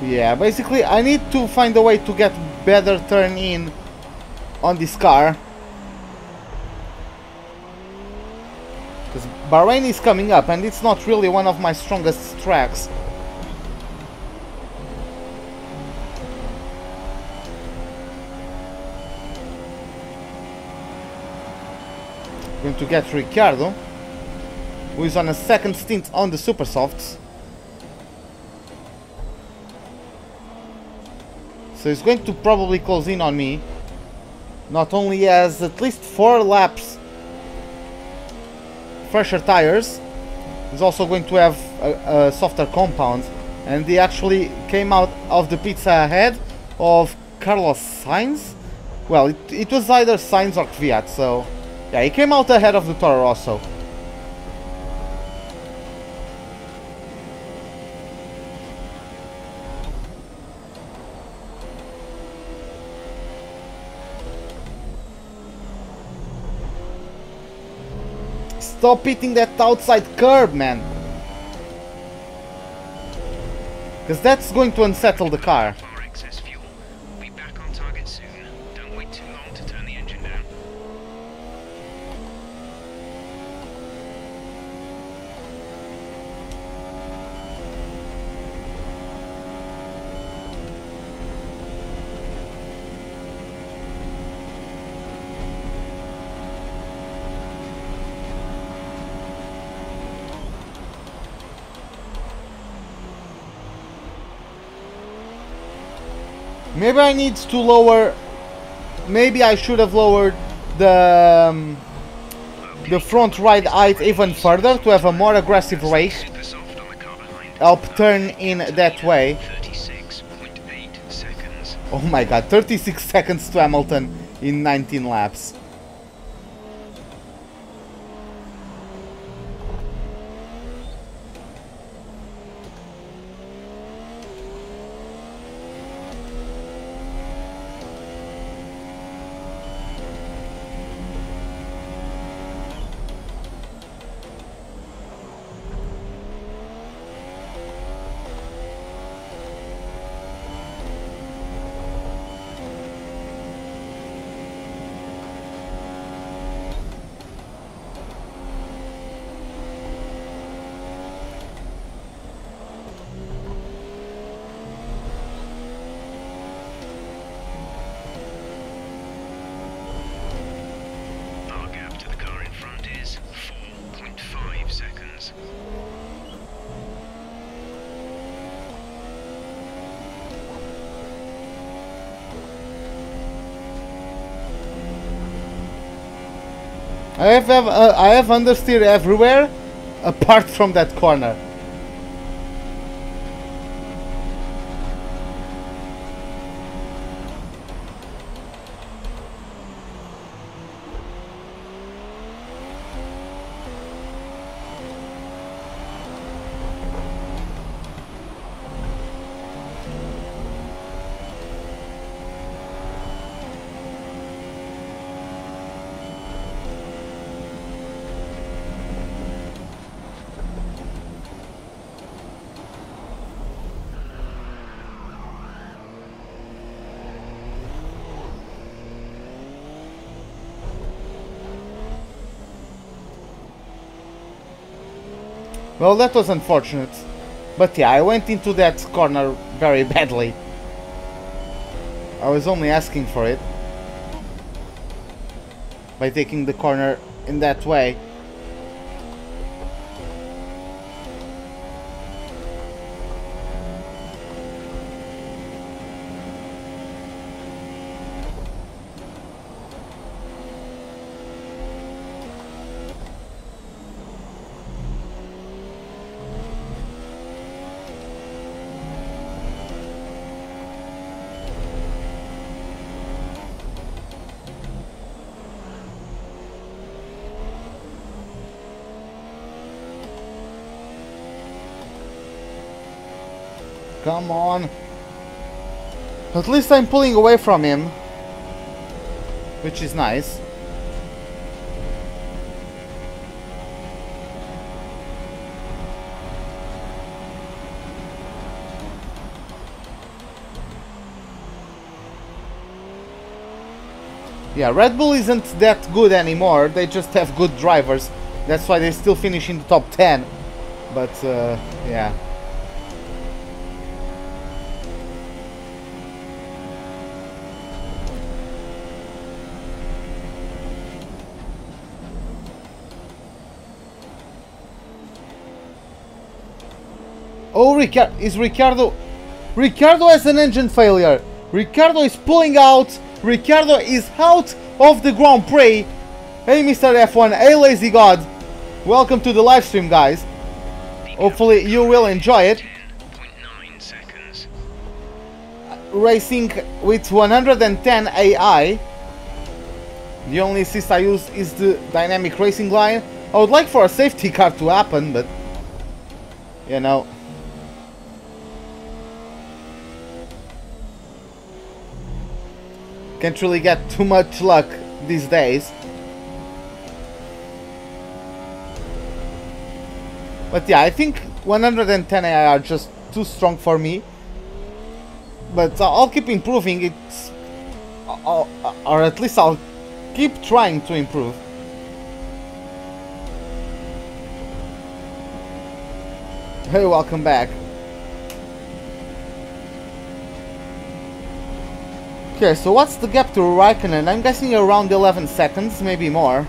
Yeah, basically I need to find a way to get better turn in on this car. Because Bahrain is coming up and it's not really one of my strongest tracks. Going to get Ricciardo, who is on a second stint on the super softs. So he's going to probably close in on me. Not only has at least 4 laps fresher tires, he's also going to have a softer compound. And he actually came out of the pits ahead of Carlos Sainz. Well, it was either Sainz or Kvyat, so yeah, he came out ahead of the Toro Rosso. Stop hitting that outside curb, man. Because that's going to unsettle the car. Far excess fuel. We'll be back on target soon. Don't wait too long to turn the engine down. Maybe I need to lower... Maybe I should have lowered the front ride height even further to have a more aggressive race. Super soft on the car behind. Help turn in that way. 36.8 seconds. Oh my god, 36 seconds to Hamilton in 19 laps. Our gap to the car in front is 4.5 seconds. I have understeer everywhere apart from that corner. Well, that was unfortunate. But yeah, I went into that corner very badly. I was only asking for it by taking the corner in that way. Come on. At least I'm pulling away from him, which is nice. Yeah, Red Bull isn't that good anymore. They just have good drivers. That's why they still finish in the top 10. But, yeah. Oh, Ricardo... Ricardo has an engine failure. Ricardo is pulling out. Ricardo is out of the Grand Prix. Hey, Mr. F1. Hey, Lazy God. Welcome to the live stream, guys. Hopefully you will enjoy it. 10.9 seconds. Racing with 110 AI. The only assist I use is the dynamic racing line. I would like for a safety car to happen, but... you know... can't really get too much luck these days. But yeah, I think 110 AI are just too strong for me. But I'll keep improving it. Or at least I'll keep trying to improve. Hey, welcome back. Okay, so what's the gap to Raikkonen? I'm guessing around 11 seconds, maybe more.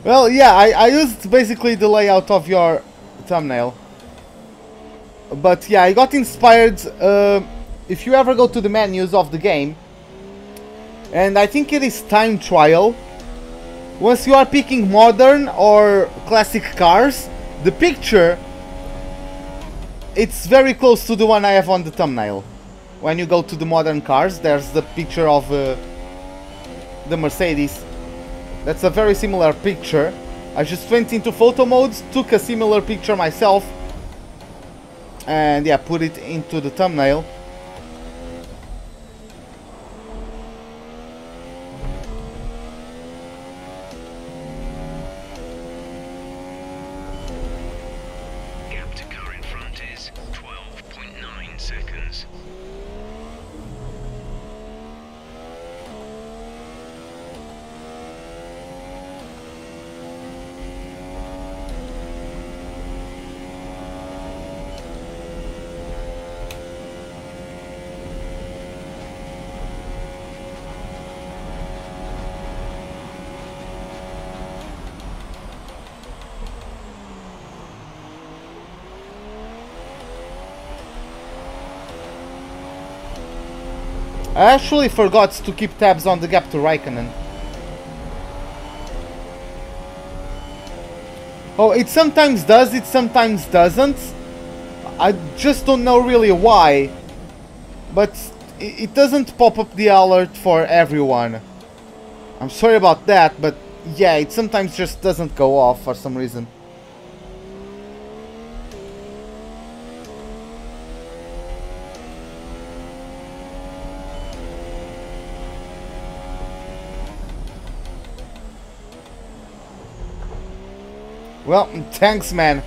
Well, yeah, I used basically the layout of your thumbnail. But yeah, I got inspired. If you ever go to the menus of the game, and I think it is time trial, once you are picking modern or classic cars, the picture, it's very close to the one I have on the thumbnail. When you go to the modern cars, there's the picture of the Mercedes. That's a very similar picture. I just went into photo modes, took a similar picture myself, and yeah, put it into the thumbnail. Gap to car in front is 12.9 seconds. I actually forgot to keep tabs on the gap to Raikkonen. Oh, it sometimes does, it sometimes doesn't. I just don't know really why. But it doesn't pop up the alert for everyone. I'm sorry about that, but yeah, it sometimes just doesn't go off for some reason. Well, thanks, man.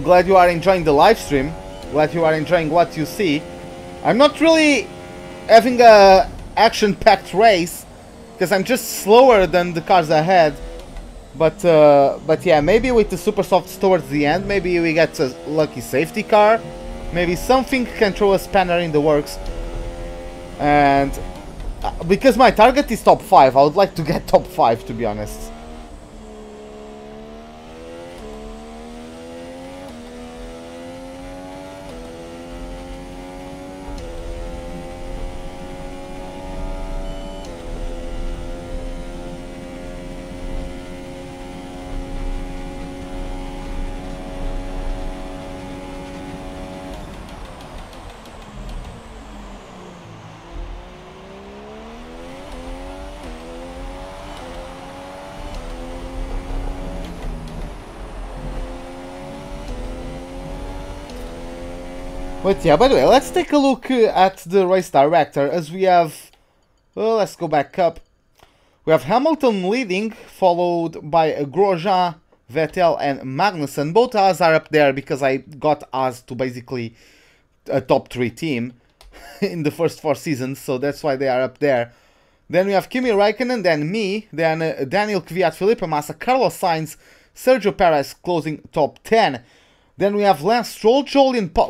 Glad you are enjoying the live stream. Glad you are enjoying what you see. I'm not really having a action-packed race because I'm just slower than the cars ahead. But yeah, maybe with the super softs towards the end, maybe we get a lucky safety car. Maybe something can throw a spanner in the works. And because my target is top 5, I would like to get top 5, to be honest. But yeah, by the way, let's take a look at the race director as we have... Well, let's go back up. We have Hamilton leading, followed by Grosjean, Vettel and Magnussen. Both Haas are up there because I got Haas to basically a top 3 team in the first 4 seasons, so that's why they are up there. Then we have Kimi Räikkönen, then me, then Daniel Kvyat, Felipe Massa, Carlos Sainz, Sergio Perez closing top 10. Then we have Lance Stroll,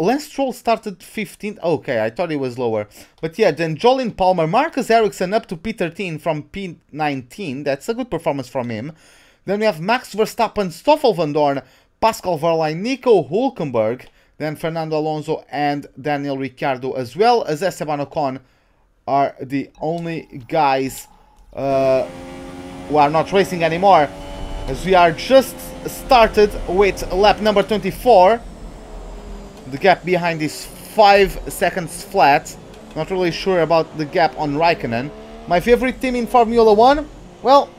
Lance Stroll started 15th. Okay, I thought he was lower. But yeah, then Jolien Palmer, Marcus Ericsson up to P13 from P19. That's a good performance from him. Then we have Max Verstappen, Stoffel van Dorn, Pascal Wehrlein, Nico Hülkenberg, then Fernando Alonso and Daniel Ricciardo, as well as Esteban Ocon, are the only guys who are not racing anymore, as we are just started with lap number 24. The gap behind is 5 seconds flat. Not really sure about the gap on Raikkonen. My favorite team in Formula 1? Well,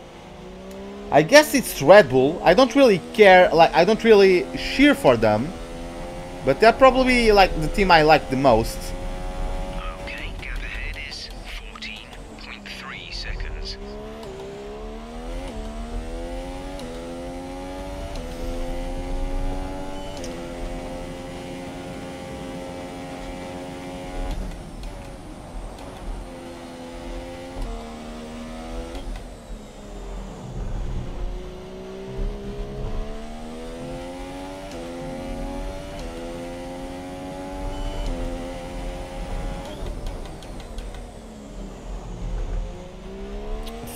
I guess it's Red Bull. I don't really care, like, I don't really cheer for them, but they're probably like the team I like the most. Okay, gap ahead is 14.3 seconds.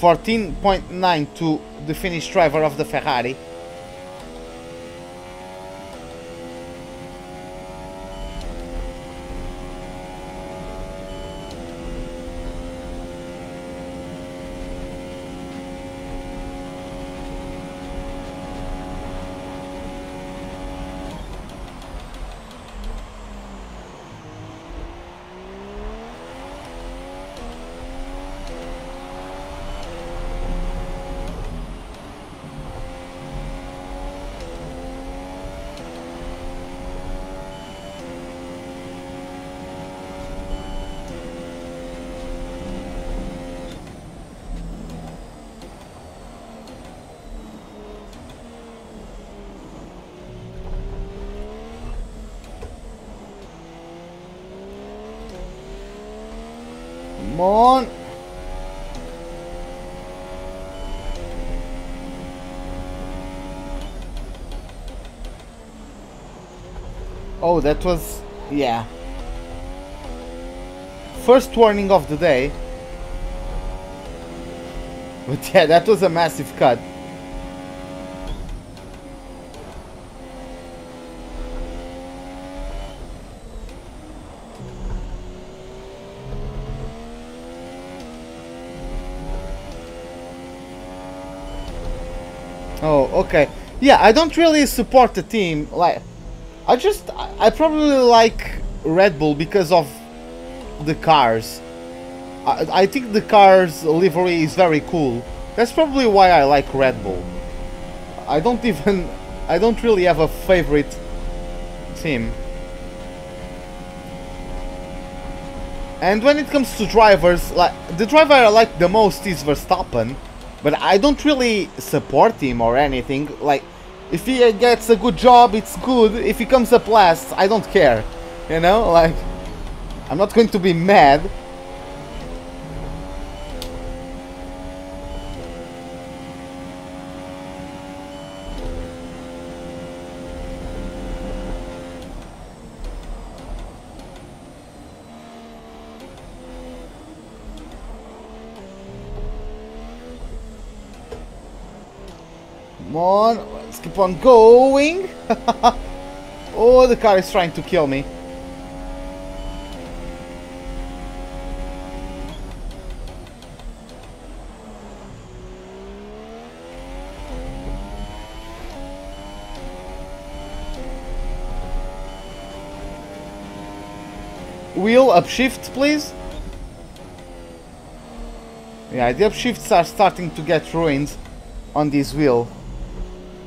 .9 to the Finnish driver of the Ferrari. Come on. Oh, that was... yeah. First warning of the day. But yeah, that was a massive cut. Oh, okay. Yeah, I don't really support the team. Like, I probably like Red Bull because of the cars. I think the car's livery is very cool. That's probably why I like Red Bull. I don't really have a favorite team. And when it comes to drivers, like, the driver I like the most is Verstappen. but I don't really support him or anything. Like, if he gets a good job, it's good. If he comes up last, I don't care. You know, like, I'm not going to be mad. Come on, let's keep on going. Oh, the car is trying to kill me. Wheel upshift, please. Yeah, the upshifts are starting to get ruined on this wheel.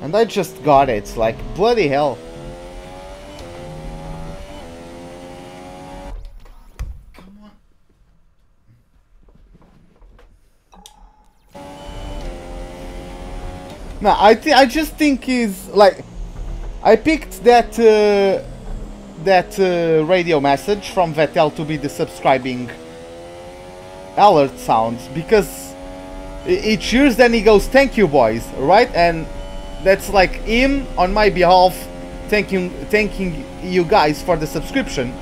And I just got it, like, bloody hell. Come on. No, I just think he's, like, I picked that radio message from Vettel to be the subscribing alert sound, because it cheers, then he goes, "Thank you, boys," right? And that's like him on my behalf thanking you guys for the subscription.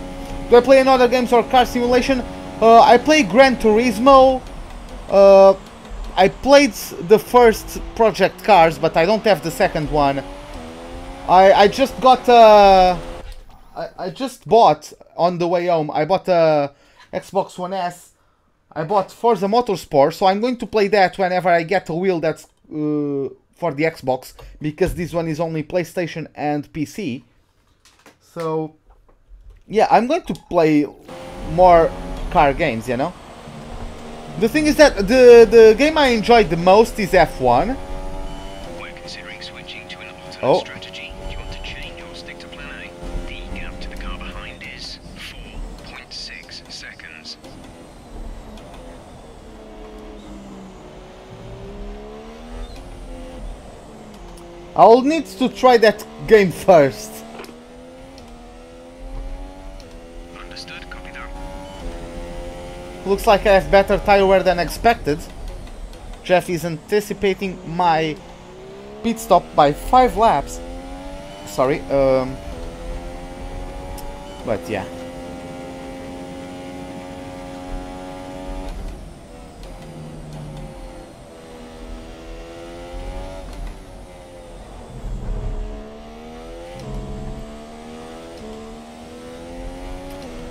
Do I play another games or car simulation? I play Gran Turismo. I played the first Project Cars, but I don't have the second one. I just got I just bought on the way home. I bought a Xbox One S. I bought Forza Motorsport, so I'm going to play that whenever I get a wheel that's for the Xbox, because this one is only PlayStation and PC. So yeah, I'm going to play more car games, you know. The thing is that the game I enjoyed the most is F1. We're considering switching to an alternate strategy. Do you want to change or stick to plan A? The gap to the car behind is 4.6 seconds. I'll need to try that game first. Understood, copy that. Looks like I have better tire wear than expected. Jeff is anticipating my pit stop by 5 laps. Sorry, but yeah.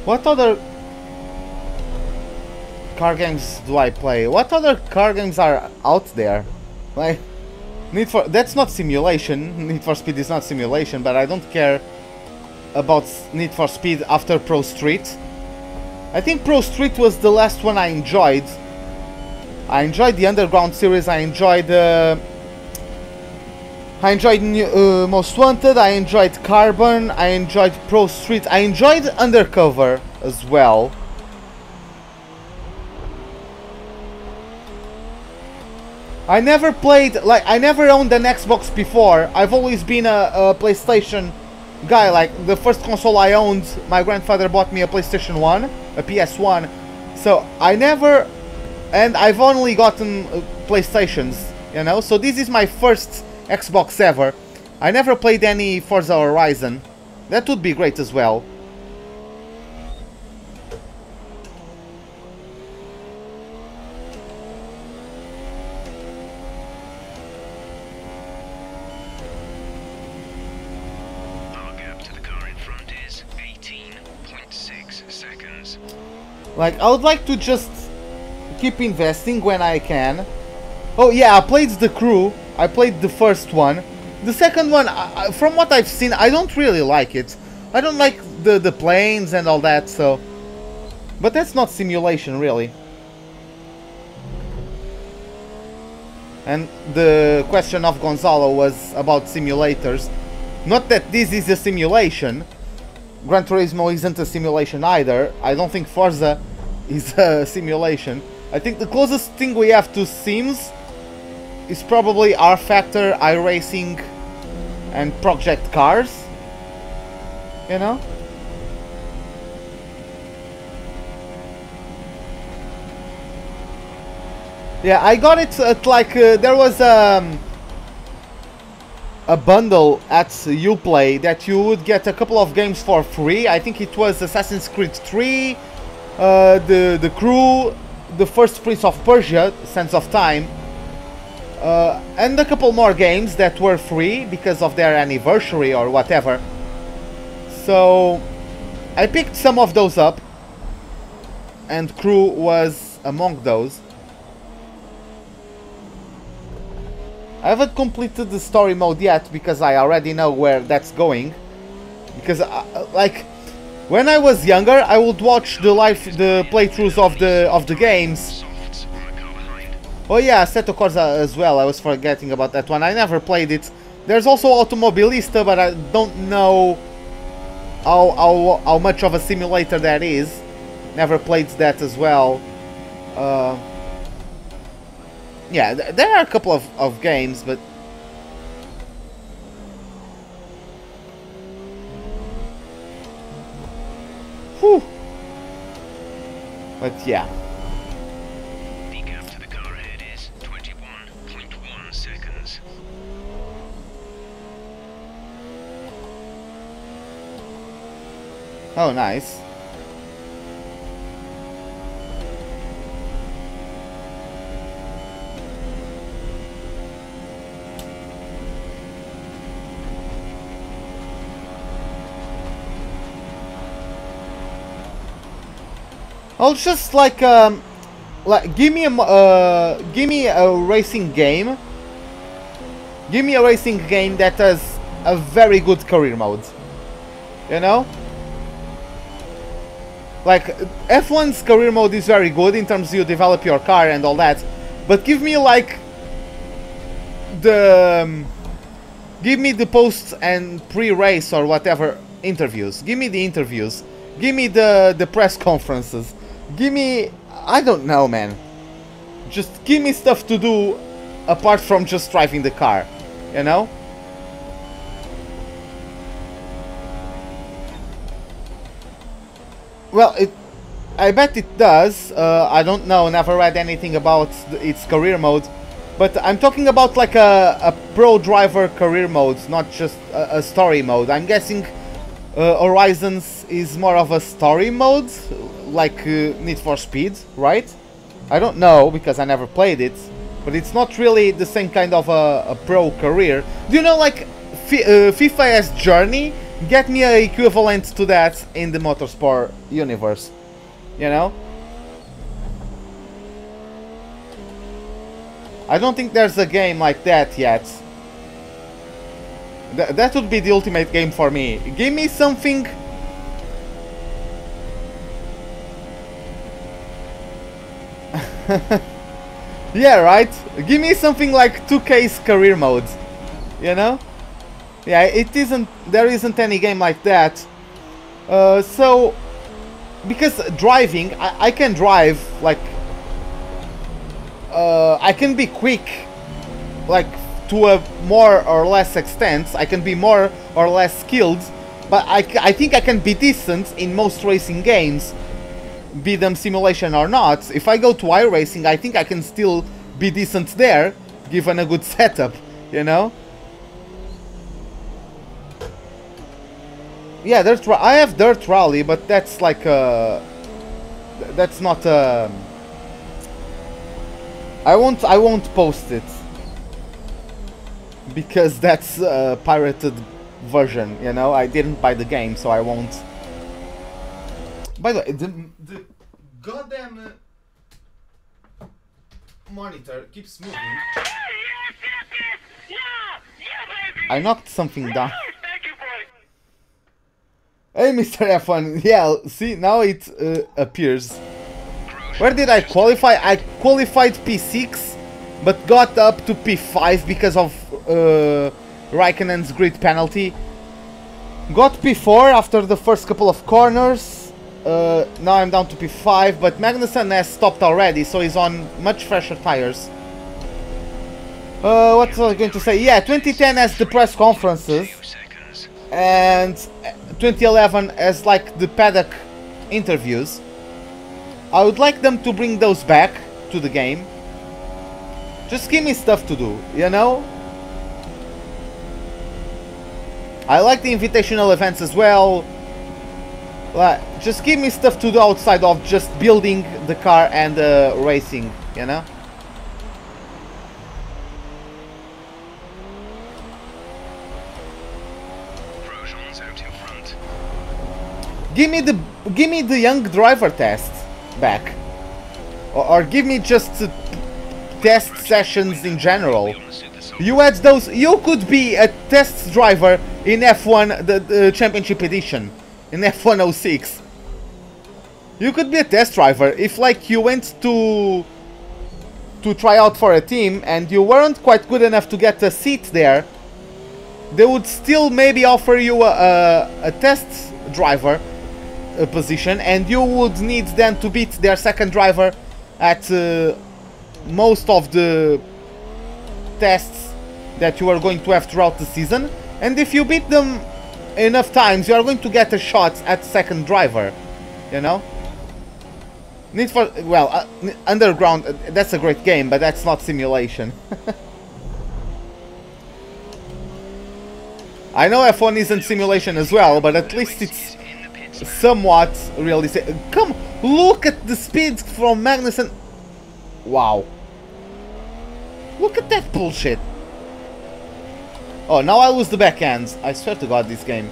What other car games do I play? What other car games are out there? Like, that's not simulation. Need for Speed is not simulation, but I don't care about Need for Speed after Pro Street. I think Pro Street was the last one I enjoyed. I enjoyed the Underground series. I enjoyed Most Wanted, I enjoyed Carbon, I enjoyed Pro Street, I enjoyed Undercover as well. I never played, like, I never owned an Xbox before. I've always been a PlayStation guy. Like, the first console I owned, my grandfather bought me a PlayStation 1, a PS1. So, I never, and I've only gotten PlayStations, you know, so this is my first Xbox ever. I never played any Forza Horizon. That would be great as well. Our gap to the car in front is 18.6 seconds. Like, I would like to just keep investing when I can. Oh yeah, I played The Crew. I played the first one. The second one, from what I've seen, I don't really like it. I don't like the planes and all that, so... But that's not simulation, really. And the question of Gonzalo was about simulators. Not that this is a simulation. Gran Turismo isn't a simulation either. I don't think Forza is a simulation. I think the closest thing we have to Sims is probably R Factor, iRacing, and Project Cars. You know? Yeah, I got it at like there was a bundle at Uplay that you would get a couple of games for free. I think it was Assassin's Creed 3, the Crew, the first Prince of Persia, Sands of Time, and a couple more games that were free because of their anniversary or whatever. So I picked some of those up, and Crew was among those. I haven't completed the story mode yet because I already know where that's going. Because like when I was younger, I would watch the playthroughs of the games. Oh yeah, Assetto Corsa as well. I was forgetting about that one. I never played it. There's also Automobilista, but I don't know how much of a simulator that is. Never played that as well. Yeah, there are a couple of games, but... Whew. But yeah. The gap to the car ahead is 21.1 seconds. Oh, nice. I'll just like give me a racing game. Give me a racing game that has a very good career mode. You know? Like F1's career mode is very good in terms you develop your car and all that, but give me like give me the post and pre-race or whatever interviews. Give me the interviews. Give me the press conferences. Give me, I don't know, man. Just give me stuff to do apart from just driving the car, you know? Well, I bet it does. I don't know, never read anything about its career mode. But I'm talking about like a pro driver career mode, not just a story mode. I'm guessing Horizons is more of a story mode, like Need for Speed, right? I don't know, because I never played it. But it's not really the same kind of a pro career. Do you know, like, FIFA has Journey? Get me an equivalent to that in the motorsport universe. You know? I don't think there's a game like that yet. That would be the ultimate game for me. Give me something... Yeah, right? Give me something like 2K's career mode. You know? Yeah, it isn't... There isn't any game like that. So... Because driving, I can drive, like... I can be quick, like, to a more or less extent. I can be more or less skilled, but I think I can be decent in most racing games, be them simulation or not. If I go to iRacing, I think I can still be decent there, given a good setup, you know? Yeah, I have Dirt Rally, but that's like that's not I won't post it because that's a pirated version, you know. I didn't buy the game, so I won't. By the way, the goddamn monitor keeps moving. I knocked something down. Hey, Mr. F1. Yeah, see, now it appears. Where did I qualify? I qualified P6, but got up to P5 because of Raikkonen's grid penalty. Got P4 after the first couple of corners. Now I'm down to P5, but Magnussen has stopped already, so he's on much fresher tires. What was I going to say? Yeah, 2010 has the press conferences, and 2011 has like the paddock interviews. I would like them to bring those back to the game. Just give me stuff to do, you know? I like the invitational events as well. Just give me stuff to do outside of just building the car and racing, you know? Give me the young driver test back, or give me just test sessions in general. You had those. You could be a test driver in F1, the Championship Edition, in F1 06. You could be a test driver if, like, you went to try out for a team and you weren't quite good enough to get a seat there. They would still maybe offer you a test driver position, and you would need then to beat their second driver at most of the tests that you are going to have throughout the season. And if you beat them enough times, you are going to get a shot at second driver, you know? Underground, that's a great game, but that's not simulation. I know F1 isn't simulation as well, but at least it's somewhat realistic. Come, look at the speed from Magnussen. Wow. Look at that bullshit. Oh, now I lose the backhands. I swear to God, this game.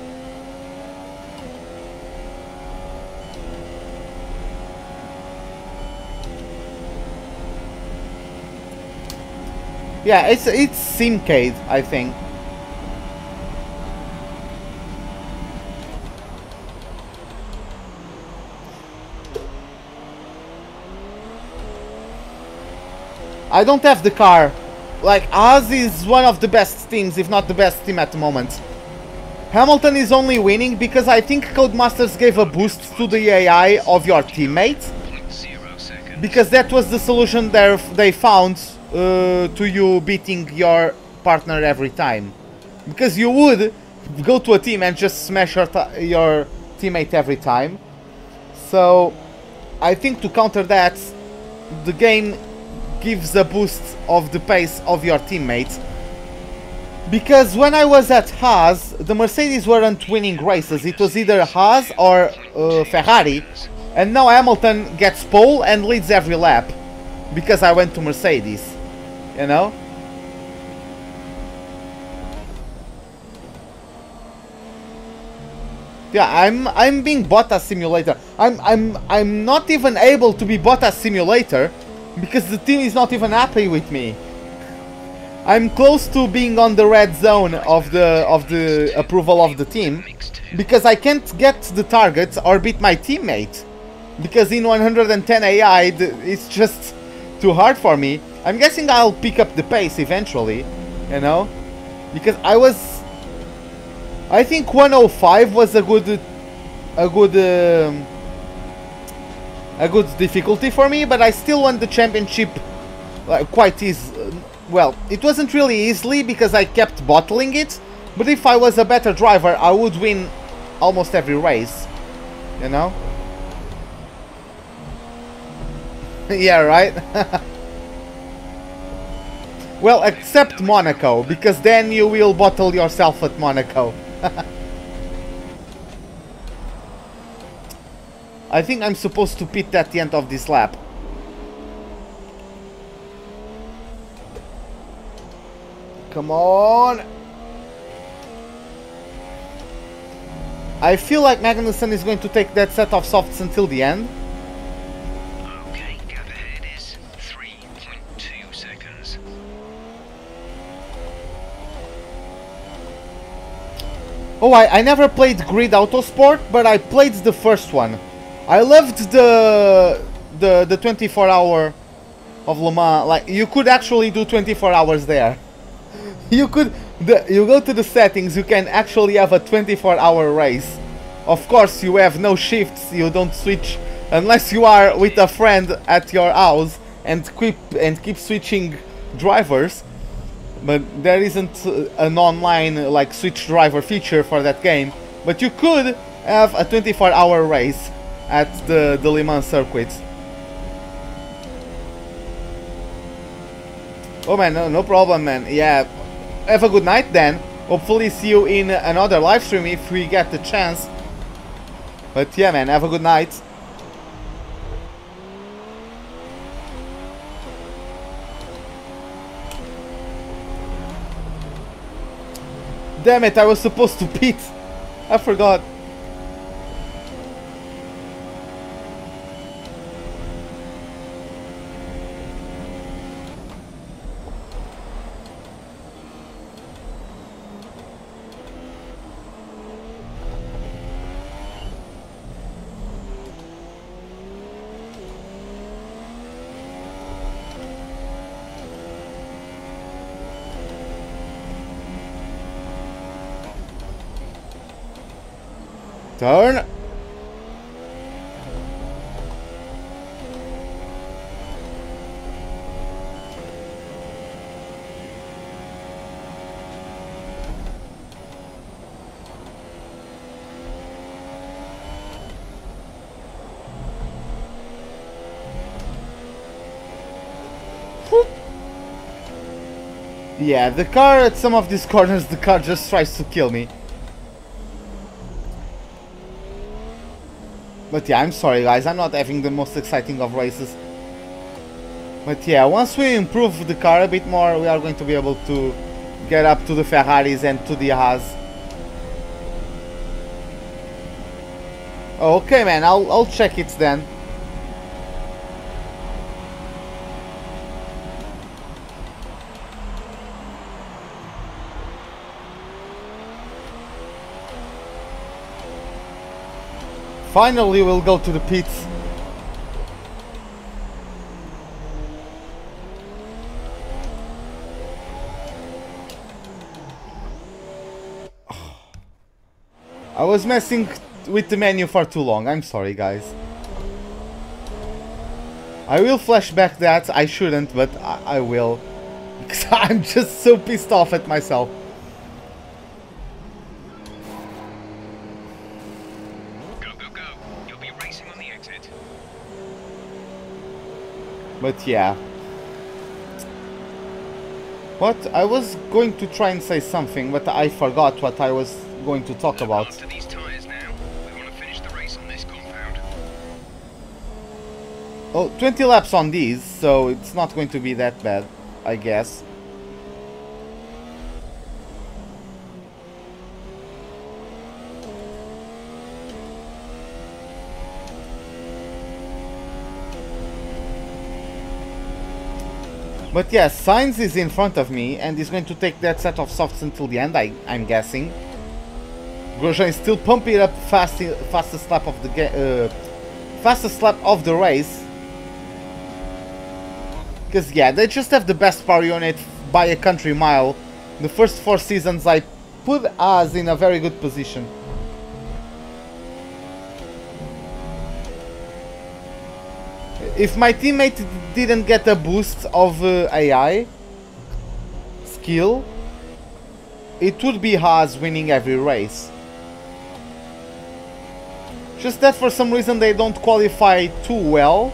Yeah, it's Simcade, I think. I don't have the car. Like, Haas is one of the best teams, if not the best team at the moment. Hamilton is only winning because I think Codemasters gave a boost to the AI of your teammate. Because that was the solution they found to you beating your partner every time. Because you would go to a team and just smash your teammate every time. So, I think to counter that, the game gives a boost of the pace of your teammates. Because when I was at Haas, the Mercedes weren't winning races. It was either Haas or Ferrari. And now Hamilton gets pole and leads every lap. Because I went to Mercedes. You know? Yeah, I'm being Bottas Simulator. I'm not even able to be Bottas Simulator because the team is not even happy with me. I'm close to being on the red zone of the approval of the team because I can't get the targets or beat my teammate. Because in 110 AI, it's just too hard for me. I'm guessing I'll pick up the pace eventually, you know, because I think 105 was a good difficulty for me, but I still won the championship quite easy. Well, it wasn't really easily because I kept bottling it, but if I was a better driver, I would win almost every race, you know? Yeah, right? Well, except Monaco, because then you will bottle yourself at Monaco. I think I'm supposed to pit at the end of this lap. Come on! I feel like Magnussen is going to take that set of softs until the end. Okay, gap ahead is 3.2 seconds. Oh, I never played Grid Autosport, but I played the first one. I loved the 24-hour of Le Mans. Like, you could actually do 24 hours there. You could, you go to the settings, you can actually have a 24-hour race. Of course, you have no shifts, you don't switch unless you are with a friend at your house and keep switching drivers. but there isn't an online like switch driver feature for that game. But you could have a 24-hour race at the Le Mans circuit. Oh man, no problem, man. Yeah, have a good night then. Hopefully see you in another live stream if we get the chance. But yeah, man, have a good night. Damn it, I was supposed to pit. I forgot. Turn. Yeah, the car at some of these corners, the car just tries to kill me. But yeah, I'm sorry guys, I'm not having the most exciting of races. But yeah, once we improve the car a bit more, we are going to be able to get up to the Ferraris and to the Haas. Okay man, I'll check it then. Finally, we'll go to the pits. I was messing with the menu for too long. I'm sorry, guys. I will flashback that. I shouldn't, but I will. Because I'm just so pissed off at myself. But yeah. What? I was going to try and say something, but I forgot what I was going to talk about. After these tires now, we want to finish the race on this compound. Oh, 20 laps on these, so it's not going to be that bad, I guess. But yeah, Sainz is in front of me and he's going to take that set of softs until the end, I'm guessing. Grosjean is still pumping up fastest lap of the fastest lap of the race. Because yeah, they just have the best power unit by a country mile. The first 4 seasons I put us in a very good position. If my teammate didn't get a boost of AI skill, it would be Haas winning every race. Just that for some reason they don't qualify too well.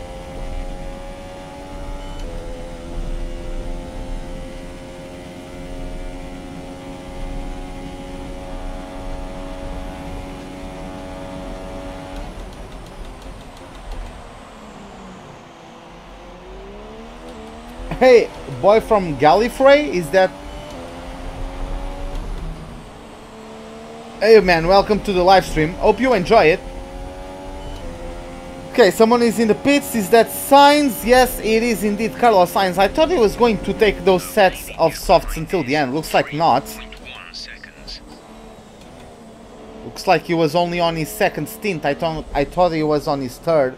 Hey, boy from Gallifrey, is that... Hey man, welcome to the live stream. Hope you enjoy it. Okay, someone is in the pits. Is that Sainz? Yes, it is indeed Carlos Sainz. I thought he was going to take those sets of softs until the end. Looks like not. Looks like he was only on his second stint. I thought he was on his third.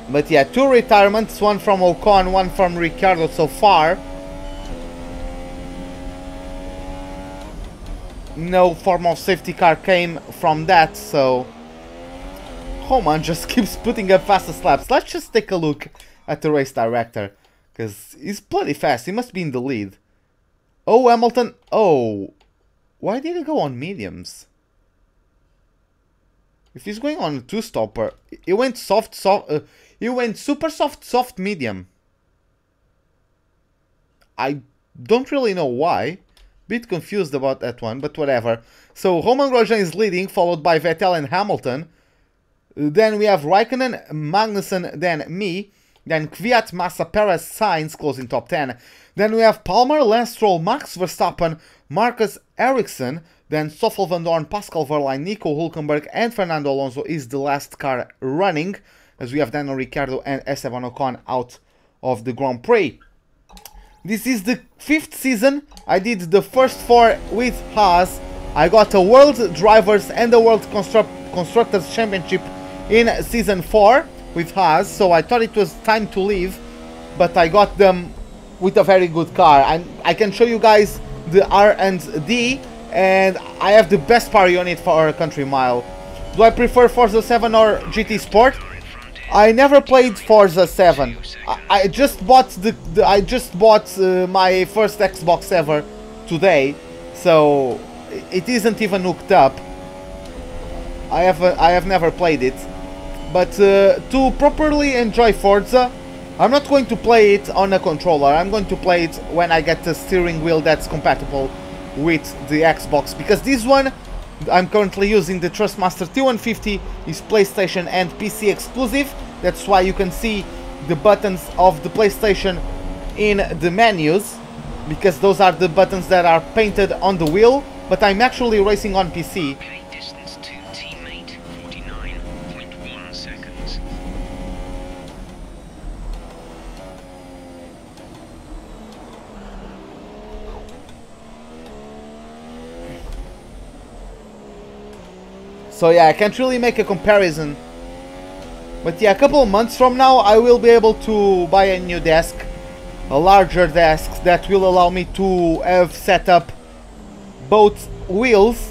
But yeah, 2 retirements, one from Ocon, one from Ricciardo so far. No form of safety car came from that, so... Homan just keeps putting up fastest laps. Let's just take a look at the race director. Because he's bloody fast. He must be in the lead. Oh, Hamilton. Oh. Why did he go on mediums? If he's going on a two-stopper, he went he went super soft, medium. I don't really know why. Bit confused about that one, but whatever. So Roman Grosjean is leading, followed by Vettel and Hamilton. Then we have Raikkonen, Magnussen, then me. Then Kvyat, Massa, Perez, Sainz closing top 10. Then we have Palmer, Lance Stroll, Max Verstappen, Marcus Ericsson. Then Stoffel Van Dorn, Pascal Wehrlein, Nico Hülkenberg and Fernando Alonso is the last car running. As we have Daniel Ricciardo and Esteban Ocon out of the Grand Prix. This is the 5th season. I did the first 4 with Haas. I got a World Drivers and the World Constructors Championship in season 4 with Haas. So I thought it was time to leave. But I got them with a very good car. And I can show you guys the R&D. And I have the best power unit for a country mile. Do I prefer Forza 7 or GT Sport? I never played Forza 7. I just bought my first Xbox ever today, so it isn't even hooked up. I have never played it, but to properly enjoy Forza, I'm not going to play it on a controller. I'm going to play it when I get a steering wheel that's compatible with the Xbox, because this one I'm currently using, the Thrustmaster T150, is PlayStation and PC exclusive. That's why you can see the buttons of the PlayStation in the menus, because those are the buttons that are painted on the wheel, but I'm actually racing on PC. Okay, distance to teammate, 49.1 seconds. So yeah, I can't really make a comparison. But yeah, a couple of months from now I will be able to buy a new desk. A larger desk that will allow me to have set up both wheels.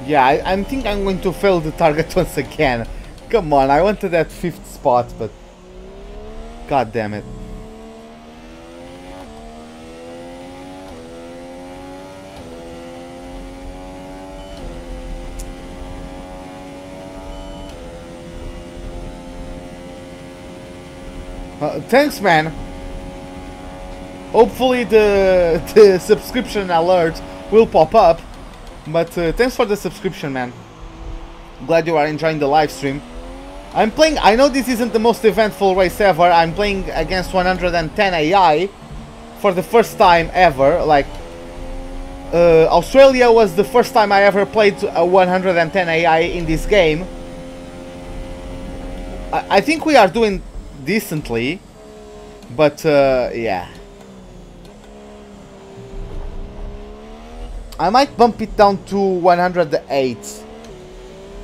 Yeah, I think I'm going to fail the target once again. Come on, I wanted that 5th spot, but... God damn it. Thanks, man. Hopefully the subscription alert will pop up. But thanks for the subscription, man. Glad you are enjoying the live stream. I'm playing, I know this isn't the most eventful race ever. I'm playing against 110 AI for the first time ever. Like, Australia was the first time I ever played a 110 AI in this game. I think we are doing decently, but yeah. I might bump it down to 108.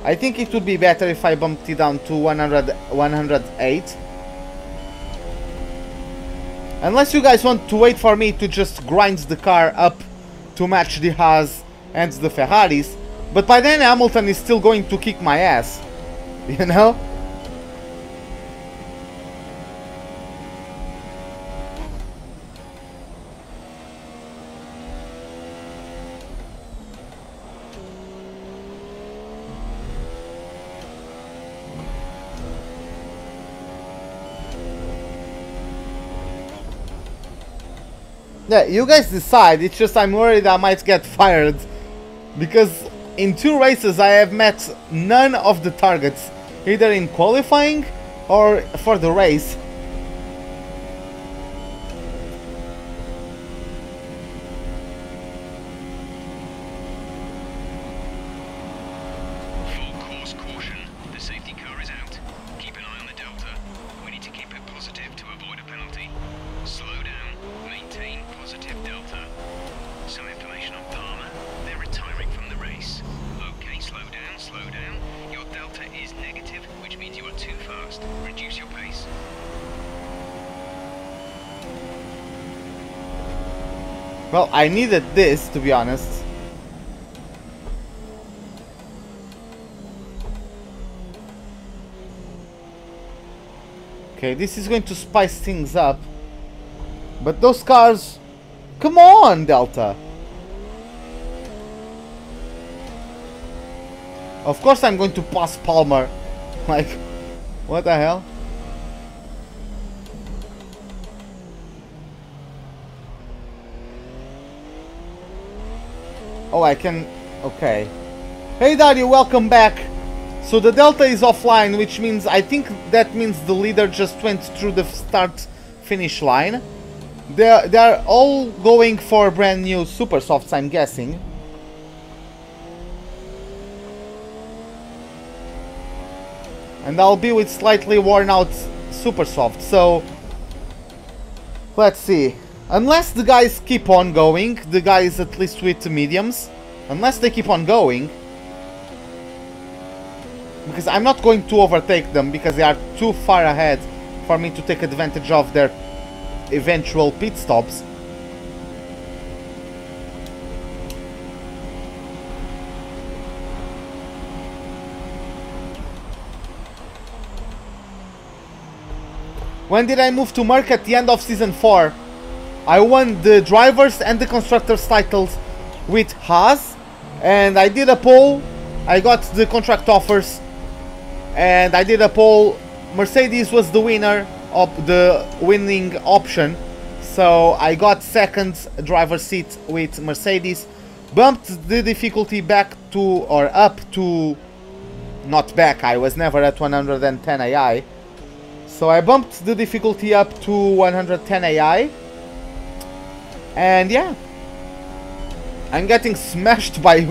I think it would be better if I bumped it down to 108. Unless you guys want to wait for me to just grind the car up to match the Haas and the Ferraris. But by then Hamilton is still going to kick my ass. You know? Yeah, you guys decide. It's just I'm worried I might get fired, because in 2 races I have met none of the targets, either in qualifying or for the race. Full course caution. The safety car is out. Keep an eye on the delta. We need to keep it positive to avoid a penalty. Slow down. Maintain positive delta. Some information on Palmer. They're retiring from the race. Okay, slow down, slow down. Well, I needed this, to be honest. Okay, this is going to spice things up. But those cars... Come on, Delta! Of course I'm going to pass Palmer. Like, what the hell? Oh, I can... Okay. Hey Dario, welcome back. So the Delta is offline, which means... I think that means the leader just went through the start-finish line. They're all going for brand new super softs, I'm guessing. And I'll be with slightly worn out super soft. So let's see. Unless the guys keep on going, the guys at least with mediums, unless they keep on going, because I'm not going to overtake them because they are too far ahead for me to take advantage of their eventual pit stops. When did I move to Merc? At the end of Season 4. I won the drivers and the constructors titles with Haas, and I did a poll. I got the contract offers, and I did a poll. Mercedes was the winner of the winning option, so I got second driver seat with Mercedes. Bumped the difficulty back to, or up to, not back, I was never at 110 AI. So I bumped the difficulty up to 110 AI. And yeah, I'm getting smashed by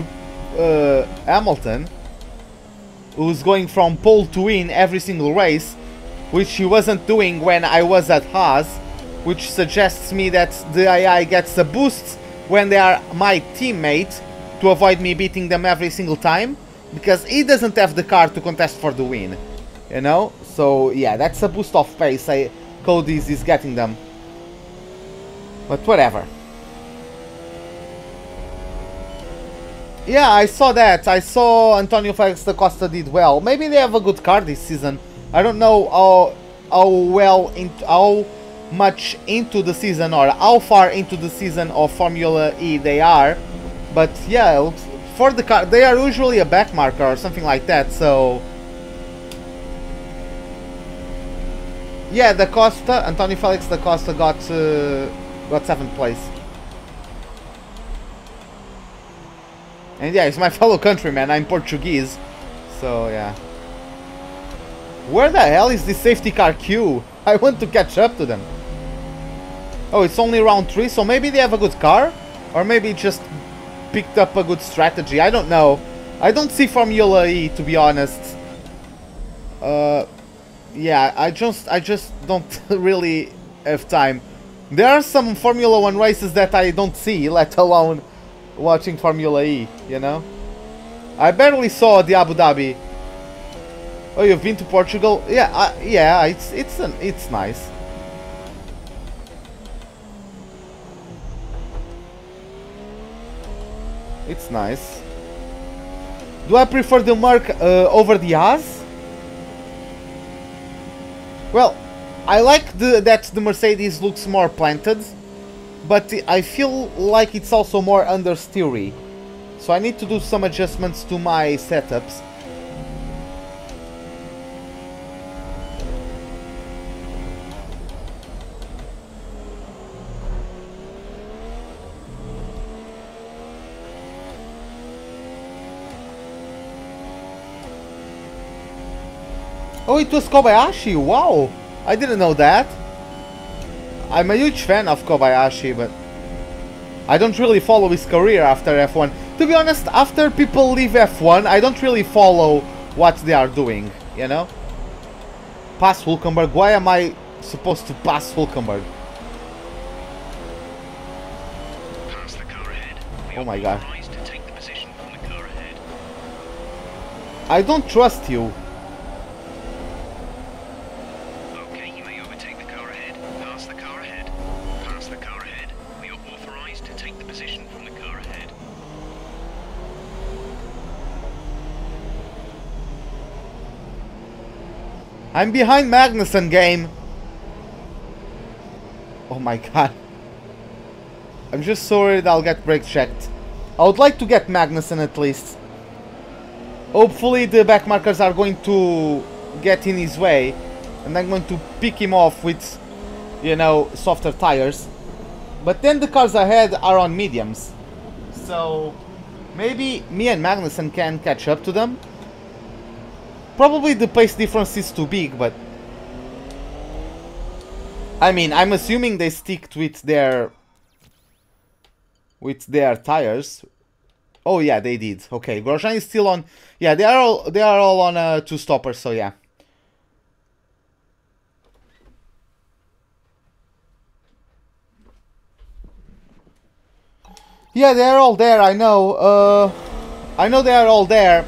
Hamilton, who's going from pole to win every single race, which he wasn't doing when I was at Haas, which suggests me that the AI gets a boost when they are my teammate to avoid me beating them every single time, because he doesn't have the car to contest for the win, you know? So yeah, that's a boost of pace Cody's is getting them. But whatever. Yeah, I saw that. I saw Antonio Felix da Costa did well. Maybe they have a good car this season. I don't know how much into the season or how far into the season of Formula E they are. But yeah, for the car, they are usually a back marker or something like that. So yeah, da Costa, Antonio Felix da Costa got 7th place. And yeah, he's my fellow countryman, I'm Portuguese. So yeah. Where the hell is this safety car queue? I want to catch up to them. Oh, it's only round 3, so maybe they have a good car? Or maybe just picked up a good strategy, I don't know. I don't see Formula E, to be honest. Yeah, I just don't really have time. There are some Formula 1 races that I don't see, let alone watching Formula E, you know? I barely saw the Abu Dhabi. Oh, you've been to Portugal? Yeah, yeah, it's nice. It's nice. Do I prefer the Merc over the Haas? Well, I like that the Mercedes looks more planted, but I feel like it's also more understeery. So I need to do some adjustments to my setups. Oh, it was Kobayashi, wow! I didn't know that. I'm a huge fan of Kobayashi, but I don't really follow his career after F1. To be honest, after people leave F1, I don't really follow what they are doing, you know? Pass Hulkenberg, why am I supposed to pass Hulkenberg? Pass the car ahead. Oh my god. To take the position from the car ahead. I don't trust you. Okay, you may overtake the car ahead. Pass the car ahead. Pass the car ahead. We are authorized to take the I'm behind Magnussen, game. Oh my god. I'm just so worried I'll get brake checked. I would like to get Magnussen at least. Hopefully the back markers are going to get in his way. And I'm going to pick him off with, you know, softer tires. But then the cars ahead are on mediums. So maybe me and Magnussen can catch up to them. Probably the pace difference is too big, but I mean, I'm assuming they stick with their tires. Oh yeah, they did. Okay, Grosjean is still on. Yeah, they are all on two stoppers. So yeah. Yeah, they are all there. I know. I know they are all there,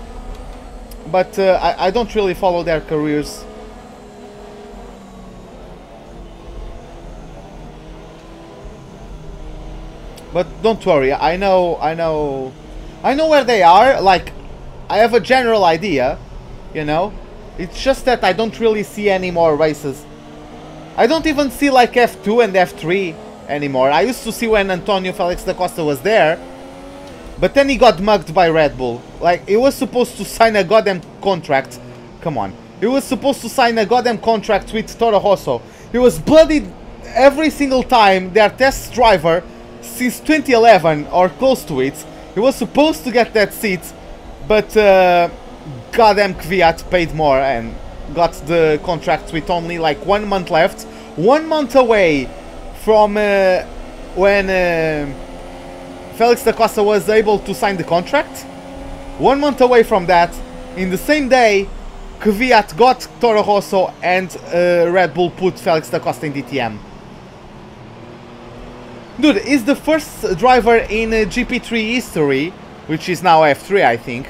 but I don't really follow their careers. But don't worry, I know where they are. Like, I have a general idea, you know. It's just that I don't really see any more races. I don't even see like F2 and F3 anymore. I used to see when Antonio Felix da Costa was there, but then he got mugged by Red Bull. Like, he was supposed to sign a goddamn contract. Come on. He was supposed to sign a goddamn contract with Toro Rosso. He was bloodied every single time their test driver since 2011 or close to it. He was supposed to get that seat, but goddamn Kvyat paid more and got the contract with only like 1 month left. 1 month away from when Felix da Costa was able to sign the contract. 1 month away from that, in the same day, Kvyat got Toro Rosso and Red Bull put Felix da Costa in DTM. Dude, he's the first driver in GP3 history, which is now F3 I think,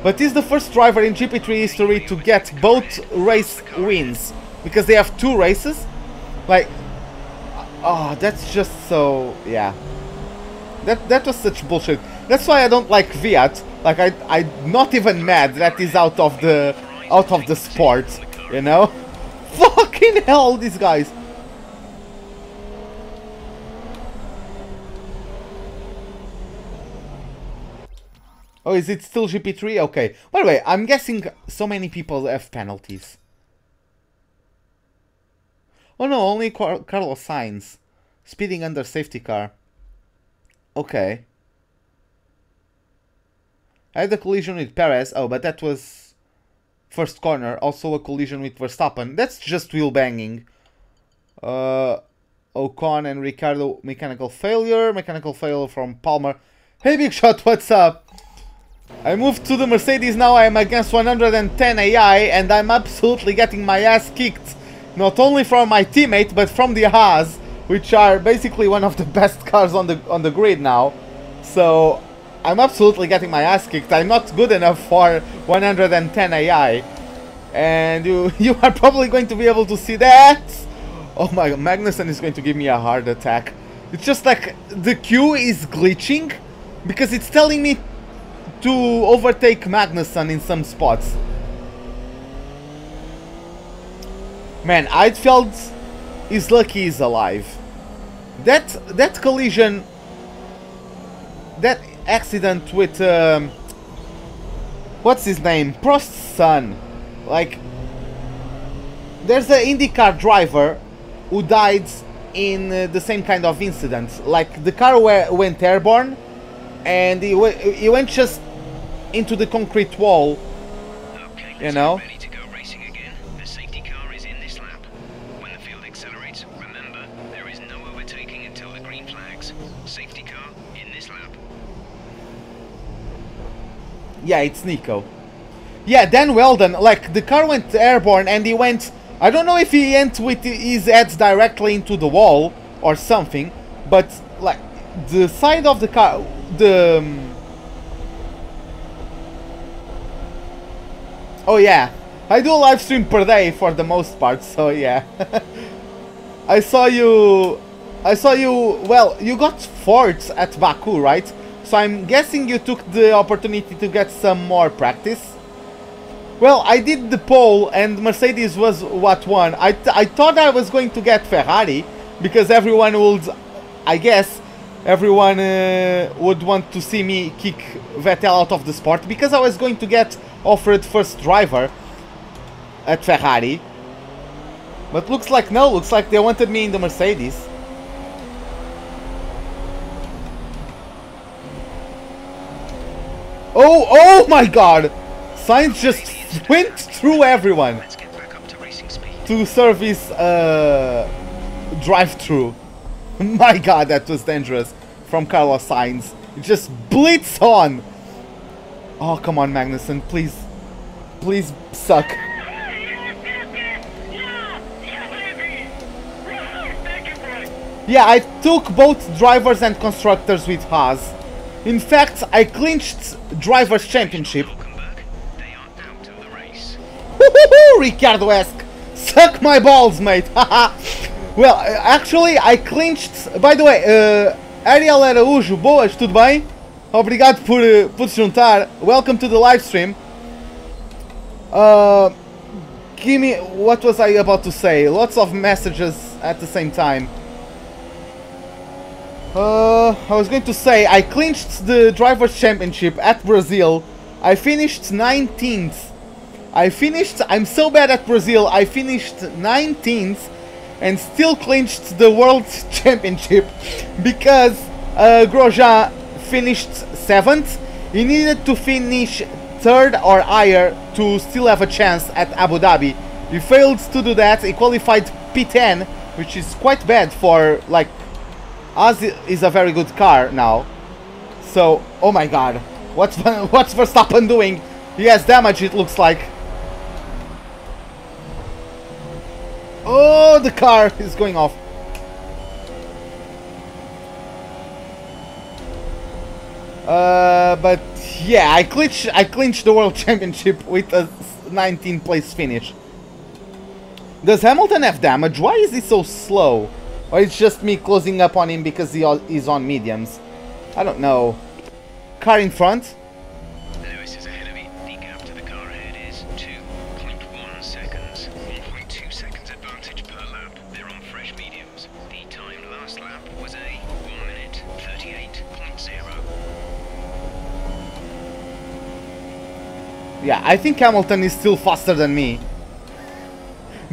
but he's the first driver in GP3 history to get both race wins, because they have 2 races. Like, oh, that's just so, yeah. That was such bullshit. That's why I don't like Kvyat. Like, I'm not even mad that he's out of the sport, you know? Fucking hell, these guys. Oh, is it still GP3? Okay. By the way, I'm guessing so many people have penalties. Oh no, only Carlos Sainz. Speeding under safety car. Okay. I had a collision with Perez. Oh, but that was first corner. Also a collision with Verstappen. That's just wheel banging. Ocon and Ricardo, mechanical failure. Mechanical failure from Palmer. Hey, Big Shot, what's up? I moved to the Mercedes now. I am against 110 AI and I'm absolutely getting my ass kicked. Not only from my teammate, but from the Haas, which are basically one of the best cars on the grid now. So I'm absolutely getting my ass kicked. I'm not good enough for 110 AI. And you are probably going to be able to see that. Oh my god, Magnussen is going to give me a heart attack. It's just like the queue is glitching because it's telling me to overtake Magnussen in some spots. Man, Eidfeld is lucky he's alive. That collision, that accident with what's his name, Prost's son. Like, there's an IndyCar driver who died in the same kind of incident. Like, the car went airborne and he went just into the concrete wall, Okay, you know. ready to go racing again. The safety car is in this lap. When the field accelerates, remember, there is no overtaking until the green flags. Safety car in this lap. Yeah, it's Nico. Yeah, Dan Weldon, like, the car went airborne and he went, I don't know if he went with his head directly into the wall or something, but like the side of the car, oh yeah, I do a live stream per day for the most part, so yeah. I saw you, well, you got 4th at Baku, right? So I'm guessing you took the opportunity to get some more practice. Well, I did the poll and Mercedes was what won. I thought I was going to get Ferrari because everyone would, I guess, everyone would want to see me kick Vettel out of the sport because I was going to get offered first driver at Ferrari. But looks like no, looks like they wanted me in the Mercedes. Oh my god! Sainz just went through everyone Let's get back up to racing speed. to service drive-through. My god, that was dangerous from Carlos Sainz. It just blitz on. Oh, come on, Magnussen, please. Please suck. Yeah, I took both drivers and constructors with Haas. In fact, I clinched Drivers' Championship. Hulkenberg, they are out of the race. Woohoo, Ricardo-esque. Suck my balls, mate. Well, actually, I clinched... By the way, Ariel Araújo, boas, tudo bem? Obrigado por se juntar. Welcome to the live stream. Give me... What was I about to say? Lots of messages at the same time. I was going to say, I clinched the Drivers' Championship at Brazil. I finished 19th. I'm so bad at Brazil, I finished 19th and still clinched the World Championship because Grosjean finished 7th. He needed to finish 3rd or higher to still have a chance at Abu Dhabi. He failed to do that. He qualified P10, which is quite bad for, like, Haas is a very good car now. So, oh my god. What's Verstappen doing? He has damage, it looks like. Oh, the car is going off. But yeah, I clinched the World Championship with a 19th place finish. Does Hamilton have damage? Why is he so slow? Or it's just me closing up on him because he's on mediums? I don't know. Car in front. Lewis is ahead of me. The gap to the car ahead is 2.1 seconds. 1.2 seconds advantage per lap. They're on fresh mediums. The time last lap was a 1 minute 38.0. Yeah, I think Hamilton is still faster than me.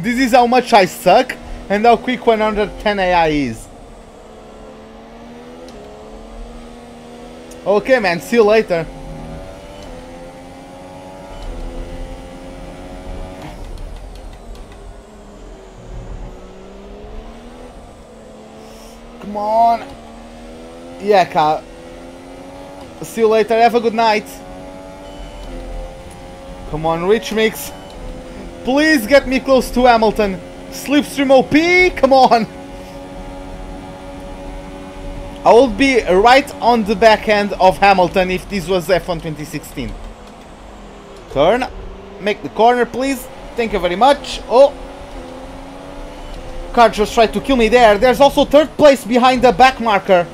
This is how much I suck and how quick 110 AI is. Okay, man, see you later. Come on. Yeah, Cal. See you later. Have a good night. Come on, Rich Mix. Please get me close to Hamilton. Slipstream OP, come on. I would be right on the back end of Hamilton if this was F1 2016. Turn. Make the corner, please. Thank you very much. Oh. Car just tried to kill me there. There's also 3rd place behind the back marker.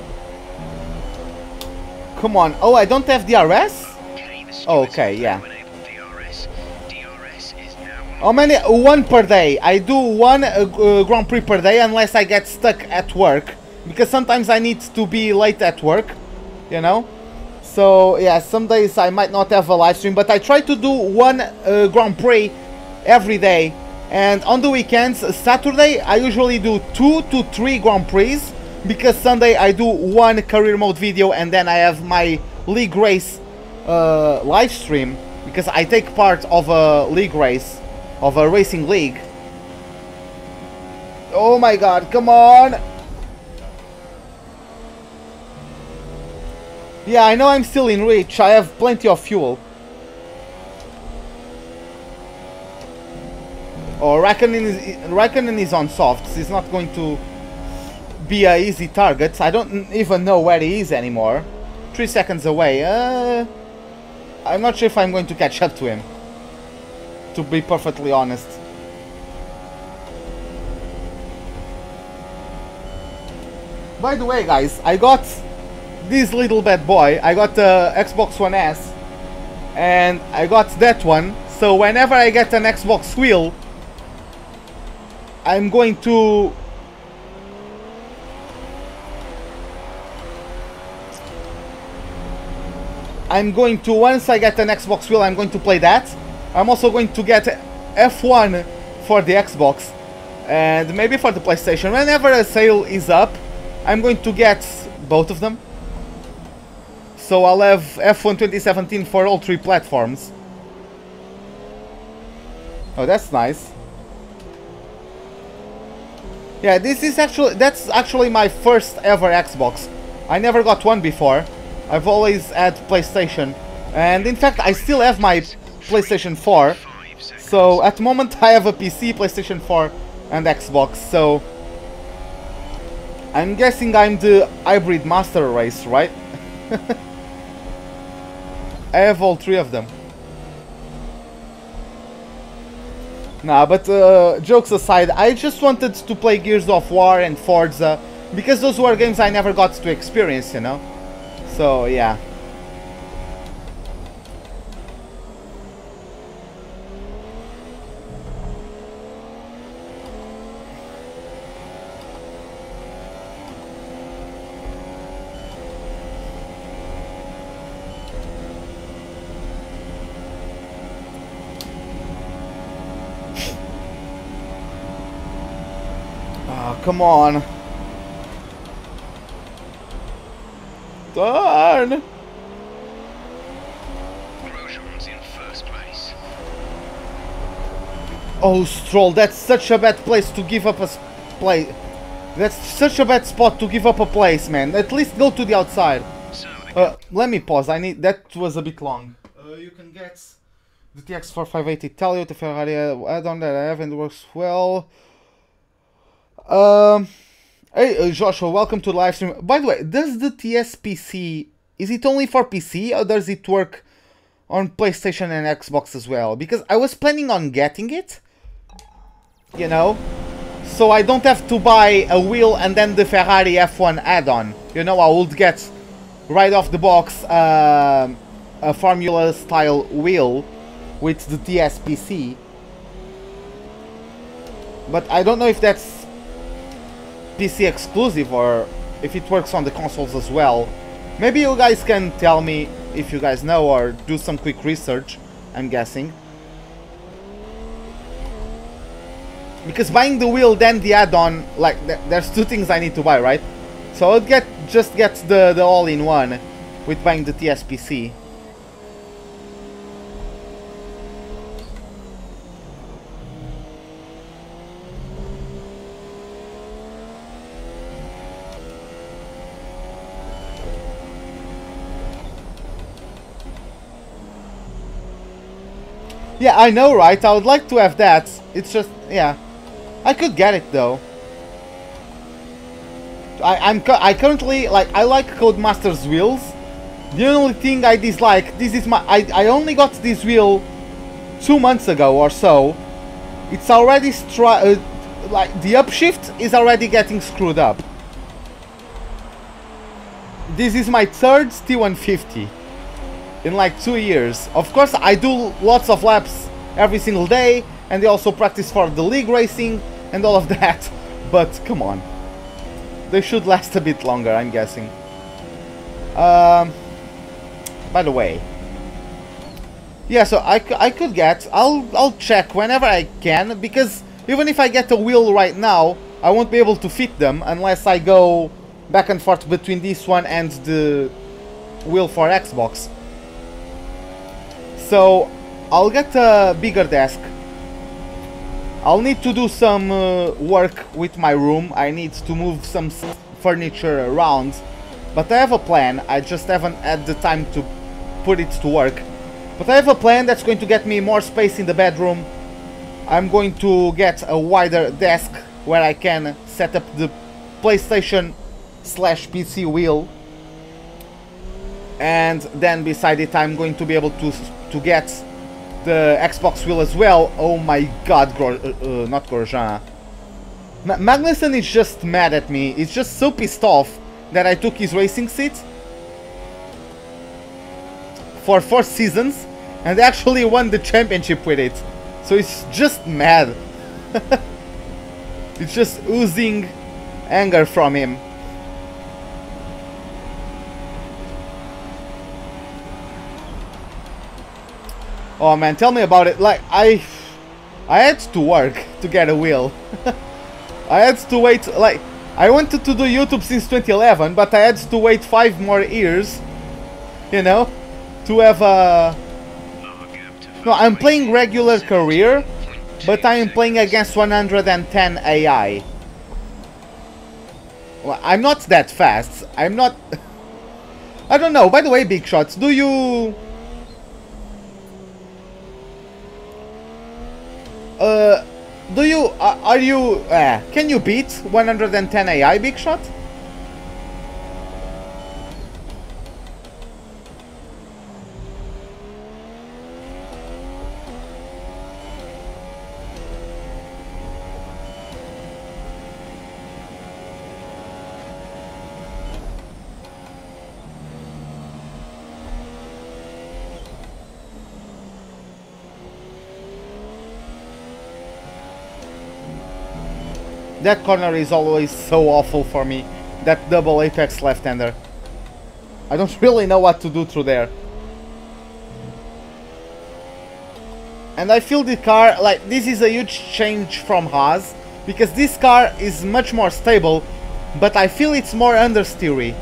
Come on. Oh, I don't have DRS? Oh, okay, yeah. How many? 1 per day. I do 1 Grand Prix per day unless I get stuck at work. Because sometimes I need to be late at work, you know? So, yeah, some days I might not have a live stream, but I try to do 1 Grand Prix every day. And on the weekends, Saturday, I usually do 2 to 3 Grand Prix. Because Sunday I do 1 career mode video and then I have my league race live stream. Because I take part of a league race. Of a racing league. Oh my god, come on! Yeah, I know I'm still in reach. I have plenty of fuel. Oh, Raikkonen is on softs. He's not going to be an easy target. I don't even know where he is anymore. 3 seconds away. I'm not sure if I'm going to catch up to him. To be perfectly honest. By the way, guys, I got this little bad boy. I got the Xbox One S and I got that one So whenever I get an Xbox wheel, I'm going to... once I get an Xbox wheel, I'm going to play that. I'm also going to get F1 for the Xbox and maybe for the PlayStation. Whenever a sale is up, I'm going to get both of them. So I'll have F1 2017 for all 3 platforms. Oh, that's nice. Yeah, that's actually my first ever Xbox. I never got one before. I've always had PlayStation, and in fact I still have my PlayStation 4. So at the moment I have a PC, PlayStation 4 and Xbox, so I'm guessing I'm the hybrid master race, right? I have all 3 of them. Nah, but jokes aside, I just wanted to play Gears of War and Forza, because those were games I never got to experience, you know? So, yeah. Oh, come on. Darn! Grosjean's in first place. Oh, Stroll, that's such a bad place to give up a place. That's such a bad spot to give up a place, man. At least go to the outside. Let me pause. That was a bit long. You can get the TX4580 Italia, the Ferrari add-on that I have and works well. Hey Joshua, welcome to the live stream. By the way, does the TSPC, is it only for PC or does it work on PlayStation and Xbox as well? Because I was planning on getting it, you know, so I don't have to buy a wheel and then the Ferrari F1 add-on. You know, I would get right off the box a Formula style wheel with the TSPC. But I don't know if that's PC exclusive or if it works on the consoles as well. Maybe you guys can tell me if you guys know or do some quick research, I'm guessing. Because buying the wheel then the add-on, like there's 2 things I need to buy, right? So I'll just get the all-in-one with buying the TSPC. Yeah, I know, right? I would like to have that. It's just, yeah. I could get it, though. I currently, like, I like Codemaster's wheels. The only thing I dislike, I only got this wheel 2 months ago or so. It's already, like, the upshift is already getting screwed up. This is my 3rd T150. In like 2 years. Of course I do lots of laps every single day and I also practice for the league racing and all of that, but come on, they should last a bit longer, I'm guessing. By the way, yeah, so I could get, I'll check whenever I can, because even if I get a wheel right now I won't be able to fit them unless I go back and forth between this one and the wheel for Xbox. So, I'll get a bigger desk. I'll need to do some work with my room. I need to move some furniture around. But I have a plan. I just haven't had the time to put it to work. But I have a plan that's going to get me more space in the bedroom. I'm going to get a wider desk where I can set up the PlayStation / PC wheel. And then beside it I'm going to be able to get the Xbox wheel as well. Oh my god, not Grosjean. Magnussen is just mad at me. He's just so pissed off that I took his racing seat for 4 seasons and actually won the championship with it. So it's just mad. It's just oozing anger from him. Oh man, tell me about it. Like, I had to work to get a wheel. I had to wait, like, I wanted to do YouTube since 2011, but I had to wait 5 more years, you know, to have a... No, I'm playing regular career, but I am playing against 110 AI. Well, I'm not that fast. I'm not... I don't know. By the way, Big Shots, do you... Are you... can you beat 110 AI, Big Shot? That corner is always so awful for me. That double apex left-hander. I don't really know what to do through there. And I feel the car, like, this is a huge change from Haas, because this car is much more stable, but I feel it's more understeery.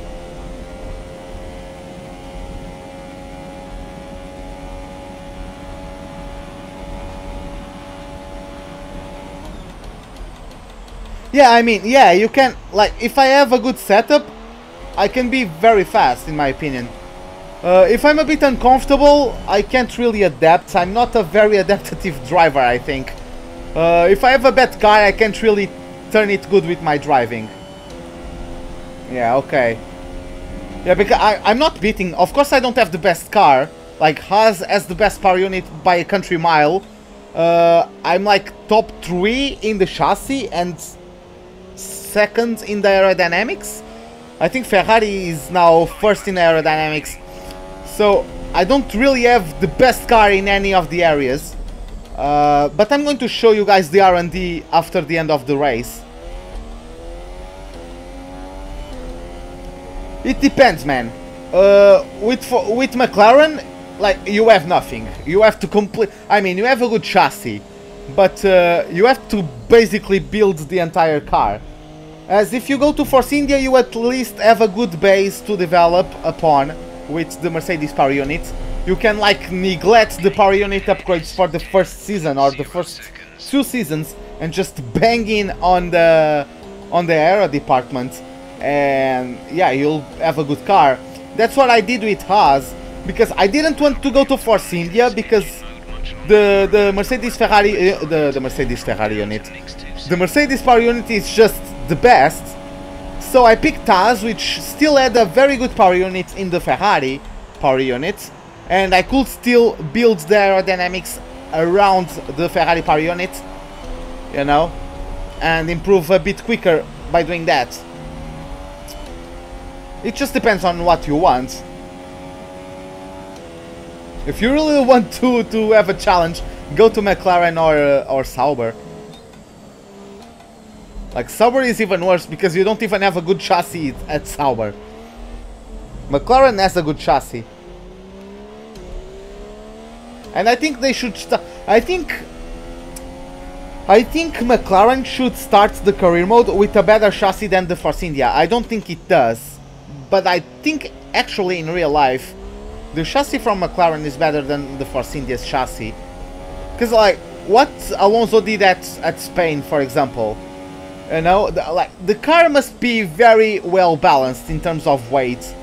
Yeah, I mean, yeah, you can, like, if I have a good setup, I can be very fast, in my opinion. If I'm a bit uncomfortable, I can't really adapt. I'm not a very adaptive driver, I think. If I have a bad car, I can't really turn it good with my driving. Yeah, okay. Yeah, because I'm not beating... Of course I don't have the best car. Like, Haas has the best power unit by a country mile. I'm like top 3 in the chassis and... second in the aerodynamics. I think Ferrari is now first in aerodynamics. So I don't really have the best car in any of the areas. But I'm going to show you guys the R&D after the end of the race. It depends, man. With McLaren, like, you have nothing. You have to complete... I mean, you have a good chassis, but you have to basically build the entire car. As if you go to Force India, you at least have a good base to develop upon with the Mercedes power unit. You can, like, neglect the power unit upgrades for the first season or the first 2 seasons and just bang in on the aero department, and yeah, you'll have a good car. That's what I did with Haas, because I didn't want to go to Force India because the Mercedes Ferrari the Mercedes Ferrari unit, the Mercedes power unit is just the best. So I picked Haas, which still had a very good power unit in the Ferrari power unit, and I could still build the aerodynamics around the Ferrari power unit, you know, and improve a bit quicker by doing that. It just depends on what you want. If you really want to have a challenge, go to McLaren or Sauber. Like, Sauber is even worse because you don't even have a good chassis at Sauber. McLaren has a good chassis. And I think they should I think McLaren should start the career mode with a better chassis than the Force India. I don't think it does. But I think actually in real life the chassis from McLaren is better than the Force India's chassis. Because, like, what Alonso did at Spain, for example, you know, the car must be very well balanced in terms of weight.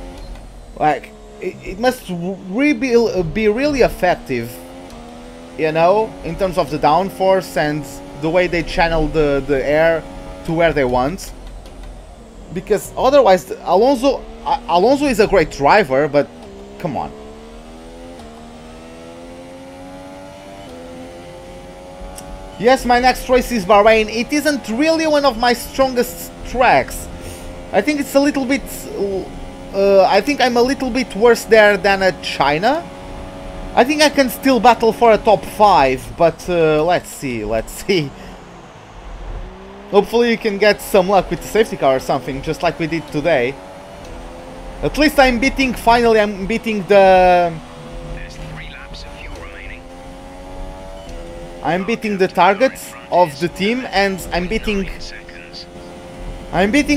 Like, it must be really effective, you know, in terms of the downforce and the way they channel the air to where they want. Because otherwise, Alonso is a great driver, but come on. Yes, my next race is Bahrain. It isn't really one of my strongest tracks. I think it's a little bit... I think I'm a little bit worse there than at China. I think I can still battle for a top 5, but let's see, let's see. Hopefully you can get some luck with the safety car or something, just like we did today. At least I'm beating, finally I'm beating the... There's 3 laps of fuel remaining. I'm beating the targets of the team, and I'm beating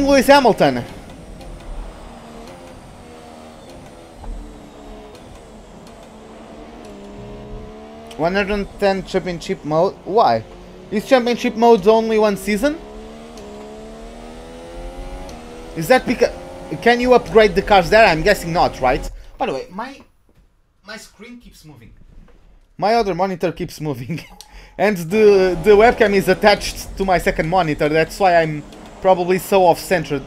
Lewis Hamilton. $110 championship mode. Why? Is championship mode only 1 season? Is that because... Can you upgrade the cars there? I'm guessing not, right? By the way, my screen keeps moving. My other monitor keeps moving. And the webcam is attached to my second monitor. That's why I'm probably so off-centered.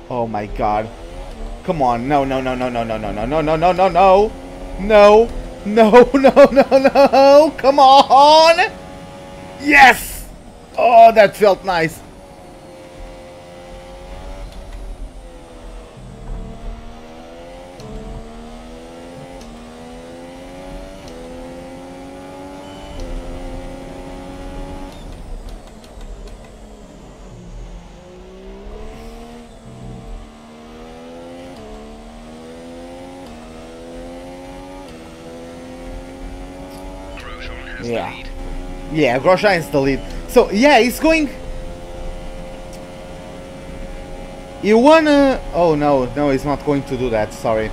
Oh my god. Come on. No, no, no, no, no, no, no, no, no, no, no, no, no. No. No, no, no, no. Come on. Yes. Oh, that felt nice. Yeah. Yeah, Grosjean is the lead. So, yeah, he's going... He won Oh, no, no, he's not going to do that, sorry.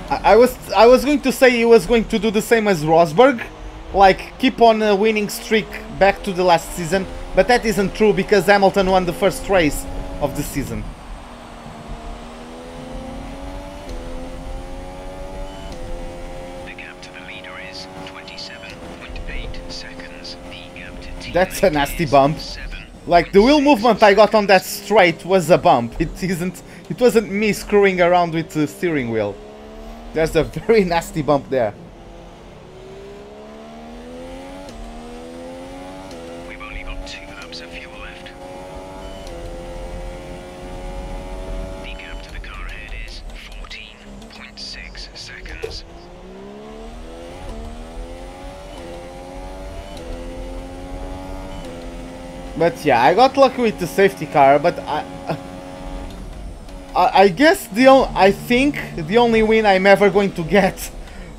I was going to say he was going to do the same as Rosberg. Like, keep on a winning streak back to the last season. But that isn't true, because Hamilton won the first race of the season. That's a nasty bump. Like, the wheel movement I got on that straight was a bump. It wasn't me screwing around with the steering wheel. There's a very nasty bump there. We've only got 2 laps of fuel left. The gap to the car ahead is 14.6 seconds. But yeah, I got lucky with the safety car, but I guess I think the only win I'm ever going to get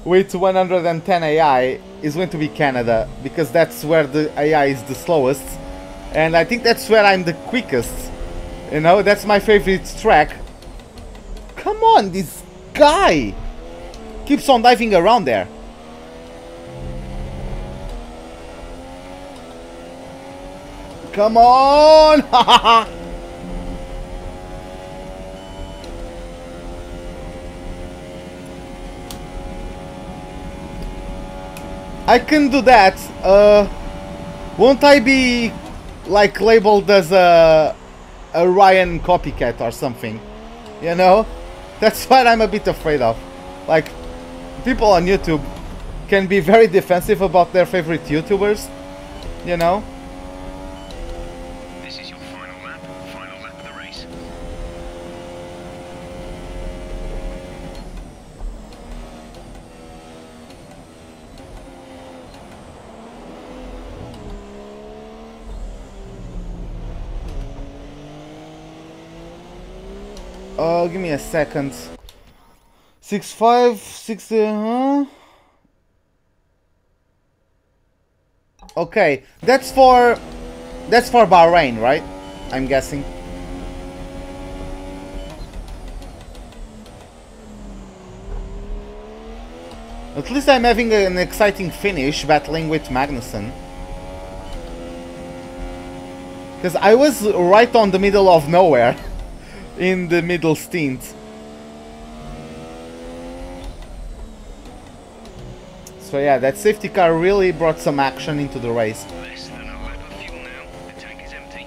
with 110 AI is going to be Canada, because that's where the AI is the slowest, and I think that's where I'm the quickest. You know, that's my favorite track. Come on, this guy keeps on diving around there. Come on! I can do that. Won't I be like labeled as a Ryan copycat or something? You know? That's what I'm a bit afraid of. Like, people on YouTube can be very defensive about their favorite YouTubers, you know? Give me a second. 6.5, 6, Okay, that's for Bahrain, right? I'm guessing. At least I'm having an exciting finish battling with Magnussen. Because I was right on the middle of nowhere. In the middle stint. So yeah, that safety car really brought some action into the race. Less than a lap of fuel now. The tank is empty.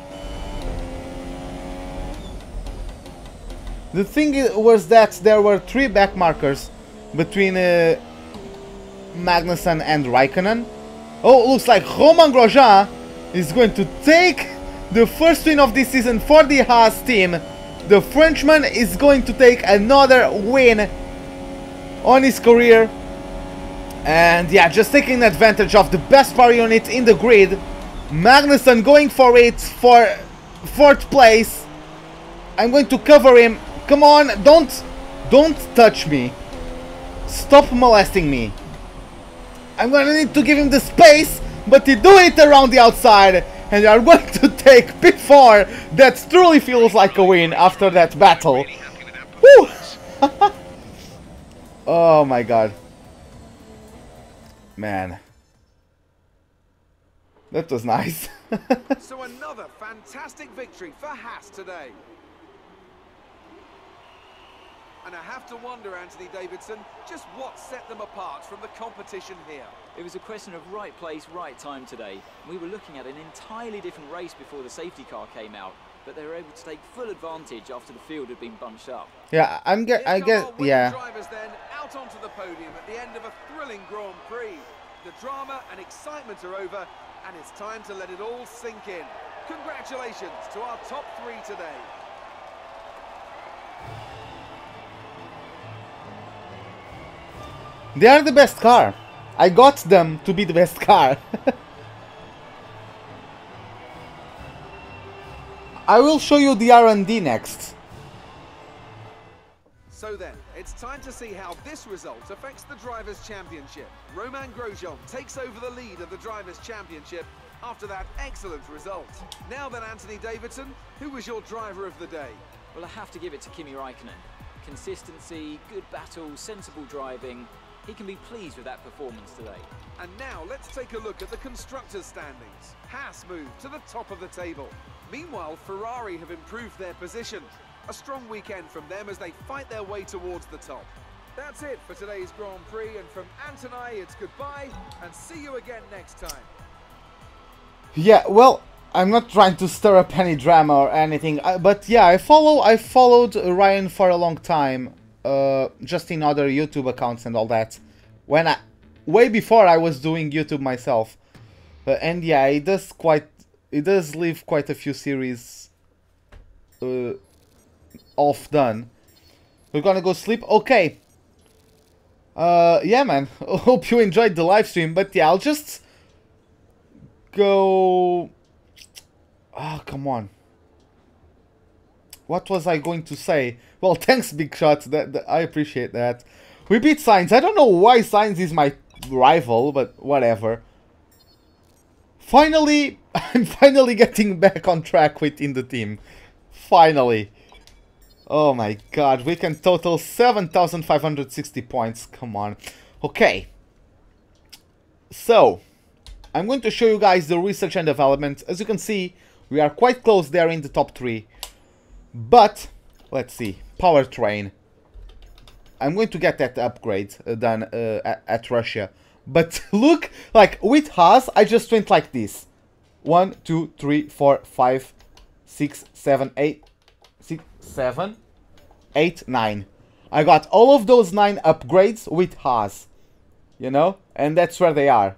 The thing was that there were 3 back markers between Magnussen and Raikkonen. Oh, looks like Romain Grosjean is going to take the first win of this season for the Haas team. The Frenchman is going to take another win on his career. And yeah, just taking advantage of the best power unit in the grid. Magnussen going for it for 4th place. I'm going to cover him. Come on, don't touch me. Stop molesting me. I'm gonna need to give him the space, but he do it around the outside. And you are going to take P4. That truly feels like a win after that battle. Woo! Oh my god. Man. That was nice. So another fantastic victory for Haas today. And I have to wonder, Anthony Davidson, just what set them apart from the competition here. It was a question of right place, right time today. We were looking at an entirely different race before the safety car came out, but they were able to take full advantage after the field had been bunched up. Yeah, I guess, yeah. Drivers then out onto the podium at the end of a thrilling Grand Prix. The drama and excitement are over, and it's time to let it all sink in. Congratulations to our top 3 today. They are the best car. I got them to be the best car. I will show you the R&D next. So then, it's time to see how this result affects the Drivers' Championship. Romain Grosjean takes over the lead of the Drivers' Championship after that excellent result. Now then, Anthony Davidson, who was your driver of the day? Well, I have to give it to Kimi Räikkönen. Consistency, good battle, sensible driving. He can be pleased with that performance today. And now let's take a look at the constructors' standings. Haas moved to the top of the table. Meanwhile, Ferrari have improved their position. A strong weekend from them as they fight their way towards the top. That's it for today's Grand Prix, and from Ant and I, it's goodbye, and see you again next time. Yeah, well, I'm not trying to stir up any drama or anything, but yeah, I followed Ryan for a long time, just in other YouTube accounts and all that. Way before I was doing YouTube myself, and yeah, it does leave quite a few series off done. We're gonna go sleep. Okay. Yeah, man. Hope you enjoyed the live stream, but yeah, I'll just go. Oh, come on. What was I going to say? Well, thanks, Big Shot. That I appreciate that. We beat Sainz. I don't know why Sainz is my rival, but whatever. Finally, I'm finally getting back on track within the team. Finally. Oh my god, we can total 7,560 points. Come on. Okay. So, I'm going to show you guys the research and development. As you can see, we are quite close there in the top 3. But, let's see. Powertrain. I'm going to get that upgrade done at Russia. But look, like with Haas, I just went like this. 1, 2, 3, 4, 5, 6, 7, 8, 6, 7, 8, 9. I got all of those 9 upgrades with Haas. You know? And that's where they are.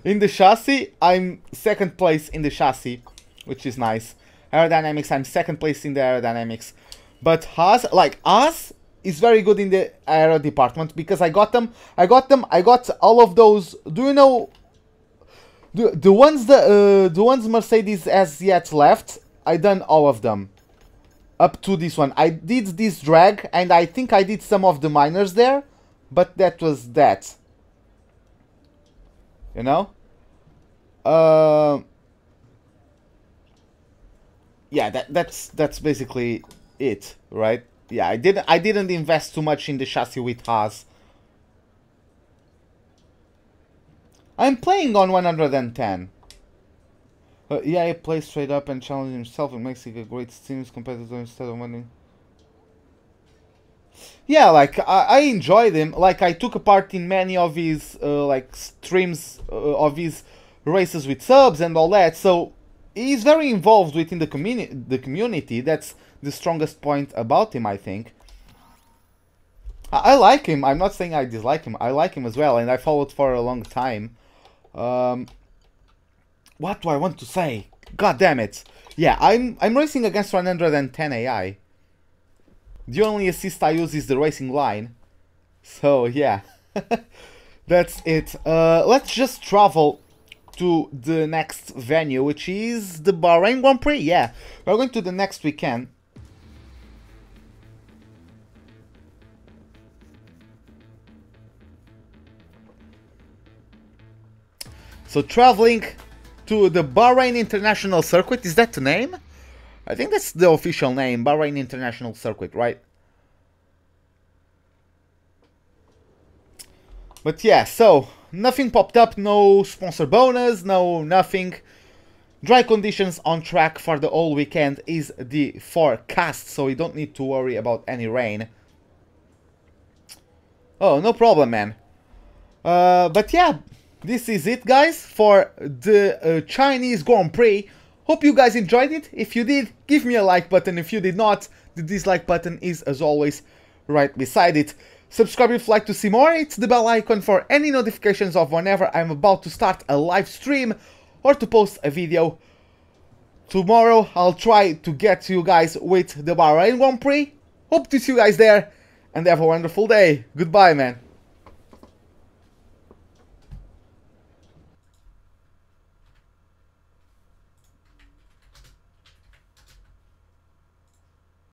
In the chassis, I'm 2nd place in the chassis, which is nice. Aerodynamics, I'm 2nd place in the aerodynamics. But Haas, like Haas is very good in the aero department because I got all of those. Do you know the ones Mercedes has yet left? I done all of them up to this one. I did this drag and I think I did some of the minors there, but that was that. You know? Yeah, that's basically it, right? Yeah, I didn't invest too much in the chassis with Haas. I'm playing on 110. Yeah, he plays straight up and challenges himself and makes it a great team's competitor instead of winning. Yeah, like I enjoyed him. Like I took a part in many of his like streams of his races with subs and all that. So he's very involved within the community. That's the strongest point about him, I think. I like him. I'm not saying I dislike him. I like him as well, and I followed for a long time. What do I want to say? God damn it! Yeah, I'm racing against 110 AI. The only assist I use is the racing line. So yeah, that's it. Let's just travel to the next venue, which is the Bahrain Grand Prix. Yeah, we're going to the next weekend. So traveling to the Bahrain International Circuit, is that the name? I think that's the official name, Bahrain International Circuit, right? But yeah, so nothing popped up, no sponsor bonus, no nothing. Dry conditions on track for the whole weekend is the forecast, so we don't need to worry about any rain. Oh, no problem, man. But yeah, this is it, guys, for the Chinese Grand Prix. Hope you guys enjoyed it. If you did, give me a like button. If you did not, the dislike button is, as always, right beside it. Subscribe if you'd like to see more. Hit the bell icon for any notifications of whenever I'm about to start a live stream or to post a video. Tomorrow I'll try to get to you guys with the Bahrain Grand Prix. Hope to see you guys there and have a wonderful day. Goodbye, man.